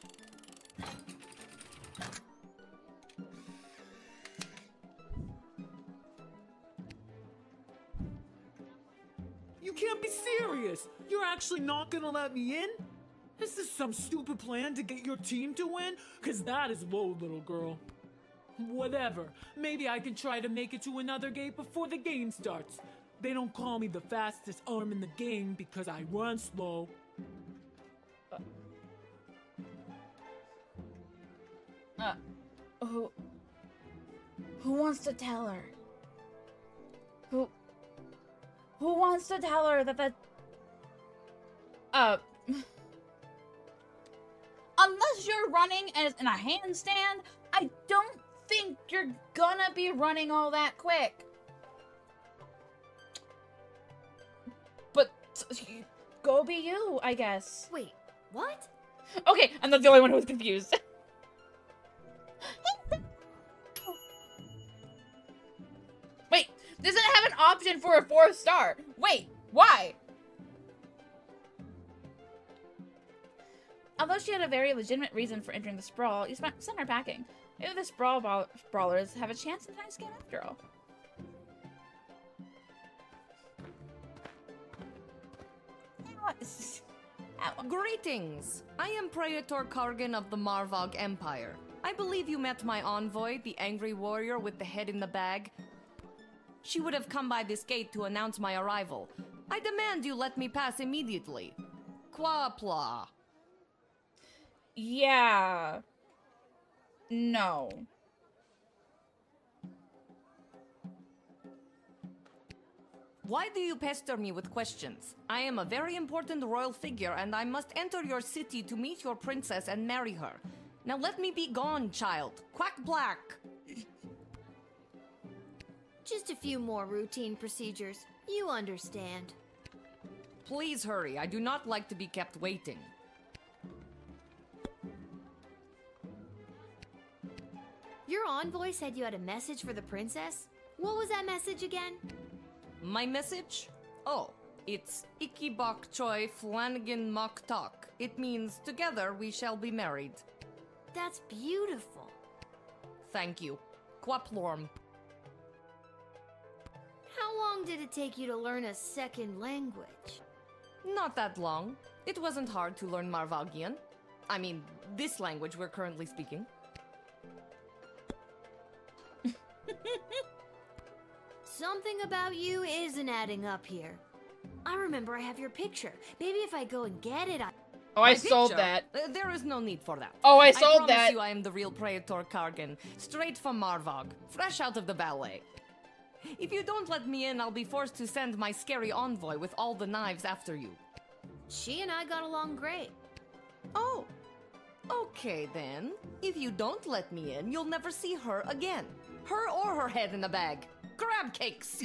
You can't be serious! You're actually not gonna let me in? Is this some stupid plan to get your team to win? Cause that is low, little girl. Whatever. Maybe I can try to make it to another gate before the game starts. They don't call me the fastest arm in the game because I run slow. Who wants to tell her? Who wants to tell her that the... Unless you're running as in a handstand, I don't think you're gonna be running all that quick. But go be you, I guess. Wait, what? Okay, I'm not the only one who was confused. Wait, doesn't it have an option for a 4th star? Wait, why? Although she had a very legitimate reason for entering the sprawl, you sent her packing. Maybe the brawlers have a chance in tonight's game after all. Greetings! I am Praetor Kargan of the Marvog Empire. I believe you met my envoy, the angry warrior with the head in the bag. She would have come by this gate to announce my arrival. I demand you let me pass immediately. Quapla. Yeah. No. Why do you pester me with questions? I am a very important royal figure and I must enter your city to meet your princess and marry her. Now let me be gone, child. Quack black. Just a few more routine procedures. You understand. Please hurry. I do not like to be kept waiting. Your envoy said you had a message for the princess? What was that message again? My message? Oh, it's Iki Bok Choi Flanagan Mok Tok. It means together we shall be married. That's beautiful. Thank you. Quaplorm. How long did it take you to learn a second language? Not that long. It wasn't hard to learn Marvagian. I mean, this language we're currently speaking. Something about you isn't adding up here. I remember I have your picture. Maybe if I go and get it, Oh, I My sold picture? that. There is no need for that. Oh, I sold that. I promise you I am the real Praetor Kargan, straight from Marvog, fresh out of the ballet. If you don't let me in, I'll be forced to send my scary envoy with all the knives after you. She and I got along great. Oh, okay then. If you don't let me in, you'll never see her again. Her or her head in a bag. Crab cakes!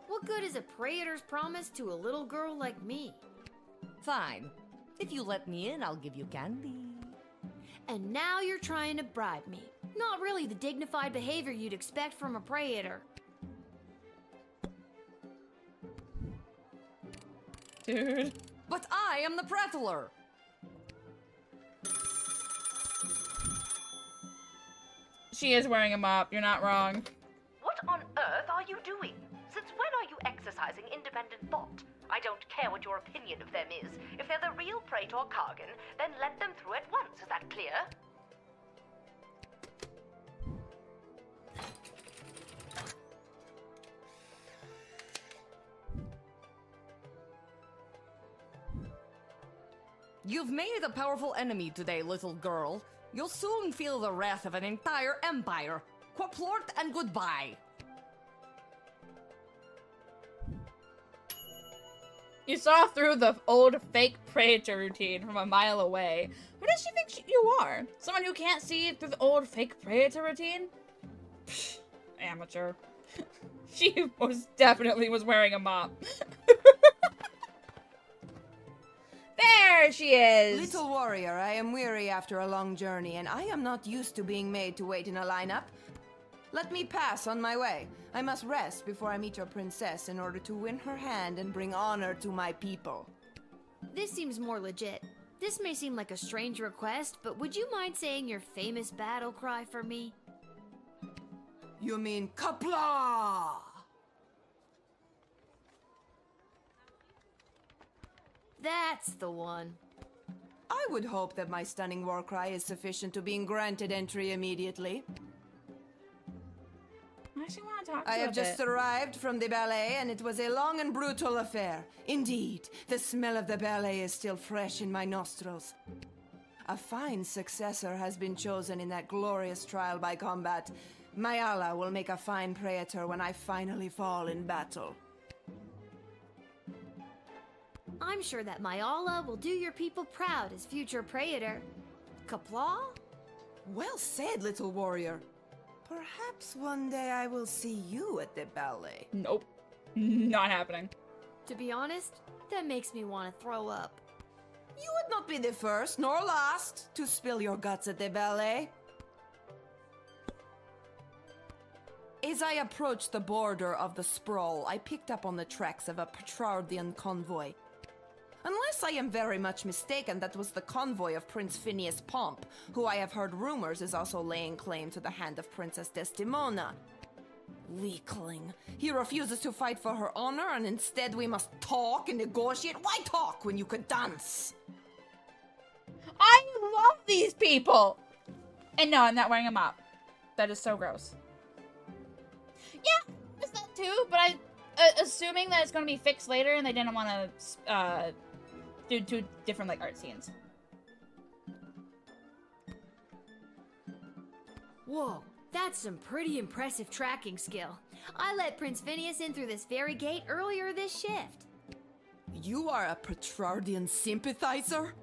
What good is a praetor's promise to a little girl like me? Fine. If you let me in, I'll give you candy. And now you're trying to bribe me. Not really the dignified behavior you'd expect from a praetor. Dude. But I am the prattler! She is wearing a mop, you're not wrong. What on earth are you doing? Since when are you exercising independent thought? I don't care what your opinion of them is. If they're the real Praetor Kargan, then let them through at once. Is that clear? You've made a powerful enemy today, little girl. You'll soon feel the wrath of an entire empire. Quaplort and goodbye. You saw through the old fake praetor routine from a mile away. Who does she think you are? Someone who can't see through the old fake praetor routine? Pfft, amateur. She most definitely was wearing a mop. There she is! Little warrior, I am weary after a long journey, and I am not used to being made to wait in a lineup. Let me pass on my way. I must rest before I meet your princess in order to win her hand and bring honor to my people. This seems more legit. This may seem like a strange request, but would you mind saying your famous battle cry for me? You mean Kapla! That's the one. I would hope that my stunning war cry is sufficient to being granted entry immediately. I actually want to talk to I you have a just bit. arrived from the ballet, and it was a long and brutal affair. Indeed, the smell of the ballet is still fresh in my nostrils. A fine successor has been chosen in that glorious trial by combat. Mayala will make a fine praetor when I finally fall in battle. I'm sure that Mayala will do your people proud as future praetor. Kapla? Well said, little warrior. Perhaps one day I will see you at the ballet. Nope. Not happening. To be honest, that makes me want to throw up. You would not be the first nor last to spill your guts at the ballet. As I approached the border of the sprawl, I picked up on the tracks of a Petrardian convoy. Unless I am very much mistaken, that was the convoy of Prince Phineas Pomp, who I have heard rumors is also laying claim to the hand of Princess Desdemona. Weakling. He refuses to fight for her honor, and instead we must talk and negotiate. Why talk when you could dance? I love these people! And no, I'm not wearing a mop. That is so gross. Yeah, it's that too, but I... assuming that it's going to be fixed later and they didn't want to do two different like art scenes. Whoa, that's some pretty impressive tracking skill. I let Prince Phineas in through this very gate earlier this shift. You are a Petrardian sympathizer?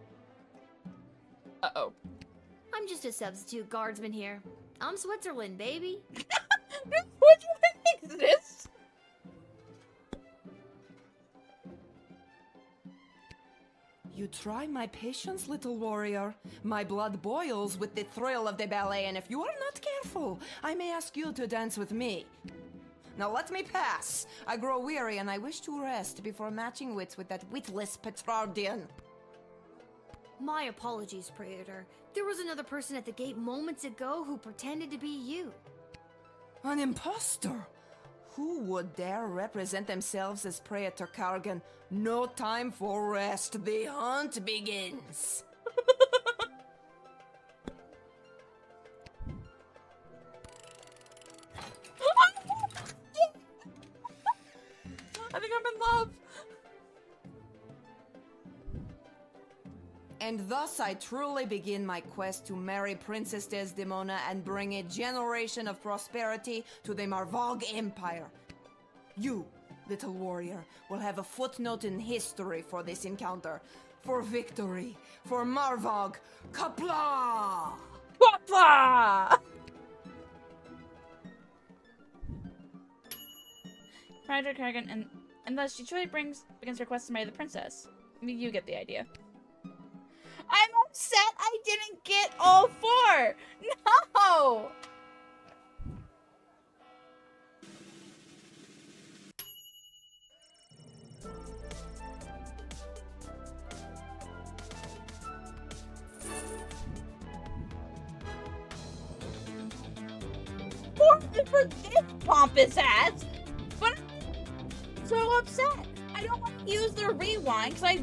Uh-oh. I'm just a substitute guardsman here. I'm Switzerland, baby. Would you exist? You try my patience, little warrior. My blood boils with the thrill of the ballet, and if you are not careful, I may ask you to dance with me. Now let me pass. I grow weary and I wish to rest before matching wits with that witless Petrardian. My apologies, Praetor. There was another person at the gate moments ago who pretended to be you. An impostor? Who would dare represent themselves as Praetor Kargan? No time for rest. The hunt begins. I think I'm in love. And thus I truly begin my quest to marry Princess Desdemona and bring a generation of prosperity to the Marvog Empire. You, little warrior, will have a footnote in history for this encounter. For victory, for Marvog, Kapla! Kapla! Frederick Harrigan, and unless she truly begins her quest to marry the princess. You get the idea. I'm upset I didn't get all 4! No! For this pompous ass, but I'm so upset. I don't want to use the rewind because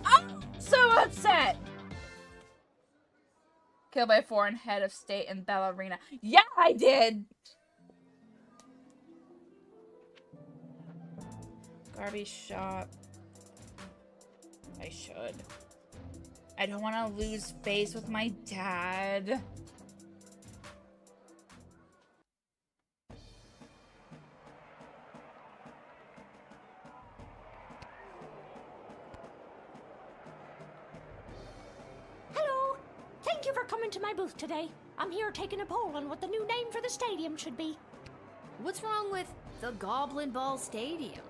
I'm so upset. Killed by foreign head of state and ballerina. Yeah, I did. Garbage shop. I should. I don't want to lose face with my dad. Hello. Thank you for coming to my booth today. I'm here taking a poll on what the new name for the stadium should be. What's wrong with the Goblin Ball Stadium?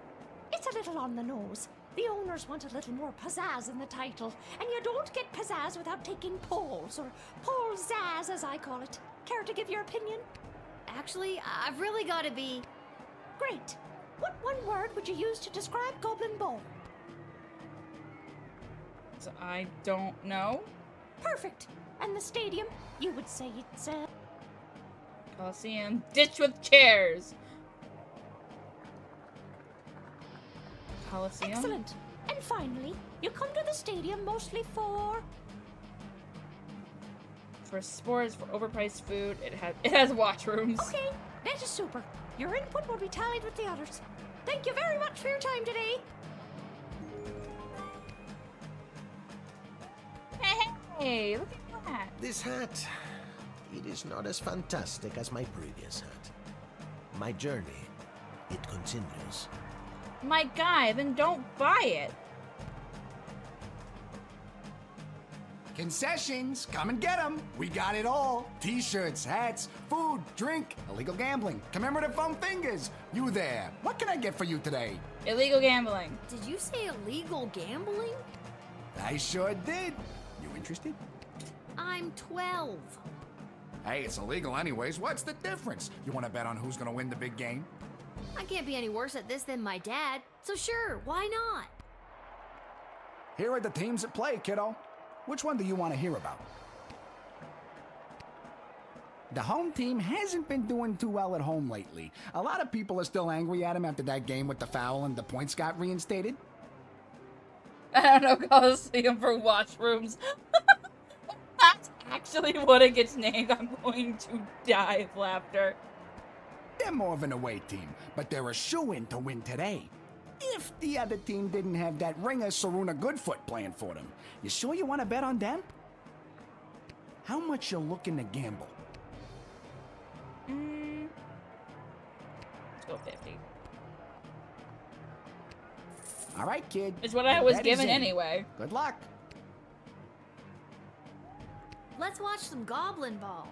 It's a little on the nose. The owners want a little more pizzazz in the title, and you don't get pizzazz without taking polls, or poll-zazz as I call it. Care to give your opinion? Actually, I've really got to be... Great. What one word would you use to describe Goblin Ball? So I don't know. Perfect. And the stadium, you would say it's a... Coliseum ditch with chairs. Coliseum? Excellent. And finally, you come to the stadium mostly for sports, for overpriced food. It has washrooms. Okay, that is super. Your input will be tallied with the others. Thank you very much for your time today. Hey, look at that. This hat, it is not as fantastic as my previous hat. My journey, it continues. My guy, then don't buy it. Concessions, come and get them. We got it all. T-shirts, hats, food, drink, illegal gambling, commemorative foam fingers. You there. What can I get for you today? Illegal gambling. Did you say illegal gambling? I sure did. You interested? I'm 12. Hey, it's illegal anyways. What's the difference? You want to bet on who's going to win the big game? I can't be any worse at this than my dad, so sure, why not? Here are the teams at play, kiddo. Which one do you want to hear about? The home team hasn't been doing too well at home lately. A lot of people are still angry at him after that game with the foul and the points got reinstated. I don't know, Coliseum for washrooms. That's actually what it gets named. I'm going to die of laughter. They're more of an away team, but they're a shoo-in to win today. If the other team didn't have that ringer Saruna Goodfoot playing for them. You sure you want to bet on them? How much you looking to gamble? Let's go 50. All right, kid. It's what I was given anyway. Good luck. Let's watch some Goblin Ball.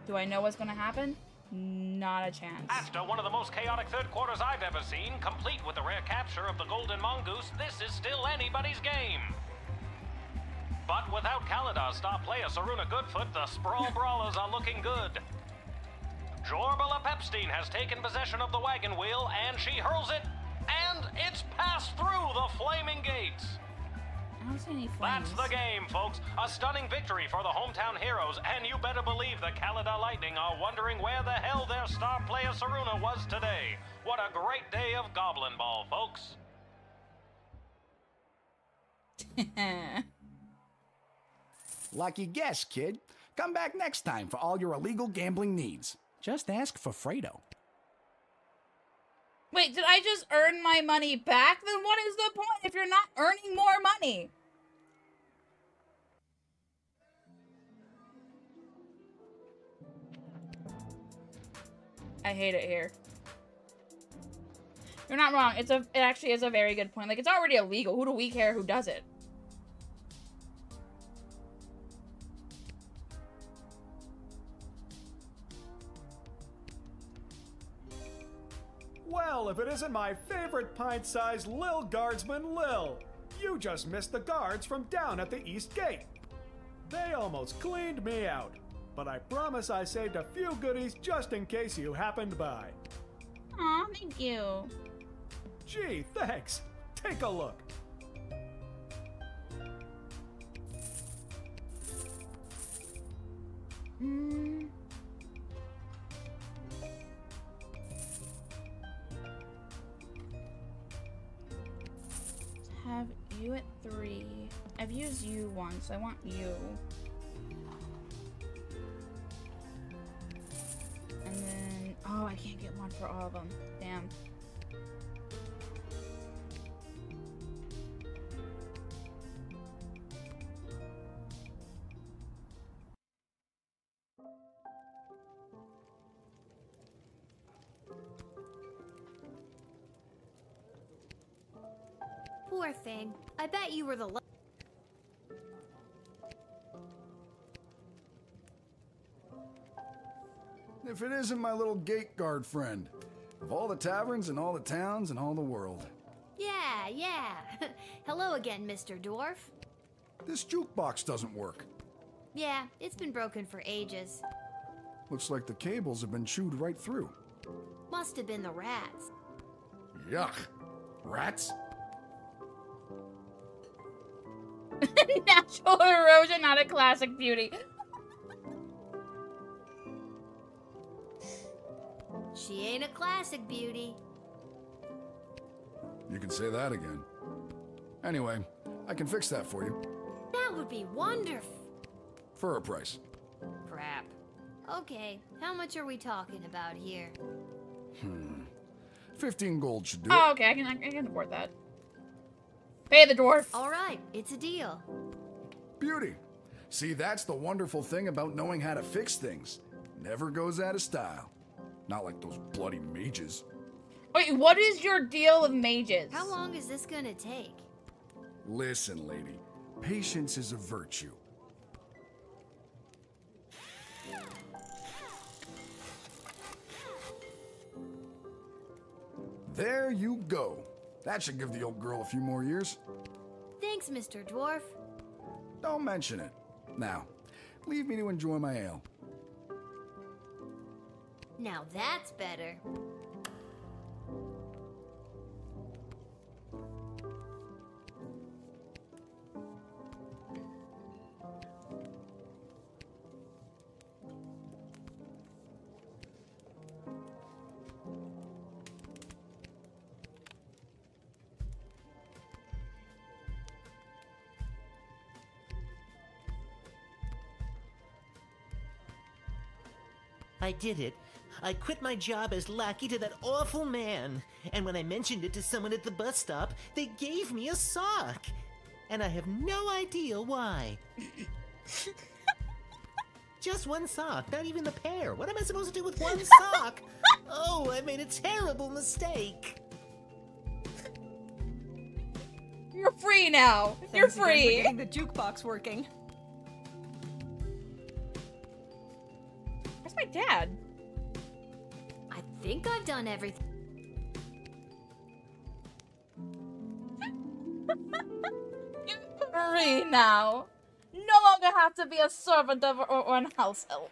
Do I know what's going to happen? Not a chance. After one of the most chaotic third quarters I've ever seen, complete with the rare capture of the Golden Mongoose, this is still anybody's game. But without Kaladar's star player Saruna Goodfoot, the Sprawl Brawlers are looking good. Jorbala Pepstein has taken possession of the wagon wheel, and she hurls it, and it's passed through the flaming gates. I don't see any flames. That's the game, folks. A stunning victory for the hometown heroes, and you better believe the Kaladar Lightning are wondering where the hell their star player Saruna was today. What a great day of Goblin Ball, folks. Lucky guess, kid. Come back next time for all your illegal gambling needs. Just ask for Fredo. Wait, did I just earn my money back? Then what is the point if you're not earning more money? I hate it here. You're not wrong. It actually is a very good point. Like, it's already illegal. Who do we care who does it? Well, if it isn't my favorite pint-sized Lil Guardsman Lil, you just missed the guards from down at the East Gate. They almost cleaned me out, but I promise I saved a few goodies just in case you happened by. Aw, thank you. Gee, thanks. Take a look. Have you at 3. I've used you once. I want you. And then, oh, I can't get one for all of them. Damn. Poor thing. I bet you were the If it isn't my little gate guard friend. Of all the taverns in all the towns in all the world. Yeah. Hello again, Mr. Dwarf. This jukebox doesn't work. Yeah, it's been broken for ages. Looks like the cables have been chewed right through. Must have been the rats. Yuck. Rats? Natural erosion, not a classic beauty. She ain't a classic beauty. You can say that again. Anyway, I can fix that for you. That would be wonderful. For a price. Crap. Okay, how much are we talking about here? 15 gold should do it. Oh, okay, I can afford that. Pay the dwarf. All right, it's a deal. Beauty. See, that's the wonderful thing about knowing how to fix things. Never goes out of style. Not like those bloody mages. Wait, what is your deal with mages? How long is this gonna take? Listen, lady. Patience is a virtue. There you go. That should give the old girl a few more years. Thanks, Mr. Dwarf. Don't mention it. Now, leave me to enjoy my ale. Now that's better. I did it. I quit my job as lackey to that awful man. And when I mentioned it to someone at the bus stop, they gave me a sock. And I have no idea why. Just one sock, not even the pair. What am I supposed to do with one sock? Oh, I made a terrible mistake. You're free now. You're Thanks again free. for getting the jukebox working. Where's my dad? I think I've done everything. You're free now. No longer have to be a servant of or an house elf.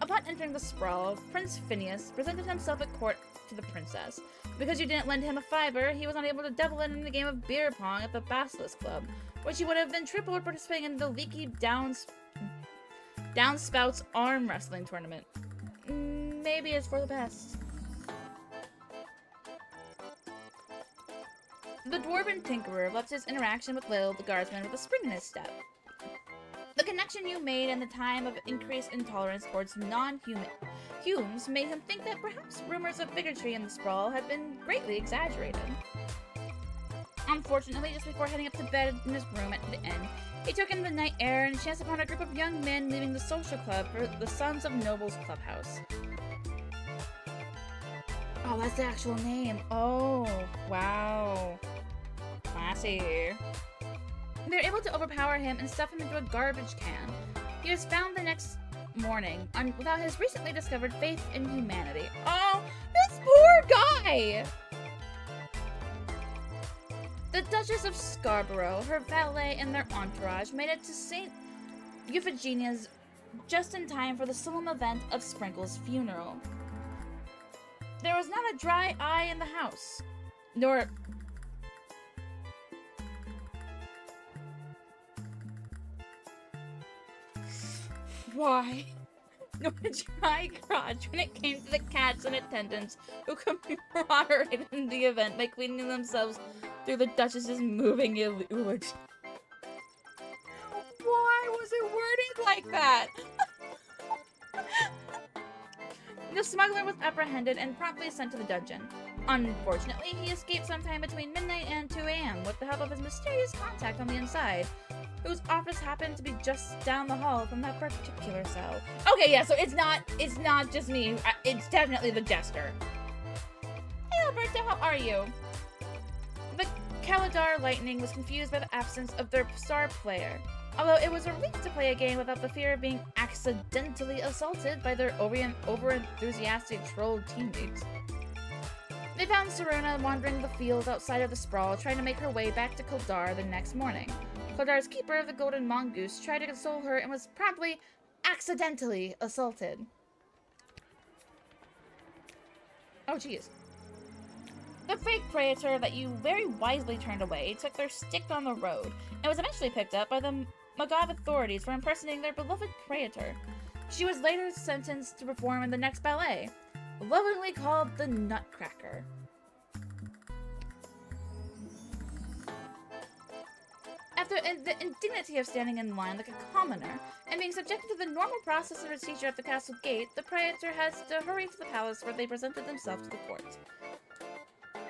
Upon entering the sprawl, Prince Phineas presented himself at court to the princess. Because you didn't lend him a fiver, he was unable to double in the game of beer pong at the Basilisk Club, which he would have been triple participating in the leaky Downspouts arm wrestling tournament. Maybe it's for the best. The Dwarven Tinkerer left his interaction with Lil, the guardsman, with a spring in his step. The connection you made in the time of increased intolerance towards non-human fumes made him think that perhaps rumors of bigotry in the sprawl had been greatly exaggerated. Unfortunately, just before heading up to bed in his room at the inn, he took in the night air and chanced upon a group of young men leaving the social club for the Sons of Nobles Clubhouse. Oh, that's the actual name. Oh, wow. Classy. They were able to overpower him and stuff him into a garbage can. He was found the next morning without his recently discovered faith in humanity. Oh, this poor guy! The Duchess of Scarborough, her valet, and their entourage made it to St. Euphigenia's just in time for the solemn event of Sprinkle's funeral. There was not a dry eye in the house, nor... Why? Nor a dry crotch when it came to the cats in attendance who commemorated the event by cleaning themselves through the Duchess's moving eulogy. Why was it worded like that? The smuggler was apprehended and promptly sent to the dungeon. Unfortunately, he escaped sometime between midnight and 2 a.m. with the help of his mysterious contact on the inside, whose office happened to be just down the hall from that particular cell. Okay, yeah, so it's not just me. It's definitely the jester. Hey, Alberto, how are you? The Kaladar Lightning was confused by the absence of their star player, although it was a relief to play a game without the fear of being accidentally assaulted by their over-enthusiastic troll teammates. They found Seruna wandering the field outside of the sprawl, trying to make her way back to Kildar the next morning. Kildar's keeper, the Golden Mongoose, tried to console her and was promptly accidentally assaulted. Oh, jeez. The fake praetor that you very wisely turned away took their stick on the road and was eventually picked up by the Magog authorities for impersonating their beloved praetor. She was later sentenced to perform in the next ballet, lovingly called the Nutcracker. After the indignity of standing in line like a commoner and being subjected to the normal process and procedure at the castle gate, the praetor has to hurry to the palace where they presented themselves to the court.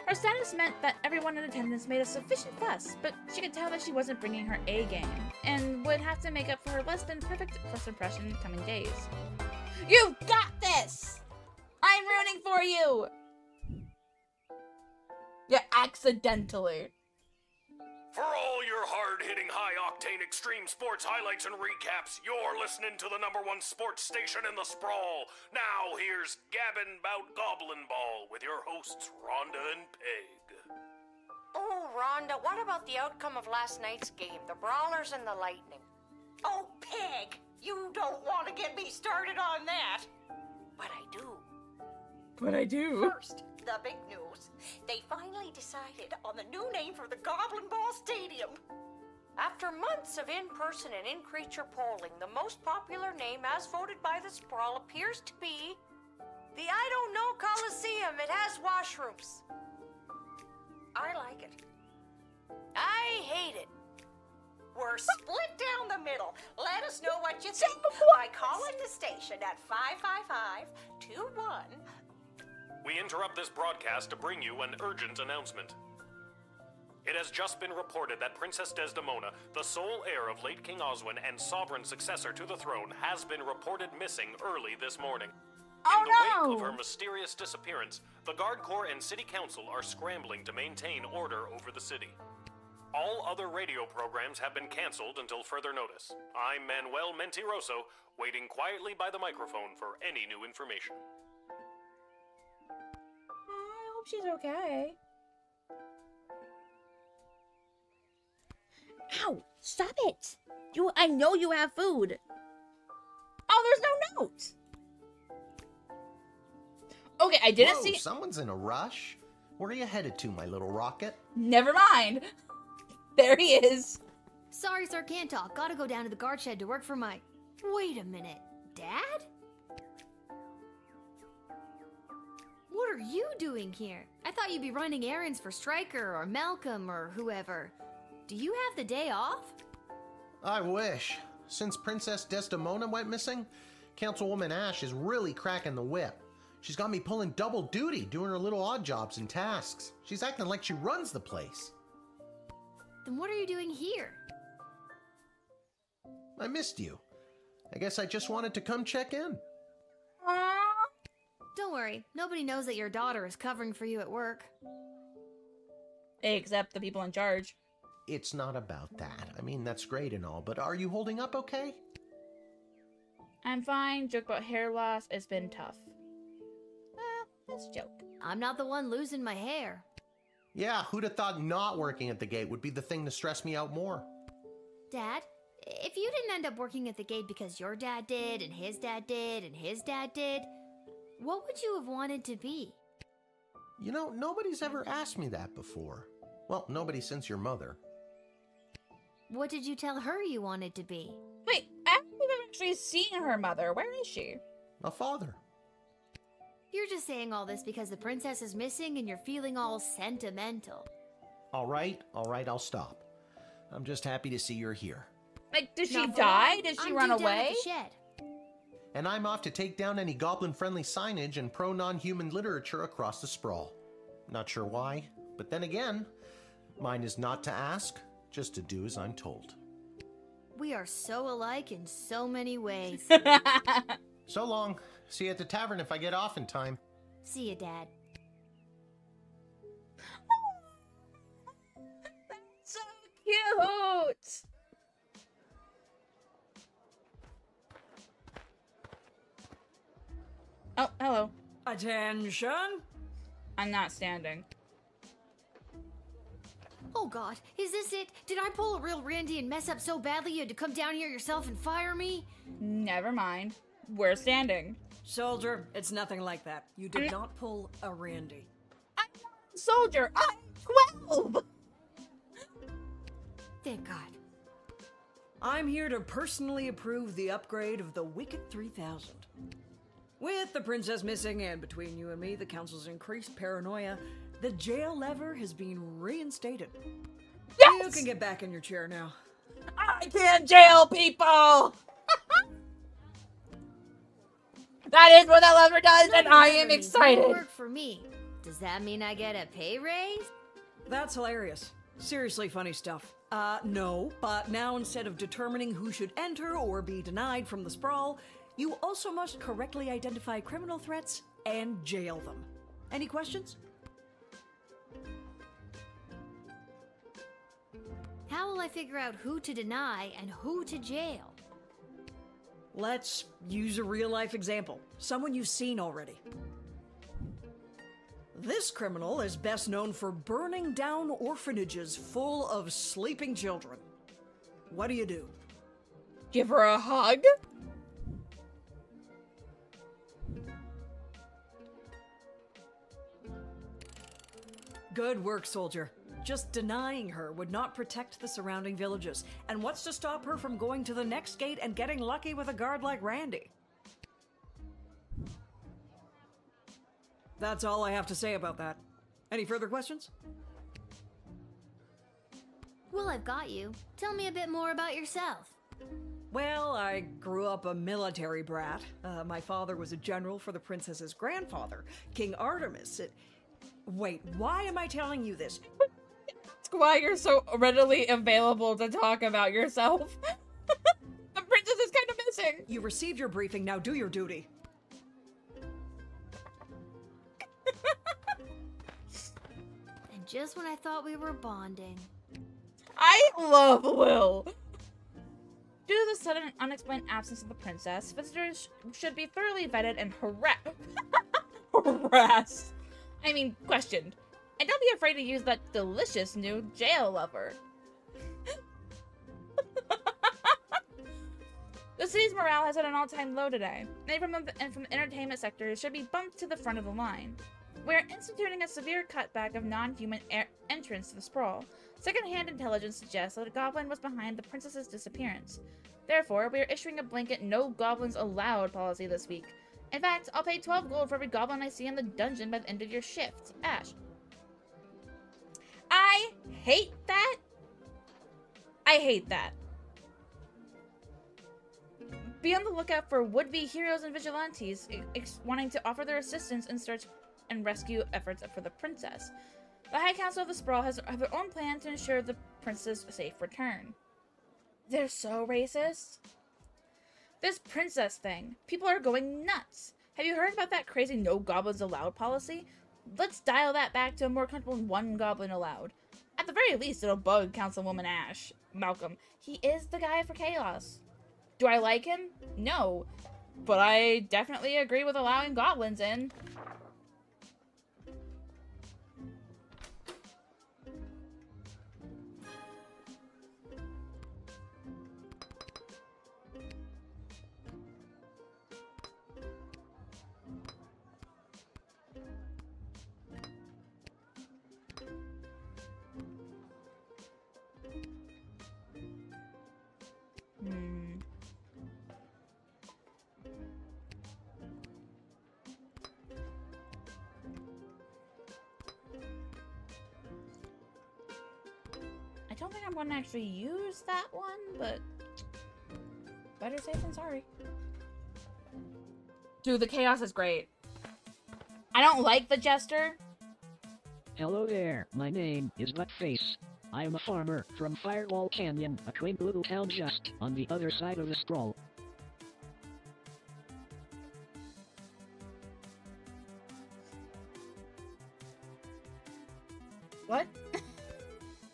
Her status meant that everyone in attendance made a sufficient fuss, but she could tell that she wasn't bringing her A game, and would have to make up for her less than perfect first impression in coming days. You've got this! I'm rooting for you! Yeah, accidentally. For all your hard-hitting, high-octane extreme sports highlights and recaps, you're listening to the #1 sports station in the sprawl. Now here's Gabbin' 'Bout Goblin Ball with your hosts, Rhonda and Peg. Oh, Rhonda, what about the outcome of last night's game, the Brawlers and the Lightning? Oh, Peg, you don't want to get me started on that. But I do. But I do. First, the big news. They finally decided on the new name for the Goblin Ball Stadium. After months of in-person and in-creature polling, the most popular name as voted by the Sprawl appears to be the I Don't Know Coliseum. It has washrooms. I like it. I hate it. We're split down the middle. Let us know what you think by calling the station at 555-21. We interrupt this broadcast to bring you an urgent announcement. It has just been reported that Princess Desdemona, the sole heir of late King Oswin and sovereign successor to the throne, has been reported missing early this morning. In the wake of her mysterious disappearance, the Guard Corps and City Council are scrambling to maintain order over the city. All other radio programs have been canceled until further notice. I'm Manuel Mentiroso, waiting quietly by the microphone for any new information. I hope she's okay. Ow! Stop it! I know you have food. Oh, there's no note. Okay, I didn't Whoa, see. Someone's in a rush. Where are you headed to, my little rocket? Never mind. There he is. Sorry, Sir Can't Talk. Gotta go down to the guard shed to work for my... Wait a minute. Dad? What are you doing here? I thought you'd be running errands for Stryker or Malcolm or whoever. Do you have the day off? I wish. Since Princess Desdemona went missing, Councilwoman Ash is really cracking the whip. She's got me pulling double duty, doing her little odd jobs and tasks. She's acting like she runs the place. Then what are you doing here? I missed you. I guess I just wanted to come check in. Don't worry, nobody knows that your daughter is covering for you at work. Except the people in charge. It's not about that. I mean, that's great and all, but are you holding up okay? I'm fine. Joke about hair loss. It's been tough. Well, let's joke. I'm not the one losing my hair. Yeah, who'd have thought not working at the gate would be the thing to stress me out more? Dad, if you didn't end up working at the gate because your dad did, and his dad did, and his dad did, what would you have wanted to be? You know, nobody's ever asked me that before. Well, nobody since your mother. What did you tell her you wanted to be? Wait, I haven't actually seen her mother. Where is she? A father. You're just saying all this because the princess is missing and you're feeling all sentimental. All right, I'll stop. I'm just happy to see you're here. Like, did she Not for die? long. Did she I'm run due down at away? the shed. And I'm off to take down any goblin-friendly signage and pro-non-human literature across the sprawl. Not sure why, but then again, mine is not to ask, just to do as I'm told. We are so alike in so many ways. So long. See you at the tavern if I get off in time. See you, Dad. So cute! Oh, hello. Attention! I'm not standing. Oh God, is this it? Did I pull a real Randy and mess up so badly you had to come down here yourself and fire me? Never mind. We're standing. Soldier, it's nothing like that. You did not pull a Randy. Soldier, I'm 12! Thank God. I'm here to personally approve the upgrade of the Wicked 3000. With the princess missing and between you and me, the council's increased paranoia, the jail lever has been reinstated. Yes! You can get back in your chair now. I can't jail people! That is what that lever does, and I am excited. Work for me. Does that mean I get a pay raise? That's hilarious. Seriously funny stuff. No, but now instead of determining who should enter or be denied from the sprawl, you also must correctly identify criminal threats and jail them. Any questions? How will I figure out who to deny and who to jail? Let's use a real-life example. Someone you've seen already. This criminal is best known for burning down orphanages full of sleeping children. What do you do? Give her a hug? Good work, soldier. Just denying her would not protect the surrounding villages. And what's to stop her from going to the next gate and getting lucky with a guard like Randy? That's all I have to say about that. Any further questions? Well, I've got you. Tell me a bit more about yourself. Well, I grew up a military brat. My father was a general for the princess's grandfather, King Artemis. Wait, why am I telling you this? That's why you're so readily available to talk about yourself. The princess is kind of missing. You received your briefing, now do your duty. And just when I thought we were bonding. I love Will. Due to the sudden and unexplained absence of the princess, visitors should be thoroughly vetted and harassed. I mean, questioned. And don't be afraid to use that delicious new jail lever. The city's morale has hit an all-time low today. Many from the entertainment sector should be bumped to the front of the line. We are instituting a severe cutback of non-human entrance to the sprawl. Second-hand intelligence suggests that a goblin was behind the princess's disappearance. Therefore, we are issuing a blanket no goblins allowed policy this week. In fact, I'll pay 12 gold for every goblin I see in the dungeon by the end of your shift. Ash. I hate that. I hate that. Be on the lookout for would-be heroes and vigilantes wanting to offer their assistance in search and rescue efforts for the princess. The High Council of the Sprawl have their own plan to ensure the princess' safe return. They're so racist. This princess thing. People are going nuts. Have you heard about that crazy no goblins allowed policy? Let's dial that back to a more comfortable one goblin allowed. At the very least, it'll bug Councilwoman Malcolm. He is the guy for chaos. Do I like him? No. But I definitely agree with allowing goblins in. I don't think I'm going to actually use that one, but better safe than sorry. Dude, the chaos is great. I don't like the jester. Hello there, my name is Buttface. I am a farmer from Firewall Canyon, a quaint little town just on the other side of the scroll. What?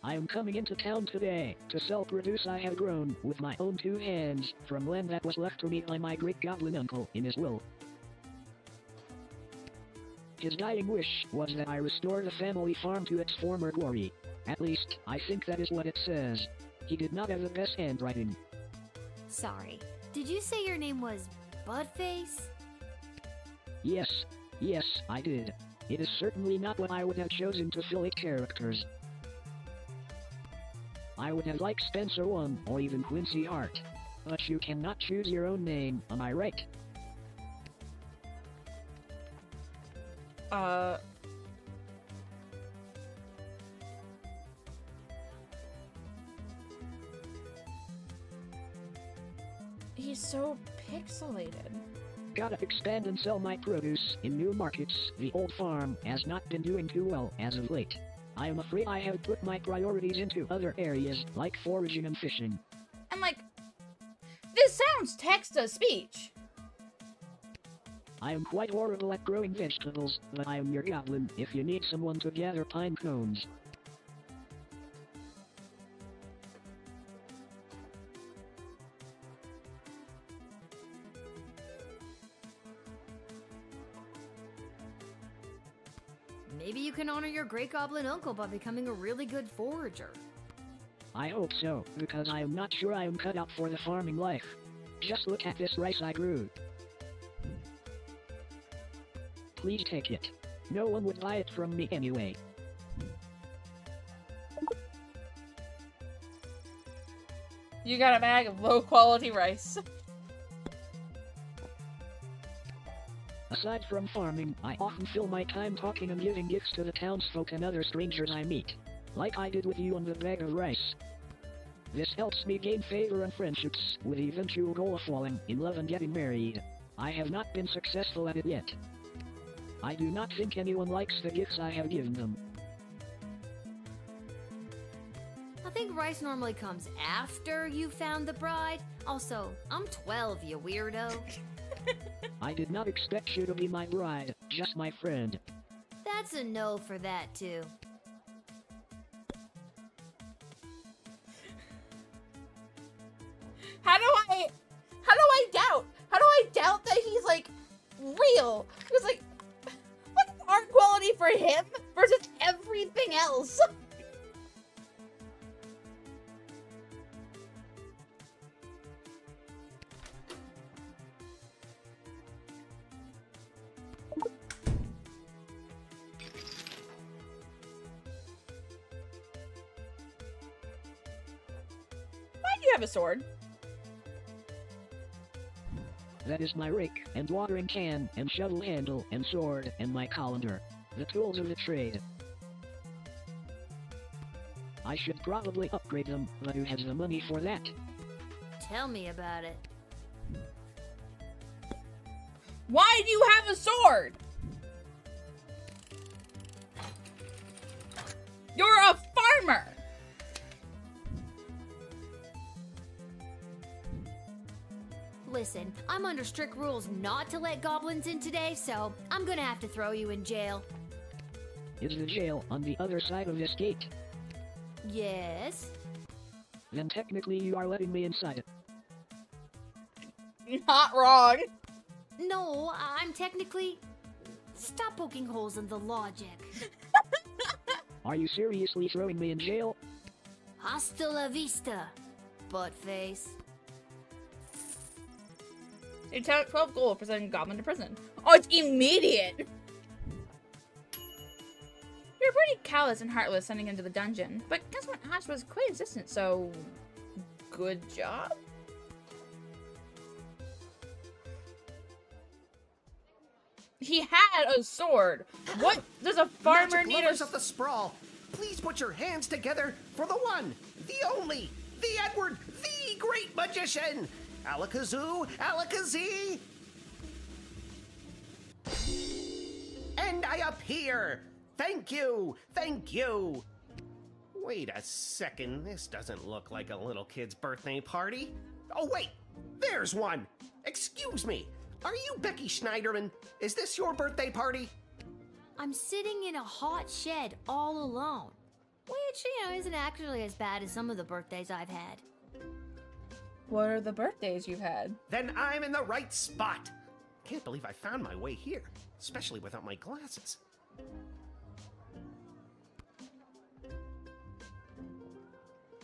I am coming into town today to sell produce I have grown with my own 2 hands from land that was left to me by my great goblin uncle in his will. His dying wish was that I restore the family farm to its former glory. At least, I think that is what it says. He did not have the best handwriting. Sorry, did you say your name was Buttface? Yes, I did. It is certainly not what I would have chosen to fill 8 characters. I would have liked Spencer 1 or even Quincy Hart. But you cannot choose your own name, am I right? He's so pixelated. Gotta expand and sell my produce in new markets. The old farm has not been doing too well as of late. I am afraid I have put my priorities into other areas, like foraging and fishing. I'm like, this sounds text-to-speech. I am quite horrible at growing vegetables, but I am your goblin if you need someone to gather pine cones. Maybe you can honor your great goblin uncle by becoming a really good forager. I hope so, because I am not sure I am cut out for the farming life. Just look at this rice I grew. Please take it. No one would buy it from me anyway. You got a bag of low-quality rice. Aside from farming, I often fill my time talking and giving gifts to the townsfolk and other strangers I meet. Like I did with you on the bag of rice. This helps me gain favor and friendships, with the eventual goal of falling in love and getting married. I have not been successful at it yet. I do not think anyone likes the gifts I have given them. I think rice normally comes after you found the bride. Also, I'm 12, you weirdo. I did not expect you to be my bride, just my friend. That's a no for that, too. How do I doubt that he's, like, real? Because, like, what's the art quality for him versus everything else? Why do you have a sword? That is my rake, and watering can, and shovel handle, and sword, and my colander. The tools of the trade. I should probably upgrade them, but who has the money for that? Tell me about it. Why do you have a sword? You're a farmer. Listen, I'm under strict rules not to let goblins in today, so I'm gonna have to throw you in jail. Is the jail on the other side of this gate? Yes? Then technically you are letting me inside it. Not wrong. No, I'm technically... Stop poking holes in the logic. Are you seriously throwing me in jail? Hasta la vista, buttface. You take 12 gold for sending a goblin to prison. Oh, it's immediate! You're pretty callous and heartless sending him to the dungeon. But guess what? Ash was quite insistent, so... Good job? He had a sword. What does a farmer Magic need lovers of the sprawl, please put your hands together for the one, the only, the Edward, the great magician! Alakazoo, Alakazee! And I appear! Thank you! Thank you! Wait a second, this doesn't look like a little kid's birthday party. Oh wait, there's one! Excuse me, are you Becky Schneiderman? Is this your birthday party? I'm sitting in a hot shed all alone. Which, you know, isn't actually as bad as some of the birthdays I've had. What are the birthdays you've had? Then I'm in the right spot. Can't believe I found my way here, especially without my glasses.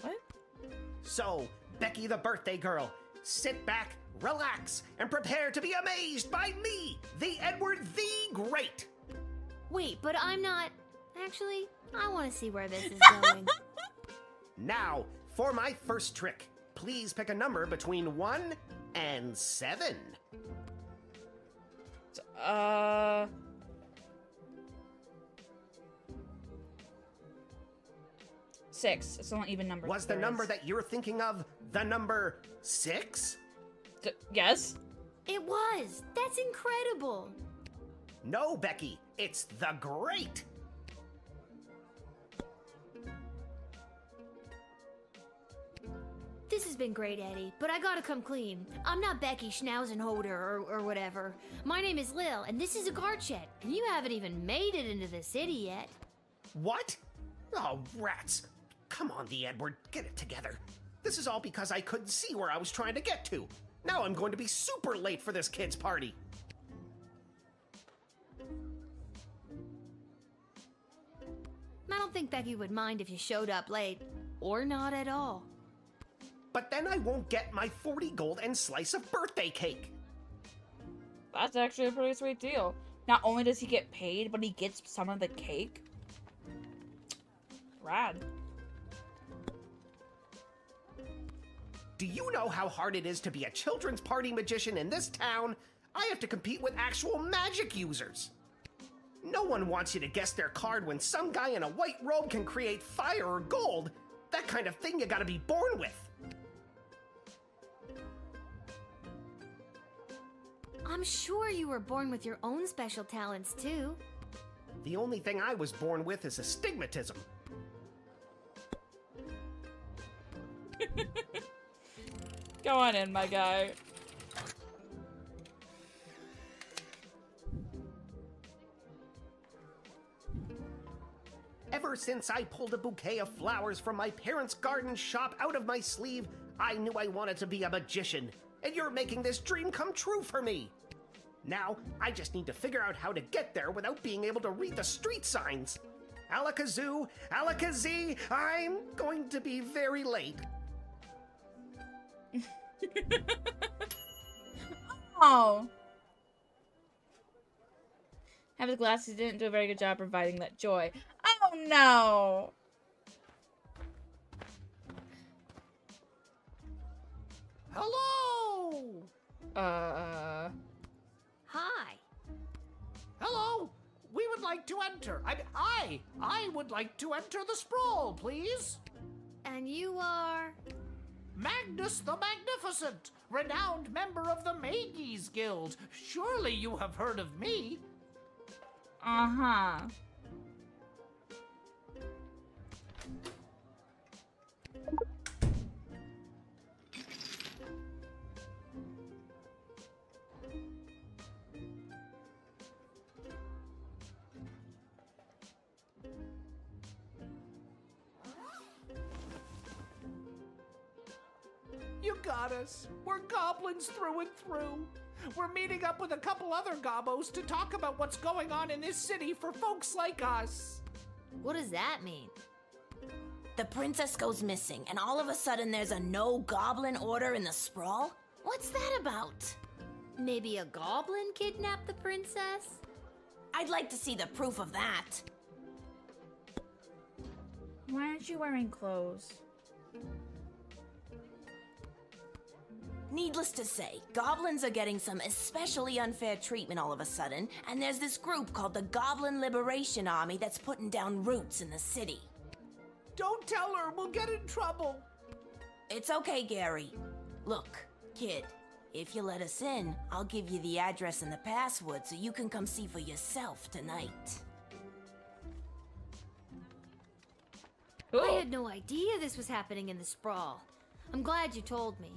What? So, Becky the birthday girl, sit back, relax, and prepare to be amazed by me, the Edward the Great. Wait, but I'm not... Actually, I want to see where this is going. Now, for my first trick. Please pick a number between 1 and 7. 6. It's not even number. Was the number that you're thinking of the number 6? Yes. It was. That's incredible. No, Becky. It's the Great. This has been great, Eddie, but I gotta come clean. I'm not Becky Schnauzenholder or whatever. My name is Lil, and this is a guard shed, and you haven't even made it into the city yet. What? Oh, rats. Come on, the Edward, get it together. This is all because I couldn't see where I was trying to get to. Now I'm going to be super late for this kid's party. I don't think Becky would mind if you showed up late, or not at all. But then I won't get my 40 gold and slice of birthday cake. That's actually a pretty sweet deal. Not only does he get paid, but he gets some of the cake. Rad. Do you know how hard it is to be a children's party magician in this town? I have to compete with actual magic users. No one wants you to guess their card when some guy in a white robe can create fire or gold. That kind of thing you gotta be born with. I'm sure you were born with your own special talents, too. The only thing I was born with is astigmatism. Go on in, my guy. Ever since I pulled a bouquet of flowers from my parents' garden shop out of my sleeve, I knew I wanted to be a magician. And you're making this dream come true for me. Now, I just need to figure out how to get there without being able to read the street signs. Alakazoo, Alakazee, I'm going to be very late. Oh. Have the glasses didn't do a very good job providing that joy. Oh no. Hello! Hi. Hello! We would like to enter. I would like to enter the sprawl, please. And you are? Magnus the Magnificent, renowned member of the Mages Guild. Surely you have heard of me. Uh-huh. You got us. We're goblins through and through. We're meeting up with a couple other gobbos to talk about what's going on in this city for folks like us. What does that mean? The princess goes missing, and all of a sudden there's a no-goblin order in the sprawl? What's that about? Maybe a goblin kidnapped the princess? I'd like to see the proof of that. Why aren't you wearing clothes? Needless to say, goblins are getting some especially unfair treatment all of a sudden, and there's this group called the Goblin Liberation Army that's putting down roots in the city. Don't tell her, we'll get in trouble. It's okay, Gary. Look, kid, if you let us in, I'll give you the address and the password so you can come see for yourself tonight. I had no idea this was happening in the sprawl. I'm glad you told me.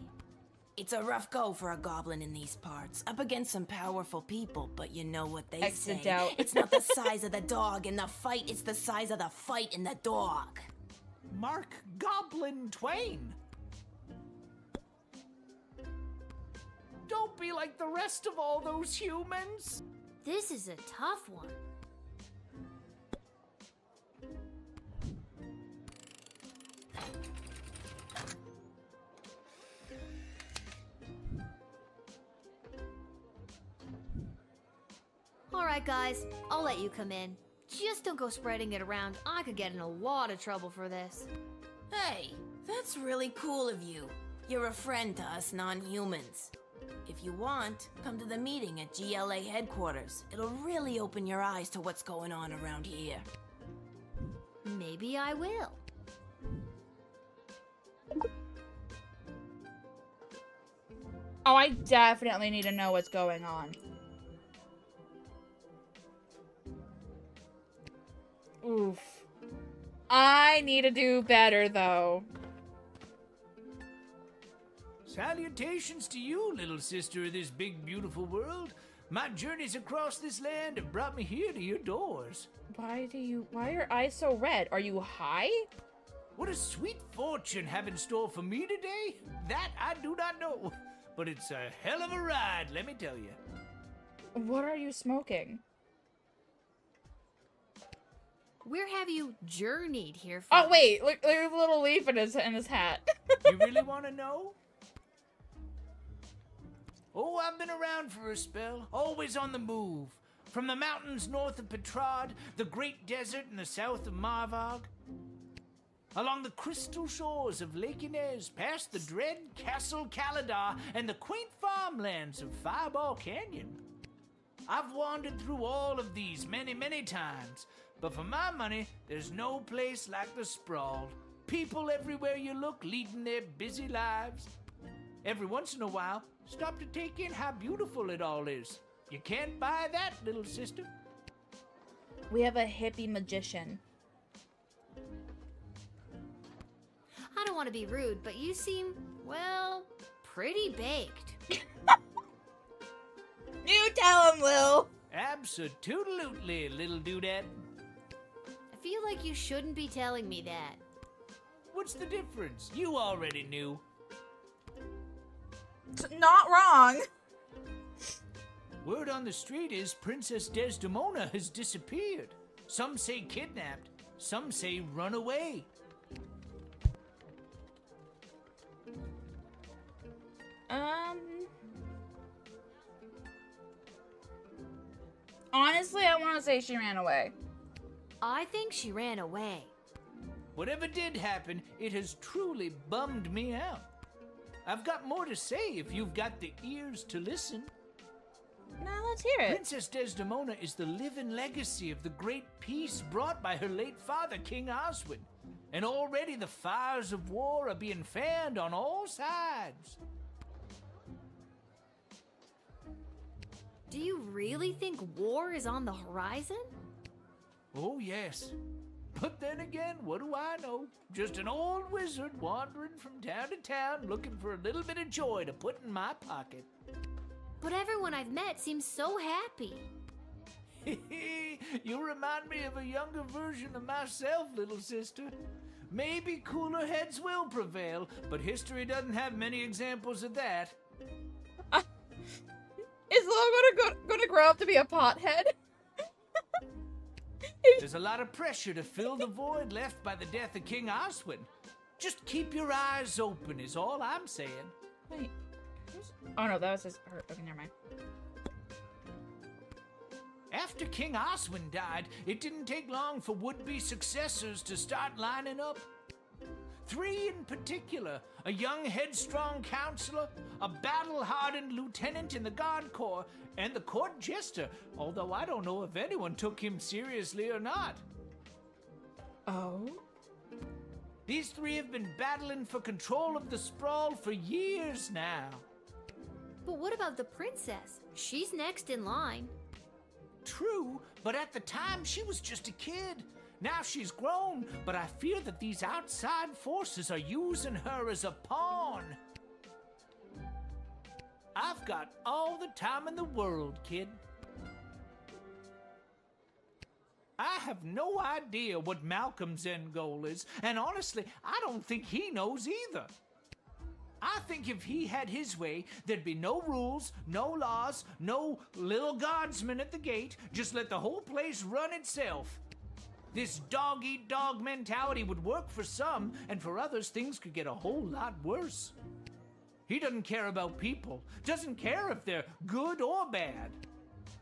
It's a rough go for a goblin in these parts, up against some powerful people, but you know what they Exit say. out. It's not the size of the dog in the fight, it's the size of the fight in the dog. Mark Goblin Twain. Don't be like the rest of all those humans. This is a tough one. Alright guys, I'll let you come in. Just don't go spreading it around. I could get in a lot of trouble for this. Hey, that's really cool of you. You're a friend to us non-humans. If you want, come to the meeting at GLA headquarters. It'll really open your eyes to what's going on around here. Maybe I will. Oh, I definitely need to know what's going on. Oof. I need to do better, though. Salutations to you, little sister of this big, beautiful world. My journeys across this land have brought me here to your doors. Why are your eyes so red? Are you high? What a sweet fortune have in store for me today? That I do not know. But it's a hell of a ride, let me tell you. What are you smoking? Where have you journeyed here from? Oh, wait. Look, there's a little leaf in his hat. You really want to know? Oh, I've been around for a spell, always on the move. From the mountains north of Petrard, the great desert in the south of Marvog, along the crystal shores of Lake Inez, past the dread Castle Caladar and the quaint farmlands of Fireball Canyon. I've wandered through all of these many, many times, but for my money, there's no place like the Sprawl. People everywhere you look leading their busy lives. Every once in a while, stop to take in how beautiful it all is. You can't buy that, little sister. We have a hippie magician. I don't want to be rude, but you seem, well, pretty baked. You tell him, Lil. Absolutely, little dudette. I feel like you shouldn't be telling me that. What's the difference? You already knew. Not wrong. Word on the street is Princess Desdemona has disappeared. Some say kidnapped, some say run away. Honestly, I want to say she ran away. I think she ran away. Whatever did happen, it has truly bummed me out. I've got more to say if you've got the ears to listen. Now let's hear it. Princess Desdemona is the living legacy of the great peace brought by her late father, King Oswin. and already the fires of war are being fanned on all sides. Do you really think war is on the horizon? Oh, yes. But then again, what do I know? Just an old wizard wandering from town to town looking for a little bit of joy to put in my pocket. But everyone I've met seems so happy. You remind me of a younger version of myself, little sister. Maybe cooler heads will prevail, but history doesn't have many examples of that. Is Lo gonna grow up to be a pothead? There's a lot of pressure to fill the void left by the death of King Oswin. Just keep your eyes open is all I'm saying. Wait. Oh no, that was his... Okay, never mind. After King Oswin died, it didn't take long for would-be successors to start lining up. 3 in particular, a young headstrong counselor, a battle-hardened lieutenant in the Guard Corps, and the court jester, although I don't know if anyone took him seriously or not. Oh? These 3 have been battling for control of the Sprawl for years now. But what about the princess? She's next in line. True, but at the time she was just a kid. Now she's grown, but I fear that these outside forces are using her as a pawn. I've got all the time in the world, kid. I have no idea what Malcolm's end goal is, and honestly, I don't think he knows either. I think if he had his way, there'd be no rules, no laws, no little guardsmen at the gate. Just let the whole place run itself. This dog-eat-dog mentality would work for some, and for others, things could get a whole lot worse. He doesn't care about people, doesn't care if they're good or bad.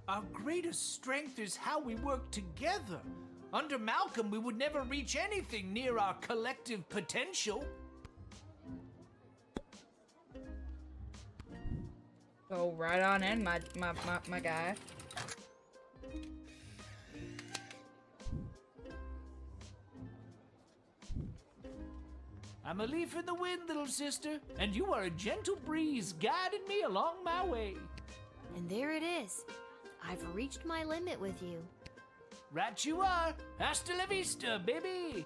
Our greatest strength is how we work together. Under Malcolm, we would never reach anything near our collective potential. Go right on in, my guy. I'm a leaf in the wind, little sister, and you are a gentle breeze guiding me along my way. And there it is. I've reached my limit with you. Right you are. Hasta la vista, baby.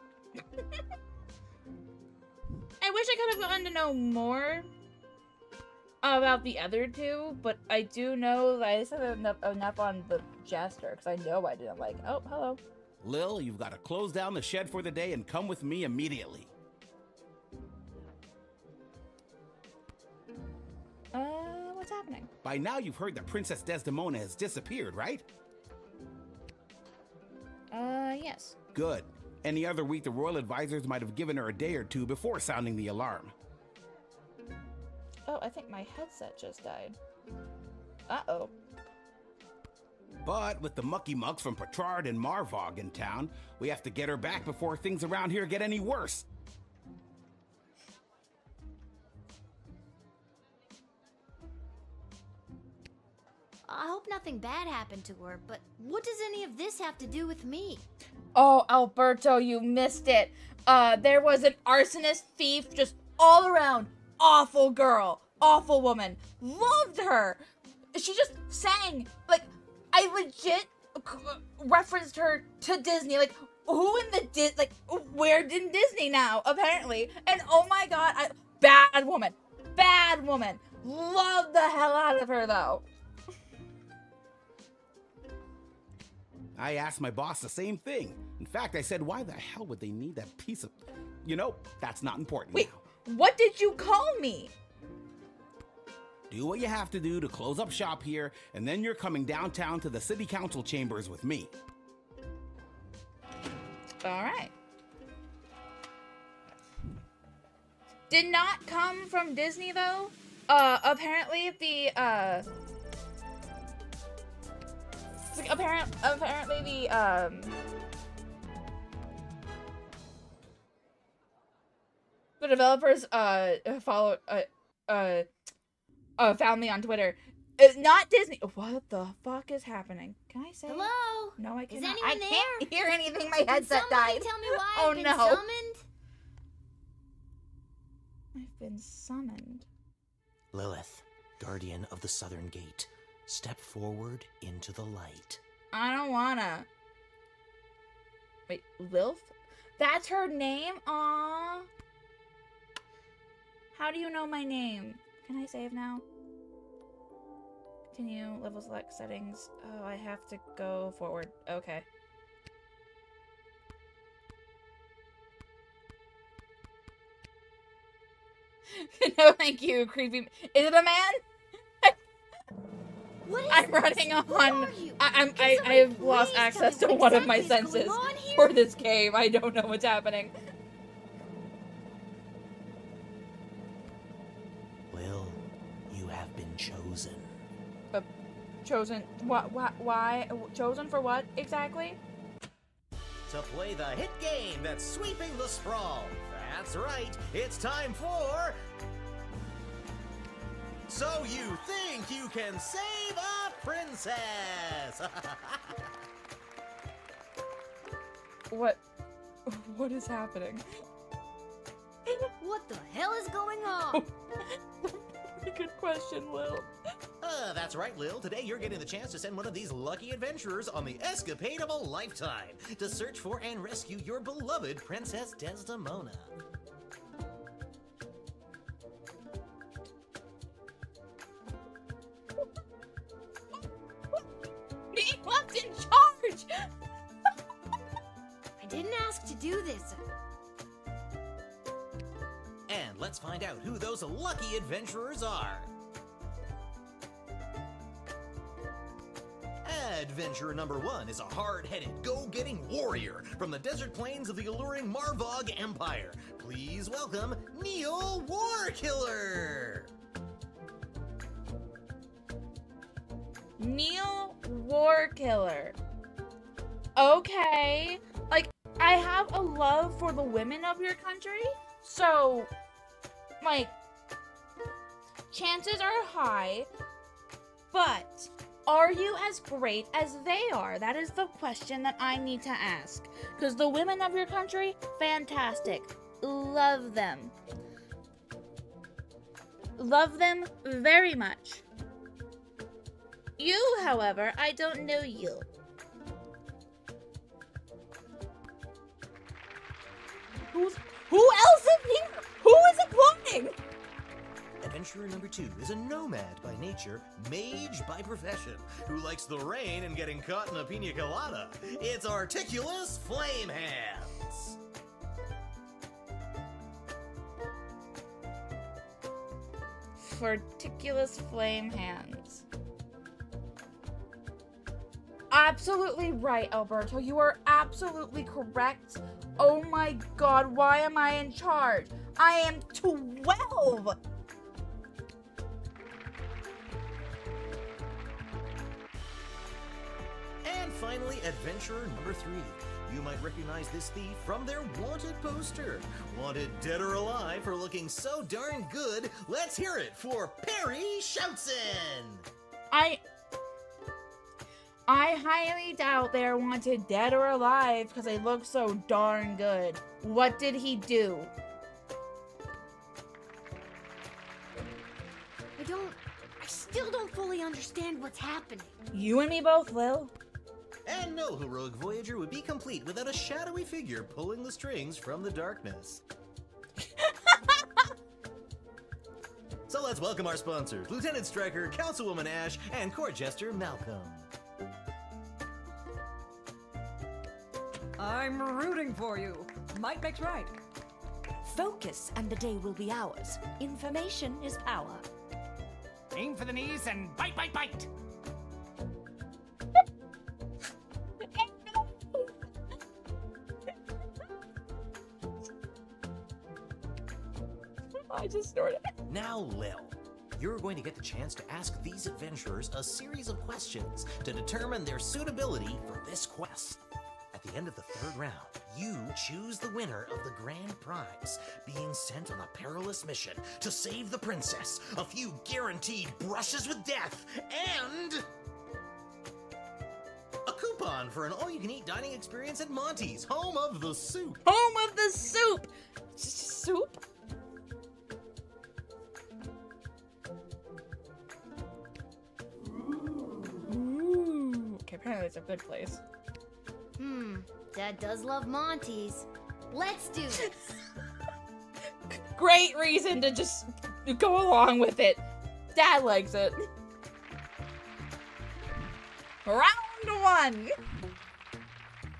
I wish I could have gotten to know more about the other 2, but I do know that I just have enough on the jester, because I know I didn't like... Oh, hello. Lil, you've got to close down the shed for the day and come with me immediately. What's happening? By now you've heard that Princess Desdemona has disappeared, right? Yes. Good. Any other week the royal advisors might have given her a day or 2 before sounding the alarm. Oh, I think my headset just died. Uh-oh. But with the mucky mucks from Petrard and Marvog in town, we have to get her back before things around here get any worse. I hope nothing bad happened to her, but what does any of this have to do with me? Oh, Alberto, you missed it. There was an arsonist thief just all around. Awful girl. Awful woman. Loved her. She just sang. Like, I legit referenced her to Disney. Like, who in the like, where in Disney now, apparently. And oh my god, bad woman. Bad woman. Love the hell out of her, though. I asked my boss the same thing. In fact, I said, why the hell would they need that piece of... You know, that's not important. Wait, what did you call me? Do what you have to do to close up shop here, and then you're coming downtown to the city council chambers with me. All right. Did not come from Disney, though. Apparently the developers found me on Twitter. Not Disney. What the fuck is happening? Can I say? Hello? No, I cannot. Is anyone I can't there? hear anything. My headset died. Tell me why Oh I've been no. summoned? I've been summoned. Lilith, guardian of the Southern Gate, step forward into the light. I don't wanna. Wait, Lilith? That's her name? Aww. How do you know my name? Can I save now? Continue, level select settings. Oh, I have to go forward. Okay. No, thank you, creepy. Is it a man? I'm running on. I have lost access to one of my senses for this game. I don't know what's happening. Lil, you have been chosen. Chosen? What? Why? Chosen for what exactly? To play the hit game that's sweeping the sprawl. That's right, it's time for... So you think you can save a princess? What is happening? What the hell is going on? Good question, Lil. That's right, Lil. Today you're getting the chance to send one of these lucky adventurers on the escapade of a lifetime to search for and rescue your beloved Princess Desdemona. What's in charge? I didn't ask to do this. And let's find out who those lucky adventurers are. Adventurer number 1 is a hard-headed, go-getting warrior from the desert plains of the alluring Marvog Empire. Please welcome Neil Warkiller. Neil Warkiller. Okay. Like, I have a love for the women of your country, so, like, chances are high, but are you as great as they are? That is the question that I need to ask. Because the women of your country, fantastic. Love them. Love them very much. You, however, I don't know you. Who else is here? Who is applauding? Adventurer number 2 is a nomad by nature, mage by profession, who likes the rain and getting caught in a pina colada. It's Articulous Flamehands. Articulous Flamehands. Absolutely right, Alberto. You are absolutely correct. Oh my god, why am I in charge? I am 12! And finally, adventurer number 3. You might recognize this thief from their wanted poster. Wanted dead or alive for looking so darn good, let's hear it for Perry Shoutson! I highly doubt they're wanted dead or alive because they look so darn good. What did he do? I still don't fully understand what's happening. You and me both, Lil. And no heroic voyager would be complete without a shadowy figure pulling the strings from the darkness. So let's welcome our sponsors, Lieutenant Stryker, Councilwoman Ash, and Court Jester Malcolm. I'm rooting for you. Might makes right. Focus and the day will be ours. Information is power. Aim for the knees and bite, bite, bite! I just snorted. Now, Lil, you're going to get the chance to ask these adventurers a series of questions to determine their suitability for this quest. At the end of the 3rd round, you choose the winner of the grand prize, being sent on a perilous mission to save the princess, a few guaranteed brushes with death, and a coupon for an all-you-can-eat dining experience at Monty's, home of the soup. Home of the soup! Soup? Apparently it's a good place. Dad does love Monty's. Let's do this. Great reason to just go along with it. Dad likes it. Round 1.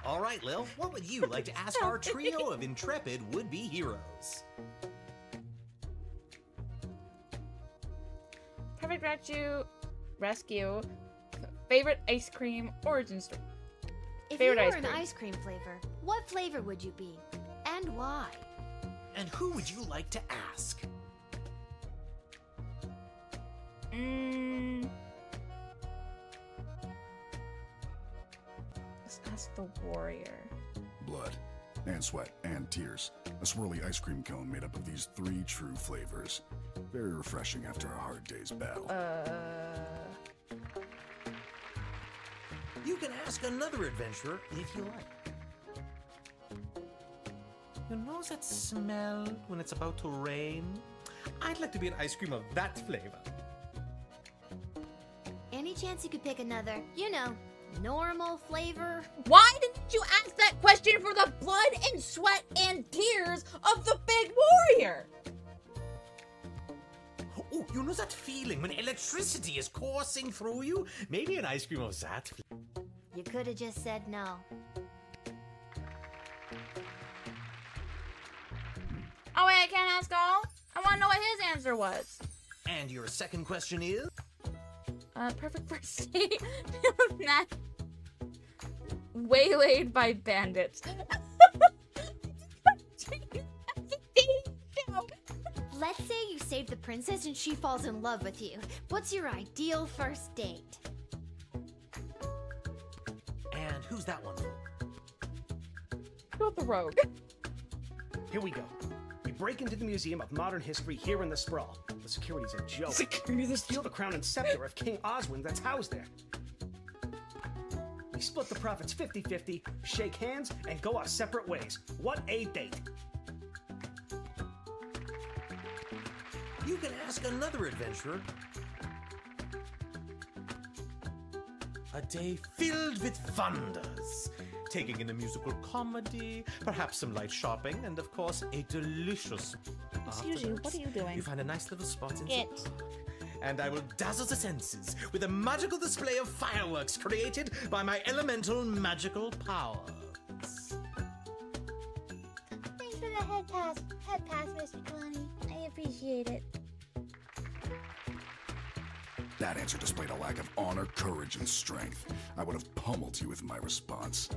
All right, Lil, what would you like to ask our trio of intrepid would-be heroes? Perfect rescue. Favorite ice cream origin story. If Favorite you were ice an cream. ice cream flavor, what flavor would you be? And why? And who would you like to ask? Let's ask the warrior. Blood, and sweat, and tears. A swirly ice cream cone made up of these 3 true flavors. Very refreshing after a hard day's battle. You can ask another adventurer if you like. You know that smell when it's about to rain? I'd like to be an ice cream of that flavor. Any chance you could pick another, normal flavor? Why didn't you ask that question for the blood and sweat and tears of the big warrior? Oh, you know that feeling when electricity is coursing through you? Maybe an ice cream of that flavor. You could have just said no. Oh wait, I can't ask all? I want to know what his answer was. And your second question is? Perfect first date. Matt waylaid by bandits. Let's say you save the princess and she falls in love with you. What's your ideal first date? And who's that one for? Go the rogue. Here we go. We break into the Museum of Modern History here in the Sprawl. The security's a joke. Steal the crown and scepter of King Oswin that's housed there. We split the profits 50-50, shake hands, and go our separate ways. What a date! You can ask another adventurer. A day filled with wonders. Taking in a musical comedy, perhaps some light shopping, and of course, a delicious... Excuse you, what are you doing? You find a nice little spot in Get. the park. And I will dazzle the senses with a magical display of fireworks created by my elemental magical powers. Thanks for the head pass, Mr. Connie. I appreciate it. That answer displayed a lack of honor, courage, and strength. I would have pummeled you with my response.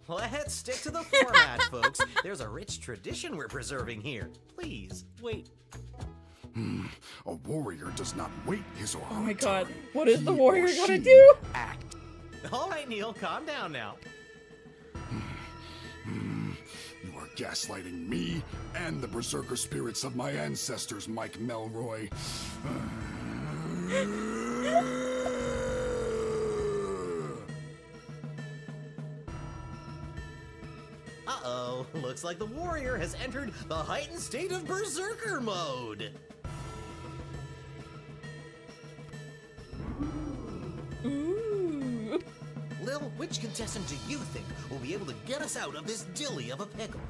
Let's stick to the format, folks. There's a rich tradition we're preserving here. Please, wait. A warrior does not wait his or her Oh my god, turn. what is the He warrior or gonna she do? Act. All right, Neil, calm down now. You are gaslighting me and the berserker spirits of my ancestors, Mike Melroy. Uh-oh, looks like the warrior has entered the heightened state of berserker mode. Ooh. Lil, which contestant do you think will be able to get us out of this dilly of a pickle?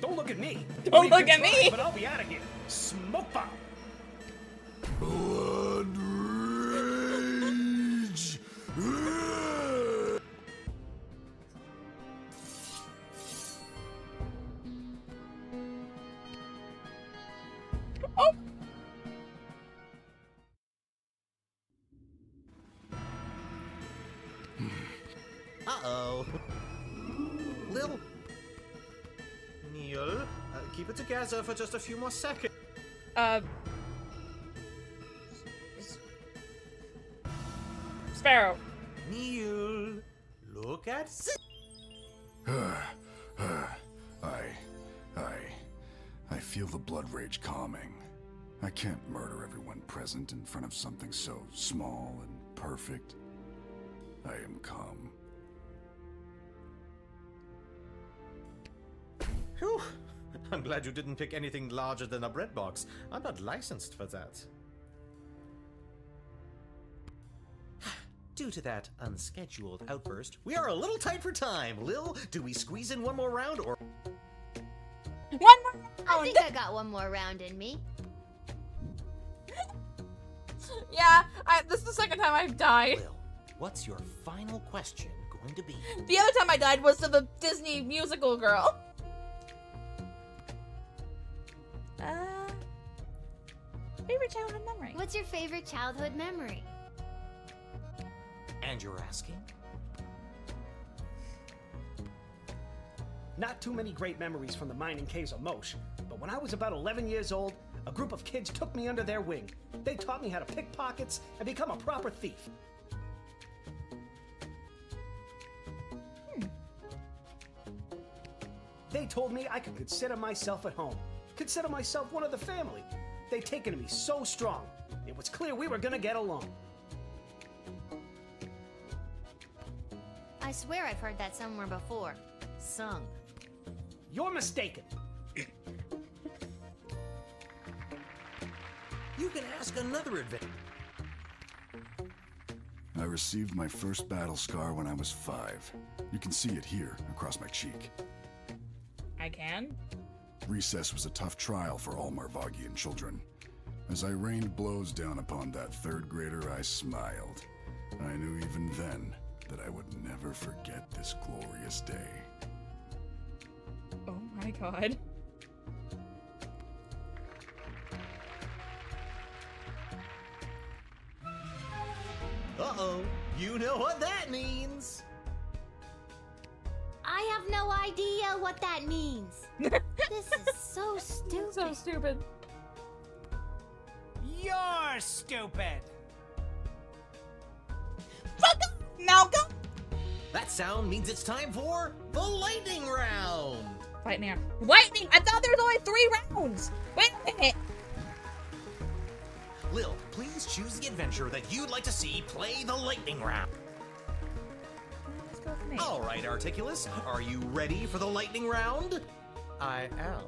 Don't look at me. Don't Well, look you at can me. try, but I'll be out of here. Smoke bomb. Blood rage. Oh. Uh-oh. Lil. Neil, keep it together for just a few more seconds. Sparrow. Neil, look at I feel the blood rage calming. I can't murder everyone present in front of something so small and perfect. I am calm. Whew. I'm glad you didn't pick anything larger than a bread box. I'm not licensed for that. Due to that unscheduled outburst, we are a little tight for time. Lil, do we squeeze in one more round or... One more round! I think I got one more round in me. Yeah, this is the second time I've died. Lil, what's your final question going to be? The other time I died was to the Disney musical girl. Favorite childhood memory? What's your favorite childhood memory? And you're asking? Not too many great memories from the mining caves of Mosh, but when I was about 11 years old, a group of kids took me under their wing. They taught me how to pick pockets and become a proper thief. They told me I could consider myself at home, consider myself one of the family. They'd taken to me so strong, it was clear we were gonna get along. I swear I've heard that somewhere before. Sung. You're mistaken. You can ask another adventure. I received my first battle scar when I was 5. You can see it here, across my cheek. I can? Recess was a tough trial for all Marvagian children. As I rained blows down upon that 3rd grader, I smiled. I knew even then that I would never forget this glorious day. Oh my god. Uh-oh, you know what that means. I have no idea what that means. This is so stupid. So stupid. You're stupid. Fuck up, Malcolm! That sound means it's time for the lightning round. Lightning. Lightning! I thought there was only 3 rounds. Wait a minute. Lil, please choose the adventure that you'd like to see play the lightning round. Let's go with me. All right, Articulus, are you ready for the lightning round? I am.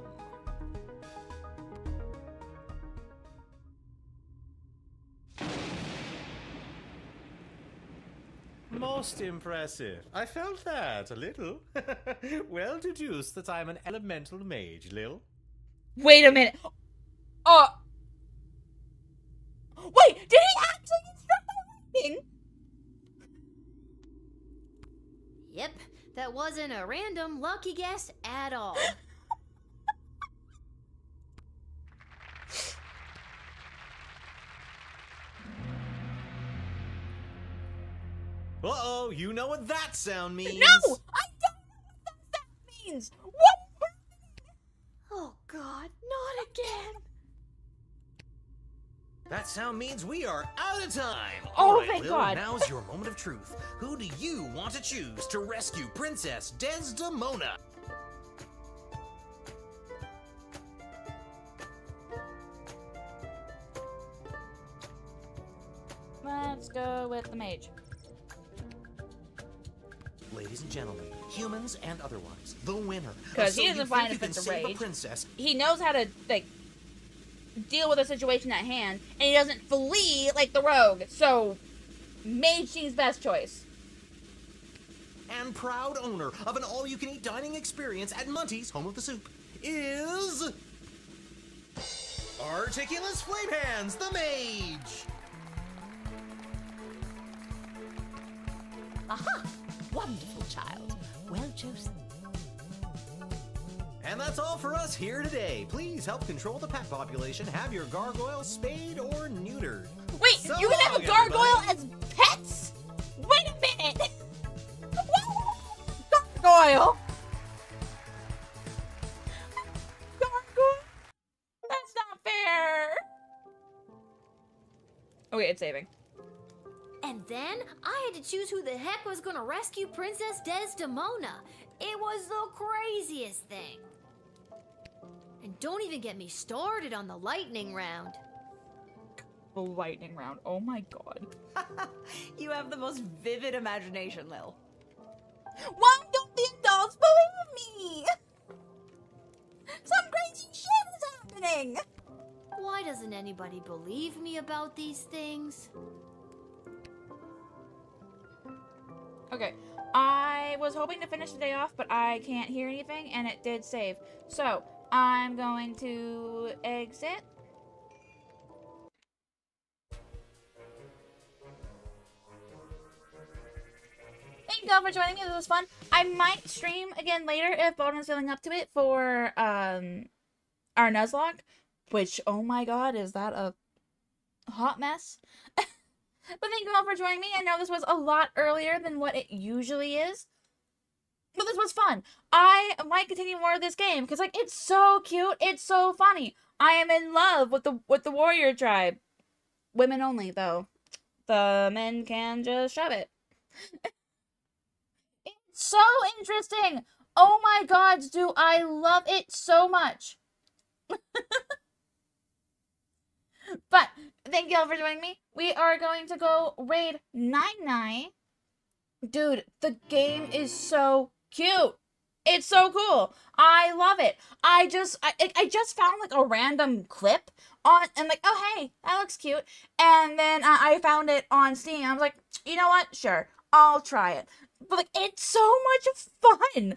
Most impressive. I felt that a little. Well deduced that I'm an elemental mage, Lil. Wait a minute. Wait, did he actually get struck by lightning? Yep, that wasn't a random lucky guess at all. Uh-oh, you know what that sound means. No! I don't know what that means! What? Oh god, not again! That sound means we are out of time. Oh, All right, thank Lil, God. Now's your moment of truth. Who do you want to choose to rescue Princess Desdemona? Let's go with the mage. Ladies and gentlemen, humans and otherwise, the winner. Because So he you doesn't think find you can offensive save a rage. princess. He knows how to, like, deal with a situation at hand, and he doesn't flee like the rogue. So, mage seems best choice. And proud owner of an all-you-can-eat dining experience at Monty's Home of the Soup is... Articulus Flamehands, the mage! Aha! Wonderful child. Well chosen. And that's all for us here today. Please help control the pet population. Have your gargoyle spayed or neutered. Wait, So you can have a long, gargoyle everybody. as pets? Wait a minute! Gargoyle! Gargoyle? That's not fair! Okay, it's saving. And then I had to choose who the heck was gonna rescue Princess Desdemona. It was the craziest thing. And don't even get me started on the lightning round. The lightning round. Oh my god. You have the most vivid imagination, Lil. Why don't the adults believe me? Some crazy shit is happening! Why doesn't anybody believe me about these things? Okay, I was hoping to finish the day off, but I can't hear anything, and it did save. So, I'm going to exit. Thank you all for joining me. This was fun. I might stream again later if Baldwin's feeling up to it for our Nuzlocke, which, oh my god, is that a hot mess? But thank you all for joining me. I know this was a lot earlier than what it usually is, but this was fun. I might continue more of this game because, like, it's so cute. It's so funny. I am in love with the warrior tribe. Women only, though. The men can just shove it. It's so interesting. Oh my god, do I love it so much. But thank you all for joining me. We are going to go raid 99. Dude, the game is so cute. It's so cool. I love it. I just found like a random clip on and like, oh hey, that looks cute. And then I found it on Steam. I was like, you know what? Sure, I'll try it. But like, it's so much fun.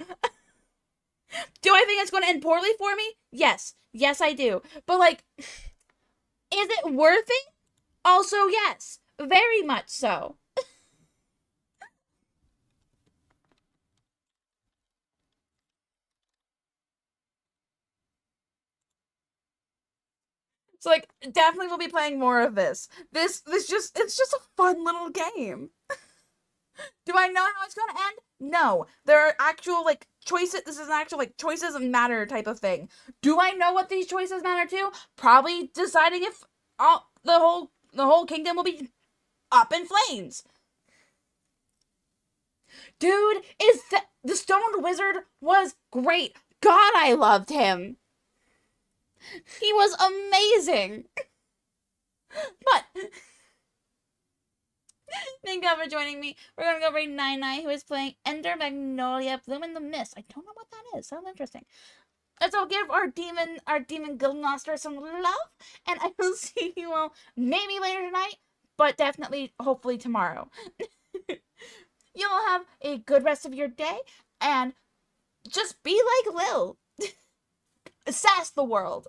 Do I think it's going to end poorly for me? Yes. Yes, I do. But like, is it worth it? Also, yes. Very much so. So like, definitely will be playing more of this. It's just a fun little game. Do I know how it's gonna end? No. There are actual, like, choices. This is an actual, like, choices matter type of thing. Do I know what these choices matter to? Probably deciding if the whole kingdom will be up in flames. Dude, the Stoned Wizard was great. God, I loved him. He was amazing. But thank God for joining me. We're gonna go raid 99, who is playing Ender Magnolia Bloom in the Mist. I don't know what that is. Sounds interesting. Let's all give our demon guildmaster some love, and I will see you all maybe later tonight, but definitely, hopefully tomorrow. You all have a good rest of your day, and just be like Lil. Sass the world.